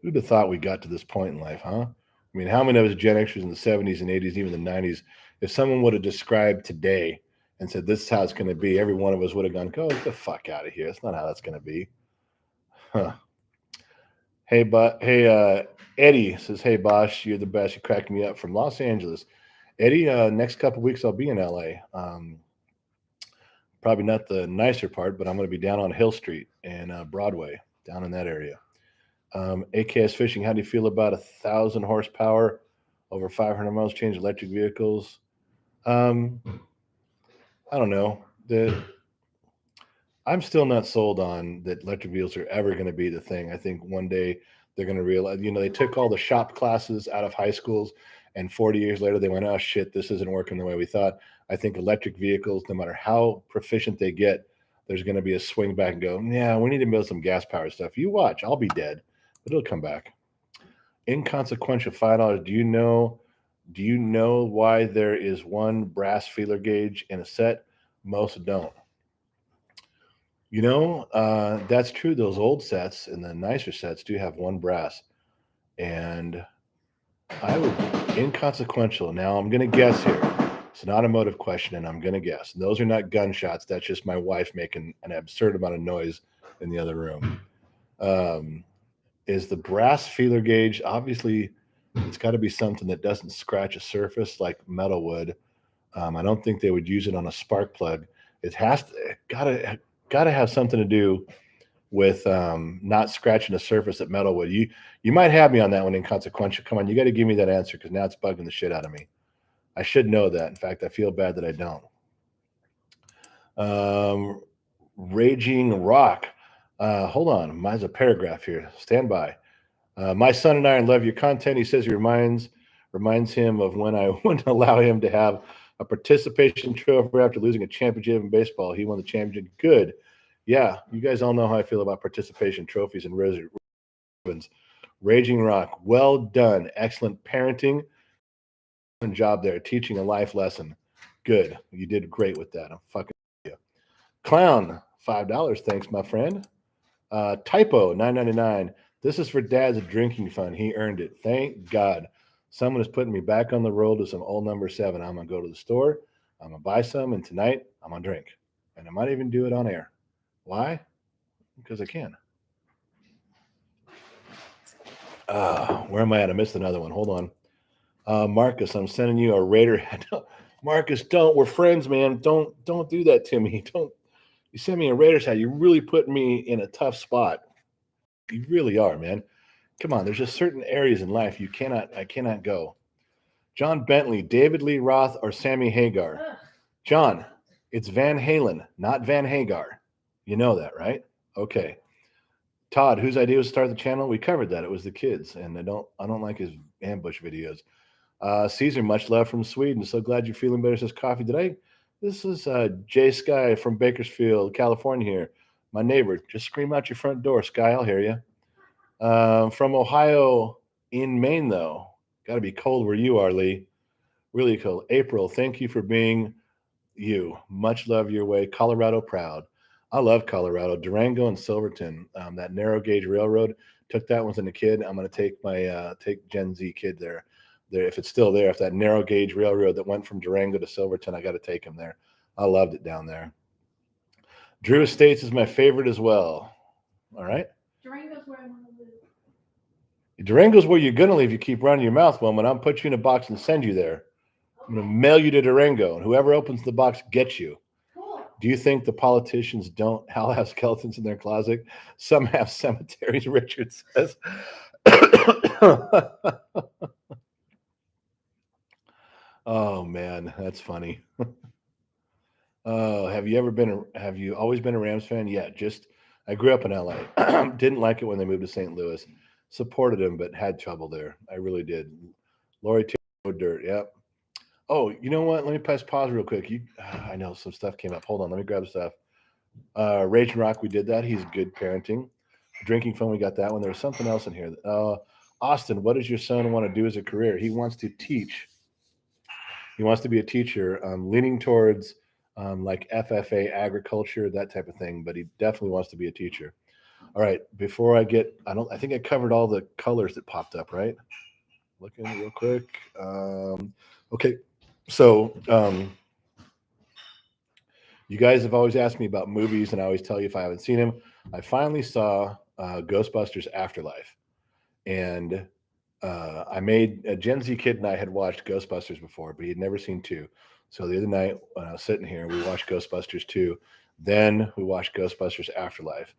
Who'd have thought we got to this point in life, huh? I mean, how many of us Gen Xers in the 70s and 80s, even the 90s, if someone would have described today and said, this is how it's going to be, every one of us would have gone, go get the fuck out of here. That's not how that's going to be. Huh. Hey, Eddie says, hey, Bosch, you're the best. You cracked me up from Los Angeles. Eddie, next couple of weeks I'll be in LA. Probably not the nicer part, but I'm going to be down on Hill Street and Broadway, down in that area. AKS Fishing, how do you feel about 1,000 horsepower, over 500 miles, change electric vehicles? I don't know. I'm still not sold on that electric vehicles are ever going to be the thing. I think one day they're going to realize, they took all the shop classes out of high schools, and 40 years later they went, oh shit, this isn't working the way we thought. I think electric vehicles, no matter how proficient they get, there's going to be a swing back and go, yeah, we need to build some gas powered stuff. You watch, I'll be dead, but it'll come back. Inconsequential $5. Do you know why there is one brass feeler gauge in a set? Most don't. That's true. Those old sets and the nicer sets do have one brass. And I would, inconsequential. Now I'm going to guess here. It's an automotive question, and I'm going to guess. And those are not gunshots. That's just my wife making an absurd amount of noise in the other room. Is the brass feeler gauge, obviously, it's got to be something that doesn't scratch a surface like metal would. I don't think they would use it on a spark plug. It has to, got to have something to do with not scratching the surface at metalwood. You might have me on that one, inconsequential. Come on, you got to give me that answer because now it's bugging the shit out of me. I should know that. In fact, I feel bad that I don't. Raging Rock. Hold on. Mine's a paragraph here. Stand by. My son and I love your content. He says he reminds him of when I wouldn't allow him to have a participation trophy after losing a championship in baseball. He won the championship. Good. Yeah, you guys all know how I feel about participation trophies and ribbons. Raging Rock. Well done. Excellent parenting. Good job there. Teaching a life lesson. Good. You did great with that. I'm fucking you. Clown. $5. Thanks, my friend. Typo. $9.99. This is for Dad's drinking fund. He earned it. Thank God. Someone is putting me back on the road to some old number 7. I'm going to go to the store. I'm going to buy some. And tonight, I'm going to drink. And I might even do it on air. Why? Because I can. Where am I at? I missed another one. Hold on. Marcus, I'm sending you a Raider hat. Marcus, don't. We're friends, man. Don't do that to me. Don't. You send me a Raiders hat. You're really putting me in a tough spot. You really are, man. Come on. There's just certain areas in life I cannot go. John Bentley, David Lee Roth, or Sammy Hagar? John, it's Van Halen, not Van Hagar. You know that, right? Okay. Todd, whose idea was to start the channel? We covered that. It was the kids, and I don't like his ambush videos. Caesar, much love from Sweden. So glad you're feeling better. Says coffee today. This is Jay Sky from Bakersfield, California here. My neighbor. Just scream out your front door, Sky. I'll hear you. From Ohio in Maine, though. Got to be cold where you are, Lee. Really cold. April, thank you for being you. Much love your way. Colorado proud. I love Colorado. Durango and Silverton. That narrow gauge railroad. Took that one as a kid. I'm going to take my take Gen Z kid there. If it's still there, if that narrow gauge railroad that went from Durango to Silverton, I got to take him there. I loved it down there. Drew Estates is my favorite as well. All right. Durango's where I want to live. Durango's where you're going to live. You keep running your mouth, woman. I'm put you in a box and send you there. I'm going to mail you to Durango, and whoever opens the box gets you. Cool. Do you think the politicians don't have skeletons in their closet? Some have cemeteries, Richard says. Oh man, that's funny. Have you always been a Rams fan? Yeah, I grew up in LA. Didn't like it when they moved to St. Louis. Supported them, but had trouble there. I really did. Lori Taylor, dirt. Yep. Oh, you know what? Let me press pause real quick. I know some stuff came up. Hold on, let me grab the stuff. Rage and Rock, we did that. He's good parenting. Drinking fun, we got that one. There was something else in here. Austin, what does your son want to do as a career? He wants to teach. He wants to be a teacher, leaning towards like FFA, agriculture, that type of thing. But he definitely wants to be a teacher. All right. Before I think I covered all the colors that popped up, right? Looking real quick. Okay. So you guys have always asked me about movies, and I always tell you if I haven't seen them. I finally saw Ghostbusters Afterlife, and I made a Gen Z kid and I had watched Ghostbusters before, but he had never seen 2. So the other night when I was sitting here, we watched Ghostbusters 2. Then we watched Ghostbusters Afterlife.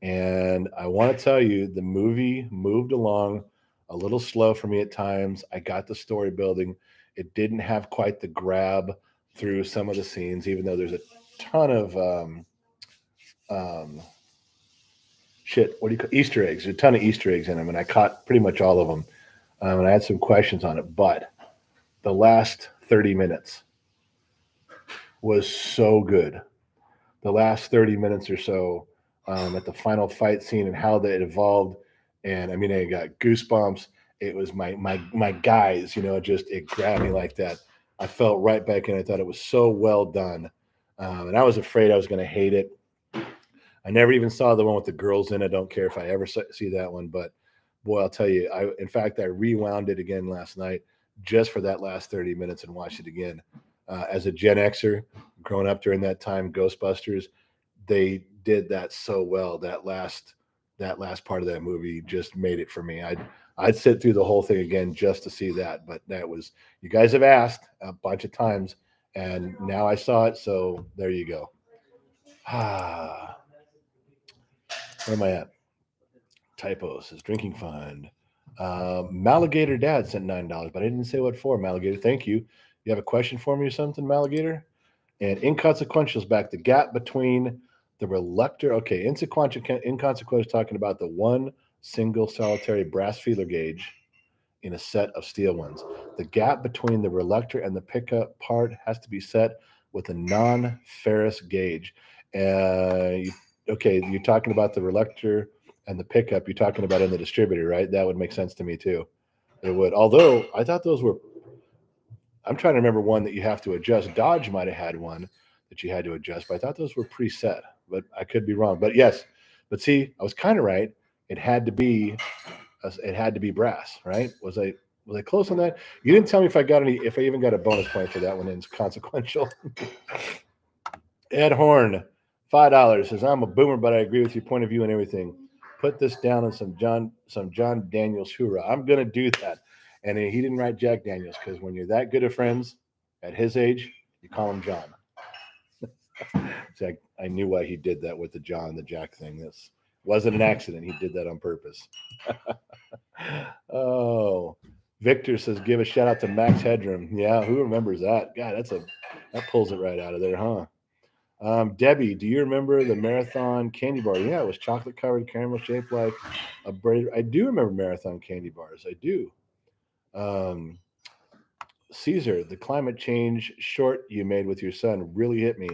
And I want to tell you, the movie moved along a little slow for me at times. I got the story building. It didn't have quite the grab through some of the scenes, even though there's a ton of Easter eggs. There's a ton of Easter eggs in them, and I caught pretty much all of them. And I had some questions on it, but the last 30 minutes was so good. The last 30 minutes or so at the final fight scene and how that evolved. And I mean, I got goosebumps. It was my guys, it grabbed me like that. I felt right back in. I thought it was so well done. And I was afraid I was going to hate it. I never even saw the one with the girls in it. I don't care if I ever see that one, but boy, I'll tell you, I rewound it again last night just for that last 30 minutes and watched it again. As a Gen Xer, growing up during that time, Ghostbusters, they did that so well. That last part of that movie just made it for me. I'd sit through the whole thing again just to see that. But you guys have asked a bunch of times, and now I saw it, so there you go. Where am I at? Typo says drinking fund. Maligator Dad sent $9, but I didn't say what for. Maligator, thank you. You have a question for me or something, Maligator? And inconsequential's back. The gap between the reluctor. Okay, inconsequential is talking about the one single solitary brass feeler gauge in a set of steel ones. The gap between the reluctor and the pickup part has to be set with a non-ferrous gauge. Okay, you're talking about the reluctor and the pickup. You're talking about in the distributor, right? That would make sense to me too. It would. Although I thought those were. I'm trying to remember one that you have to adjust. Dodge might have had one that you had to adjust, but I thought those were preset. But I could be wrong. But yes, but see, I was kind of right. It had to be brass, right? Was I close on that? You didn't tell me if I even got a bonus point for that one. And it's consequential. Ed Horn, $5 says, I'm a boomer, but I agree with your point of view and everything. Put this down on some John Daniels hoorah. I'm gonna do that. And he didn't write Jack Daniels, because when you're that good of friends at his age, you call him John. So I knew why he did that with the Jack thing. This wasn't an accident. He did that on purpose. Oh, Victor says, give a shout out to Max Headroom. Yeah, who remembers that? God, that pulls it right out of there, huh? Debbie, do you remember the Marathon candy bar? Yeah, it was chocolate covered caramel shaped like a braid. I do remember Marathon candy bars. I do. Caesar, the climate change short you made with your son really hit me.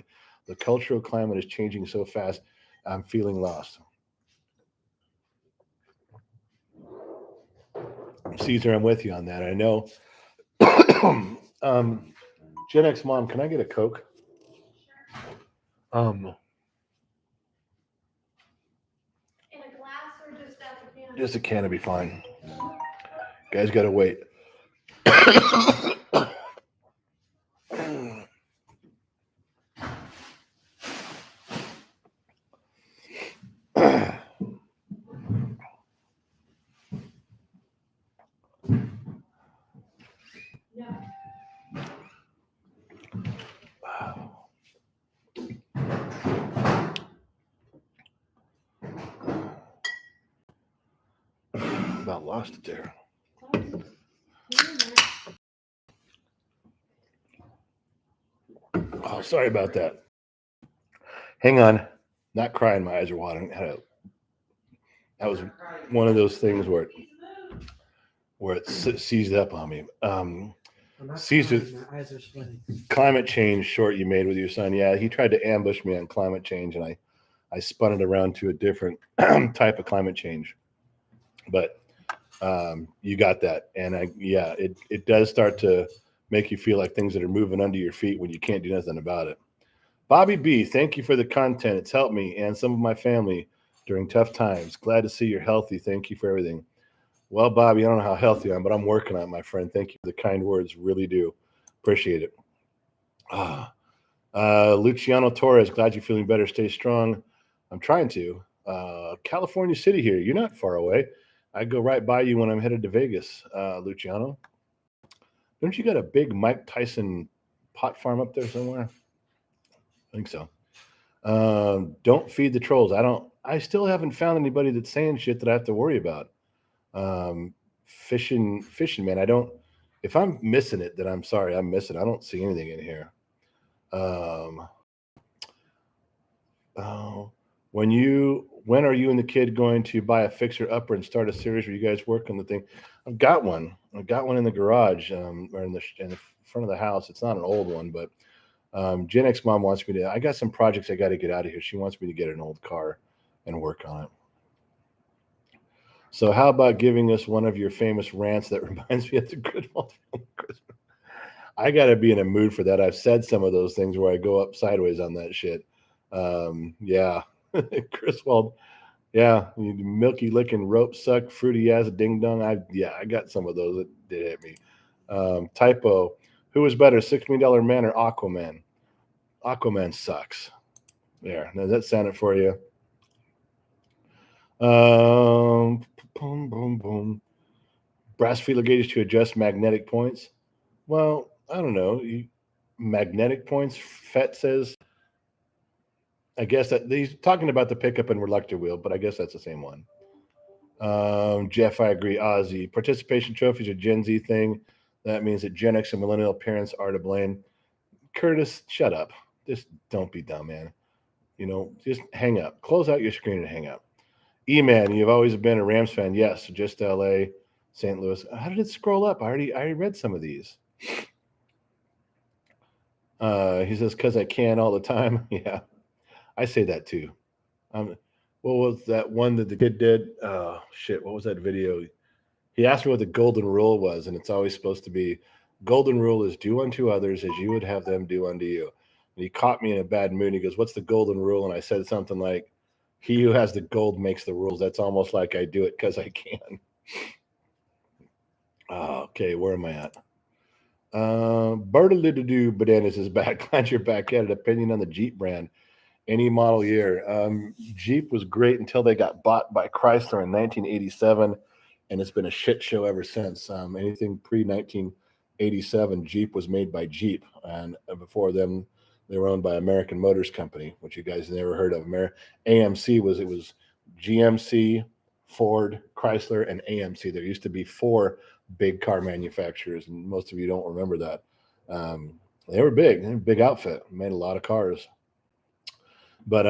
The cultural climate is changing so fast. I'm feeling lost. Caesar, I'm with you on that. I know. Gen X mom, can I get a Coke? In a glass or just out the can? Just a can would be fine. Guys, gotta wait. About lost it there. Oh, sorry about that. Hang on. Not crying. My eyes are watering. That was one of those things where it seized up on me. Caesar, my eyes are sweating. climate change short you made with your son. Yeah, he tried to ambush me on climate change, and I spun it around to a different type of climate change. But you got that. And it does start to make you feel like things that are moving under your feet when you can't do nothing about it. Bobby B, thank you for the content. It's helped me and some of my family during tough times. Glad to see you're healthy. Thank you for everything. Well, Bobby, I don't know how healthy I am, but I'm working on it, my friend. Thank you for the kind words. Really do. Appreciate it. Luciano Torres, glad you're feeling better. Stay strong. I'm trying to. California City here. You're not far away. I go right by you when I'm headed to Vegas, Luciano. Don't you got a big Mike Tyson pot farm up there somewhere? I think so. Don't feed the trolls. I still haven't found anybody that's saying shit that I have to worry about. Fishing, man. If I'm missing it, then I'm sorry. I'm missing. I don't see anything in here. When are you and the kid going to buy a fixer upper and start a series where you guys work on the thing? I've got one in the garage, or in the front of the house. It's not an old one, but Gen X mom wants me to. I got some projects I got to get out of here. She wants me to get an old car and work on it. So how about giving us one of your famous rants that reminds me of the Griswold film Christmas? I got to be in a mood for that. I've said some of those things where I go up sideways on that shit. Yeah. Griswold. Yeah. Milky licking rope suck, fruity ass ding dong. I got some of those that did hit me. Typo. Who was better, $6 Million Man or Aquaman? Aquaman sucks. There. Now, does that sound it for you? Boom, boom, boom. Brass feeler gauges to adjust magnetic points. Well, I don't know. Magnetic points, Fett says. I guess that he's talking about the pickup and reluctor wheel, but I guess that's the same one. Jeff, I agree. Ozzy, participation trophies are Gen Z thing. That means that Gen X and millennial parents are to blame. Curtis, shut up. Just don't be dumb, man. Just hang up. Close out your screen and hang up. E-Man, you've always been a Rams fan. Yes, just LA, St. Louis. How did it scroll up? I already read some of these. He says, because I can all the time. Yeah, I say that too. What was that one that the kid did? Oh, shit. What was that video? He asked me what the golden rule was, and it's always supposed to be golden rule is do unto others as you would have them do unto you. And he caught me in a bad mood. He goes, what's the golden rule? And I said something like, he who has the gold makes the rules. That's almost like I do it because I can. Okay, where am I at? Bertaloo Bananas is back. Glad you're back at it. Opinion on the Jeep brand. Any model year. Jeep was great until they got bought by Chrysler in 1987, and it's been a shit show ever since. Anything pre-1987, Jeep was made by Jeep, and before them, they were owned by American Motors Company, which you guys never heard of. AMC was GMC, Ford, Chrysler, and AMC. There used to be 4 big car manufacturers, and most of you don't remember that. They were big. They were a big outfit. Made a lot of cars. But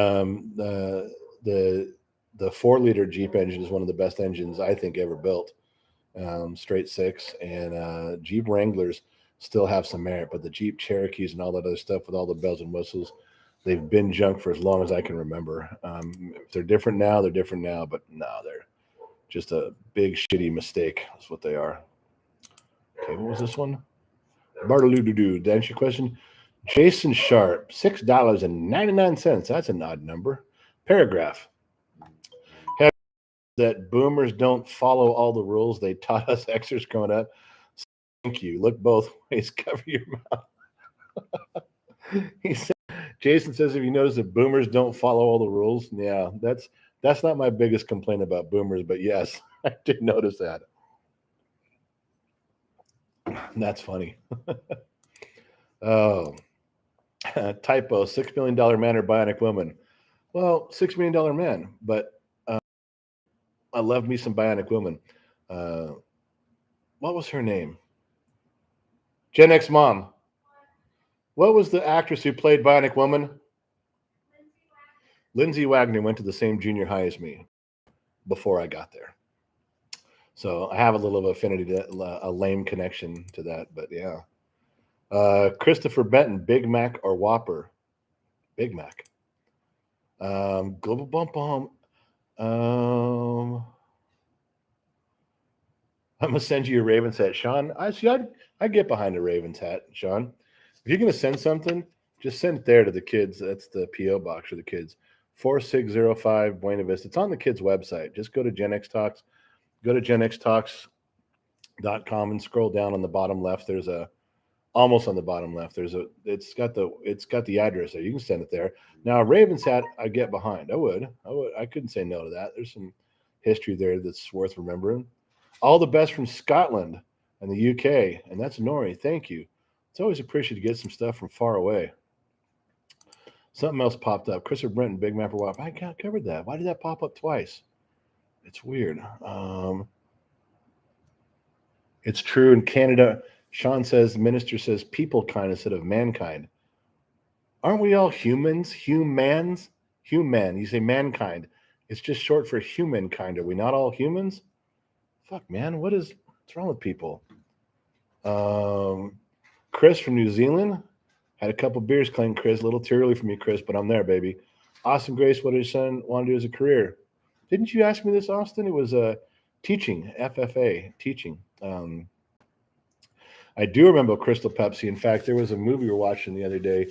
the 4-liter Jeep engine is one of the best engines I think ever built. Straight 6, and Jeep Wranglers still have some merit, but the Jeep Cherokees and all that other stuff with all the bells and whistles, they've been junk for as long as I can remember. If they're different now, they're different now, but no, they're just a big shitty mistake. That's what they are. Okay, what was this one? Bartaloo-doo-doo. To answer your question, Jason Sharp, $6.99. That's an odd number. Paragraph. That boomers don't follow all the rules they taught us Xers growing up. Thank you. Look both ways. Cover your mouth. Jason says, if you notice that boomers don't follow all the rules, yeah, that's not my biggest complaint about boomers, but yes, I did notice that. That's funny. Oh, typo, $6 million man or bionic woman. Well, $6 million man, but I love me some bionic woman. What was her name? Gen X mom. What was the actress who played Bionic Woman? Lindsay Wagner went to the same junior high as me before I got there. So I have a little of affinity to a lame connection to that, but yeah. Christopher Benton, Big Mac or Whopper? Big Mac. Global Bump Bomb. I'm gonna send you a Ravens hat, Sean. I get behind a Ravens hat, Sean. If you're gonna send something, just send it there to the kids. That's the PO box for the kids. 4605 Buena Vista. It's on the kids' website. Just go to Gen X Talks. Go to genxtalks.com and scroll down on the bottom left. There's almost on the bottom left. It's got the address there. You can send it there. Now a Ravens hat, I get behind. I couldn't say no to that. There's some history there that's worth remembering. All the best from Scotland and the UK, and that's Nori. Thank you. It's always appreciated to get some stuff from far away. Something else popped up. Christopher Brenton, Big Map or Wap. I covered that. Why did that pop up twice? It's weird. It's true in Canada. Sean says, the minister says people kind instead of mankind. Aren't we all humans? Humans? Human. You say mankind. It's just short for humankind. Are we not all humans? Fuck, man. What's wrong with people? Chris from New Zealand. Had a couple beers claimed, Chris. A little too early for me, Chris, but I'm there, baby. Austin Grace, what does your son want to do as a career? Didn't you ask me this, Austin? It was teaching, FFA, teaching. I do remember Crystal Pepsi. In fact, there was a movie we were watching the other day,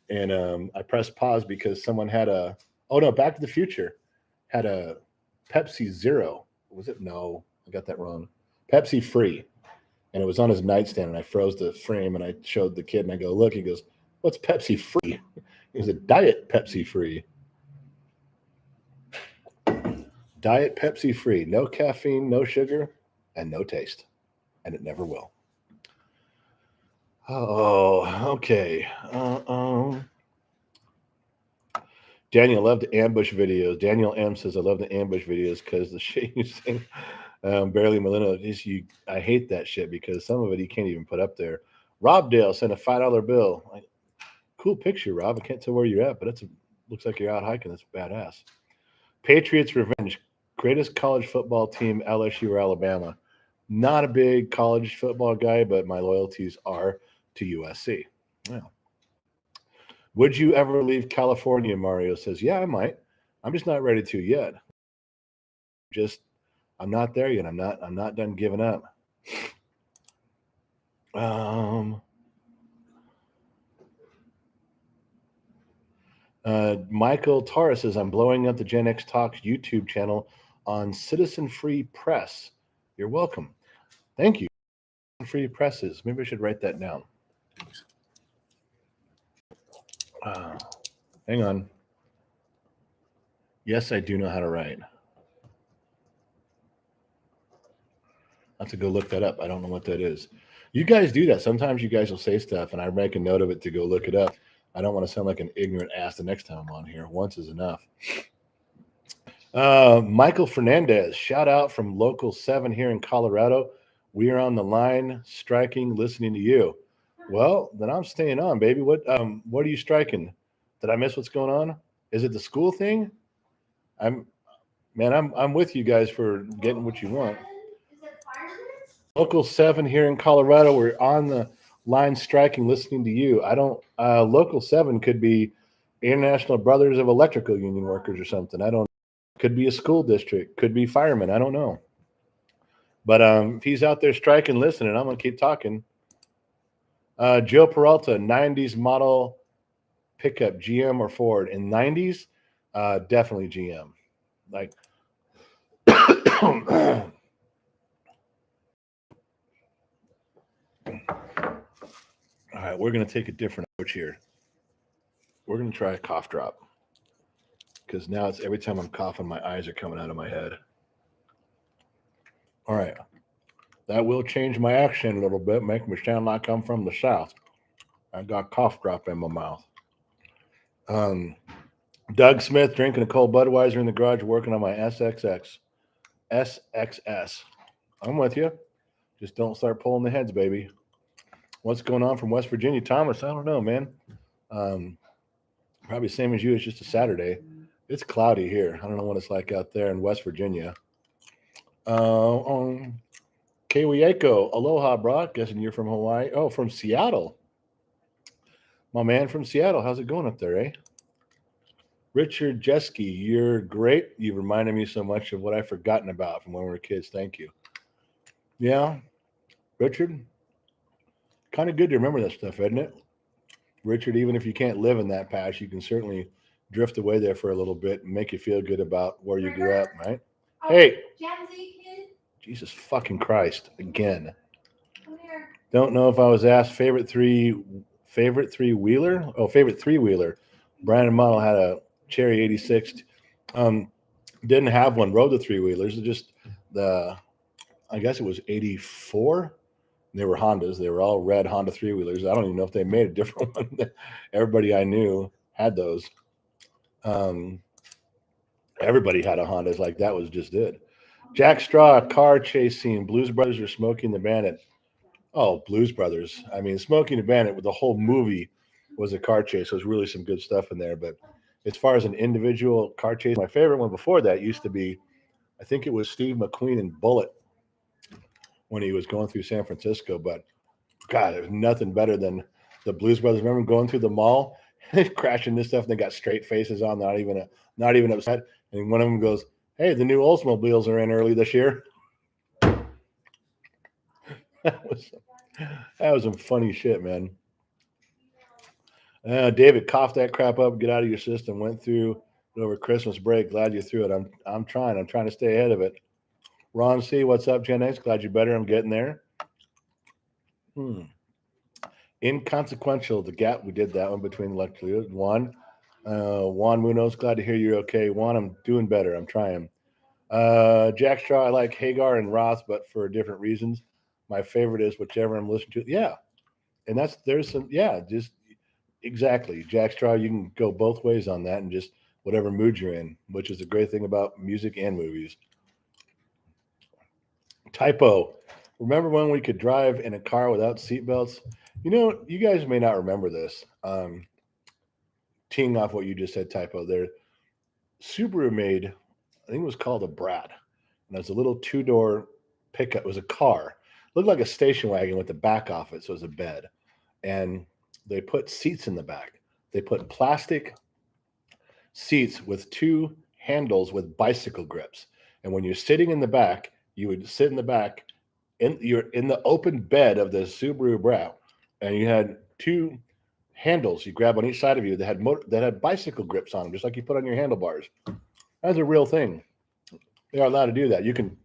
and I pressed pause because someone had Back to the Future had a Pepsi Zero. Was it? No, I got that wrong. Pepsi Free. And it was on his nightstand, and I froze the frame, and I showed the kid, and I go, look, he goes, what's Pepsi Free? It was a Diet Pepsi Free. Diet Pepsi Free. No caffeine, no sugar, and no taste. And it never will. Oh, okay. Daniel, love the ambush videos. Daniel M says, I love the ambush videos because the shit you sing, barely Melino. I hate that shit because some of it you can't even put up there. Rob Dale sent a $5 bill. Cool picture, Rob. I can't tell where you're at, but looks like you're out hiking. That's badass. Patriots Revenge. Greatest college football team, LSU or Alabama. Not a big college football guy, but my loyalties are to USC. Yeah. Would you ever leave California? Mario says, yeah, I might. I'm just not ready to yet. I'm not there yet. I'm not done giving up. Michael Torres says, I'm blowing up the Gen X Talks YouTube channel on Citizen Free Press. You're welcome. Thank you. Free presses. Maybe I should write that down. Hang on. Yes, I do know how to write. I have to go look that up. I don't know what that is. You guys do that. Sometimes you guys will say stuff, and I make a note of it to go look it up. I don't want to sound like an ignorant ass the next time I'm on here. Once is enough. Michael Fernandez, shout out from Local 7 here in Colorado. We are on the line, striking, listening to you. Well, then I'm staying on, baby. What are you striking? Did I miss what's going on? Is it the school thing? I'm with you guys for getting what you want. Local 7 here in Colorado. We're on the line striking, listening to you. Local 7 could be International Brothers of Electrical Union Workers or something. I don't. Could be a school district. Could be firemen. I don't know. But if he's out there striking, listening, I'm gonna keep talking. Joe Peralta, 90s model pickup, GM or Ford. In 90s, definitely GM. Like, all right, we're going to take a different approach here. We're going to try a cough drop because now it's every time I'm coughing, my eyes are coming out of my head. All right. That will change my accent a little bit, make me sound like I'm from the South. I got cough drop in my mouth. Doug Smith drinking a cold Budweiser in the garage, working on my SXS. I'm with you. Just don't start pulling the heads, baby. What's going on from West Virginia, Thomas? I don't know, man. Probably same as you. It's just a Saturday. It's cloudy here. I don't know what it's like out there in West Virginia. Kewieako, aloha, bro. Guessing you're from Hawaii. Oh, from Seattle. My man from Seattle. How's it going up there, eh? Richard Jeske, you're great. You reminded me so much of what I've forgotten about from when we were kids. Thank you. Yeah, Richard, kind of good to remember that stuff, isn't it? Richard, even if you can't live in that patch, you can certainly drift away there for a little bit and make you feel good about where you grew up, right? Oh, hey, kid. Jesus fucking Christ, again. Come here. Don't know if I was asked favorite three-wheeler. Oh, favorite three-wheeler. Brandon Model had a Cherry 86. Didn't have one, rode the three-wheelers. Just I guess it was 84. They were Hondas. They were all red Honda three-wheelers. I don't even know if they made a different one. Everybody I knew had those. Everybody had a Honda. It's like that was just it. Jack Straw, car chase scene. Blues Brothers or Smoking the Bandit? Oh, Blues Brothers. I mean, Smoking the Bandit, the whole movie was a car chase. There's really some good stuff in there. But as far as an individual car chase, my favorite one before that used to be, I think it was Steve McQueen and Bullet when he was going through San Francisco. But God, there's nothing better than the Blues Brothers. Remember going through the mall, crashing this stuff, and they got straight faces on, not even upset. And one of them goes, "Hey, the new Oldsmobiles are in early this year." that was some funny shit, man. David, cough that crap up, get out of your system. Went through it over Christmas break. Glad you threw it. I'm trying to stay ahead of it. Ron C, what's up, Gen X? Glad you're better. I'm getting there. Inconsequential, the gap. We did that one between electrically. Juan Munoz, glad to hear you're okay. Juan, I'm doing better. I'm trying. Jack Straw, I like Hagar and Roth, but for different reasons. My favorite is whichever I'm listening to. Yeah. And just exactly. Jack Straw, you can go both ways on that and just whatever mood you're in, which is the great thing about music and movies. Typo. Remember when we could drive in a car without seatbelts? You know, you guys may not remember this. Teeing off what you just said, Typo, there, Subaru made, I think it was called a Brat. And it was a little two-door pickup. It was a car. Looked like a station wagon with the back off it, so it was a bed. And they put seats in the back. They put plastic seats with two handles with bicycle grips. And when you're sitting in the back, you would sit in the back, you're in the open bed of the Subaru Brat, and you had two handles you grab on each side of you that had bicycle grips on them, just like you put on your handlebars. That's a real thing. They are allowed to do that. You can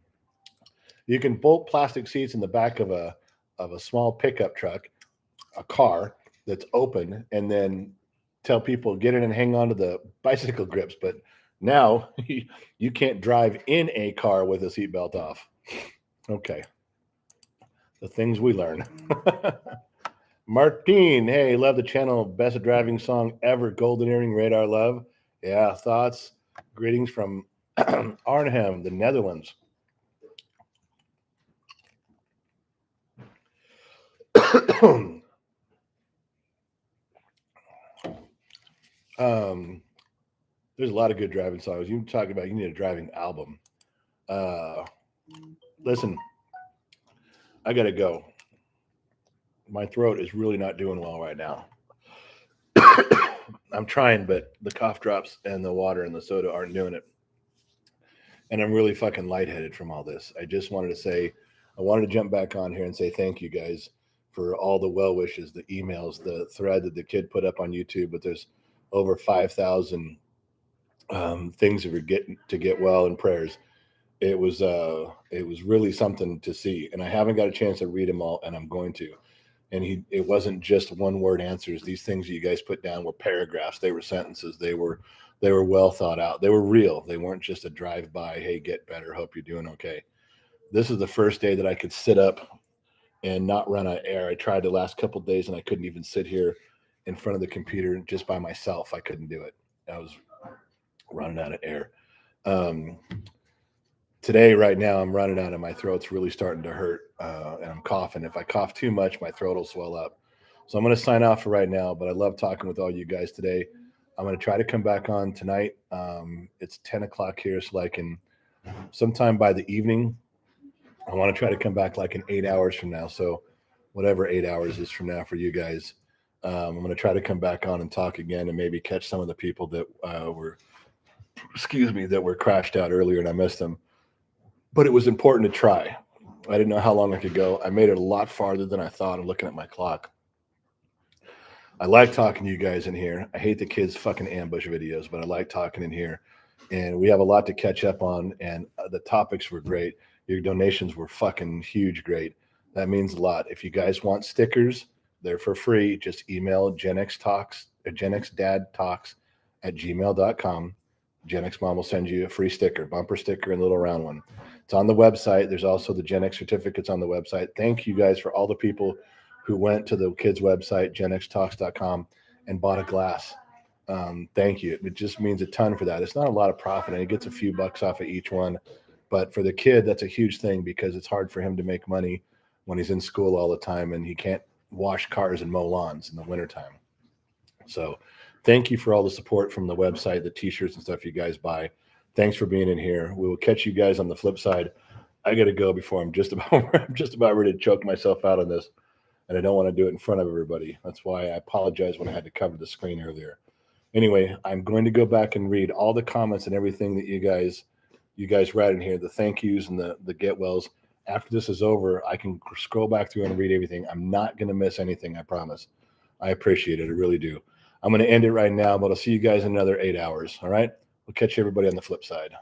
bolt plastic seats in the back of a small pickup truck, a car that's open, and then tell people get in and hang on to the bicycle grips. But now you can't drive in a car with a seatbelt off. Okay. The things we learn. Martine, hey, love the channel. Best driving song ever. Golden Earring, Radar Love. Yeah, thoughts. Greetings from Arnhem, the Netherlands. There's a lot of good driving songs. You talk about you need a driving album. Listen, I gotta go. My throat is really not doing well right now. I'm trying, but the cough drops and the water and the soda aren't doing it. And I'm really fucking lightheaded from all this. I just wanted to say, I wanted to jump back on here and say thank you guys for all the well wishes, the emails, the thread that the kid put up on YouTube. But there's over 5,000 things that we're getting to get well and prayers. It was really something to see, and I haven't got a chance to read them all, and I'm going to. And it wasn't just one word answers. These things you guys put down were paragraphs. They were sentences. They were well thought out. They were real. They weren't just a drive by. Hey, get better. Hope you're doing okay. This is the first day that I could sit up and not run out of air. I tried the last couple of days, and I couldn't even sit here in front of the computer just by myself. I couldn't do it. I was running out of air. Today, right now, I'm running out, and my throat's really starting to hurt, and I'm coughing. If I cough too much, my throat will swell up. So I'm going to sign off for right now, but I love talking with all you guys today. I'm going to try to come back on tonight. It's 10 o'clock here, so like sometime by the evening, I want to try to come back like in 8 hours from now. So whatever 8 hours is from now for you guys, I'm going to try to come back on and talk again and maybe catch some of the people that were crashed out earlier and I missed them. But it was important to try. I didn't know how long I could go. I made it a lot farther than I thought. I'm looking at my clock. I like talking to you guys in here. I hate the kids' fucking ambush videos, but I like talking in here. And we have a lot to catch up on, and the topics were great. Your donations were fucking huge, great. That means a lot. If you guys want stickers, they're for free. Just email genxdadtalks@gmail.com. Gen X Mom will send you a free sticker, bumper sticker, and a little round one. It's on the website. There's also the Gen X certificates on the website. Thank you guys for all the people who went to the kids' website, genxtalks.com, and bought a glass. Thank you. It just means a ton for that. It's not a lot of profit, and it gets a few bucks off of each one. But for the kid, that's a huge thing because it's hard for him to make money when he's in school all the time and he can't wash cars and mow lawns in the wintertime. So thank you for all the support from the website, the t-shirts and stuff you guys buy. Thanks for being in here. We will catch you guys on the flip side. I got to go before I'm just about ready to choke myself out on this. And I don't want to do it in front of everybody. That's why I apologize when I had to cover the screen earlier. Anyway, I'm going to go back and read all the comments and everything that you guys write in here, the thank yous and the get wells. After this is over, I can scroll back through and read everything. I'm not going to miss anything, I promise. I appreciate it. I really do. I'm going to end it right now, but I'll see you guys in another 8 hours. All right? We'll catch everybody on the flip side.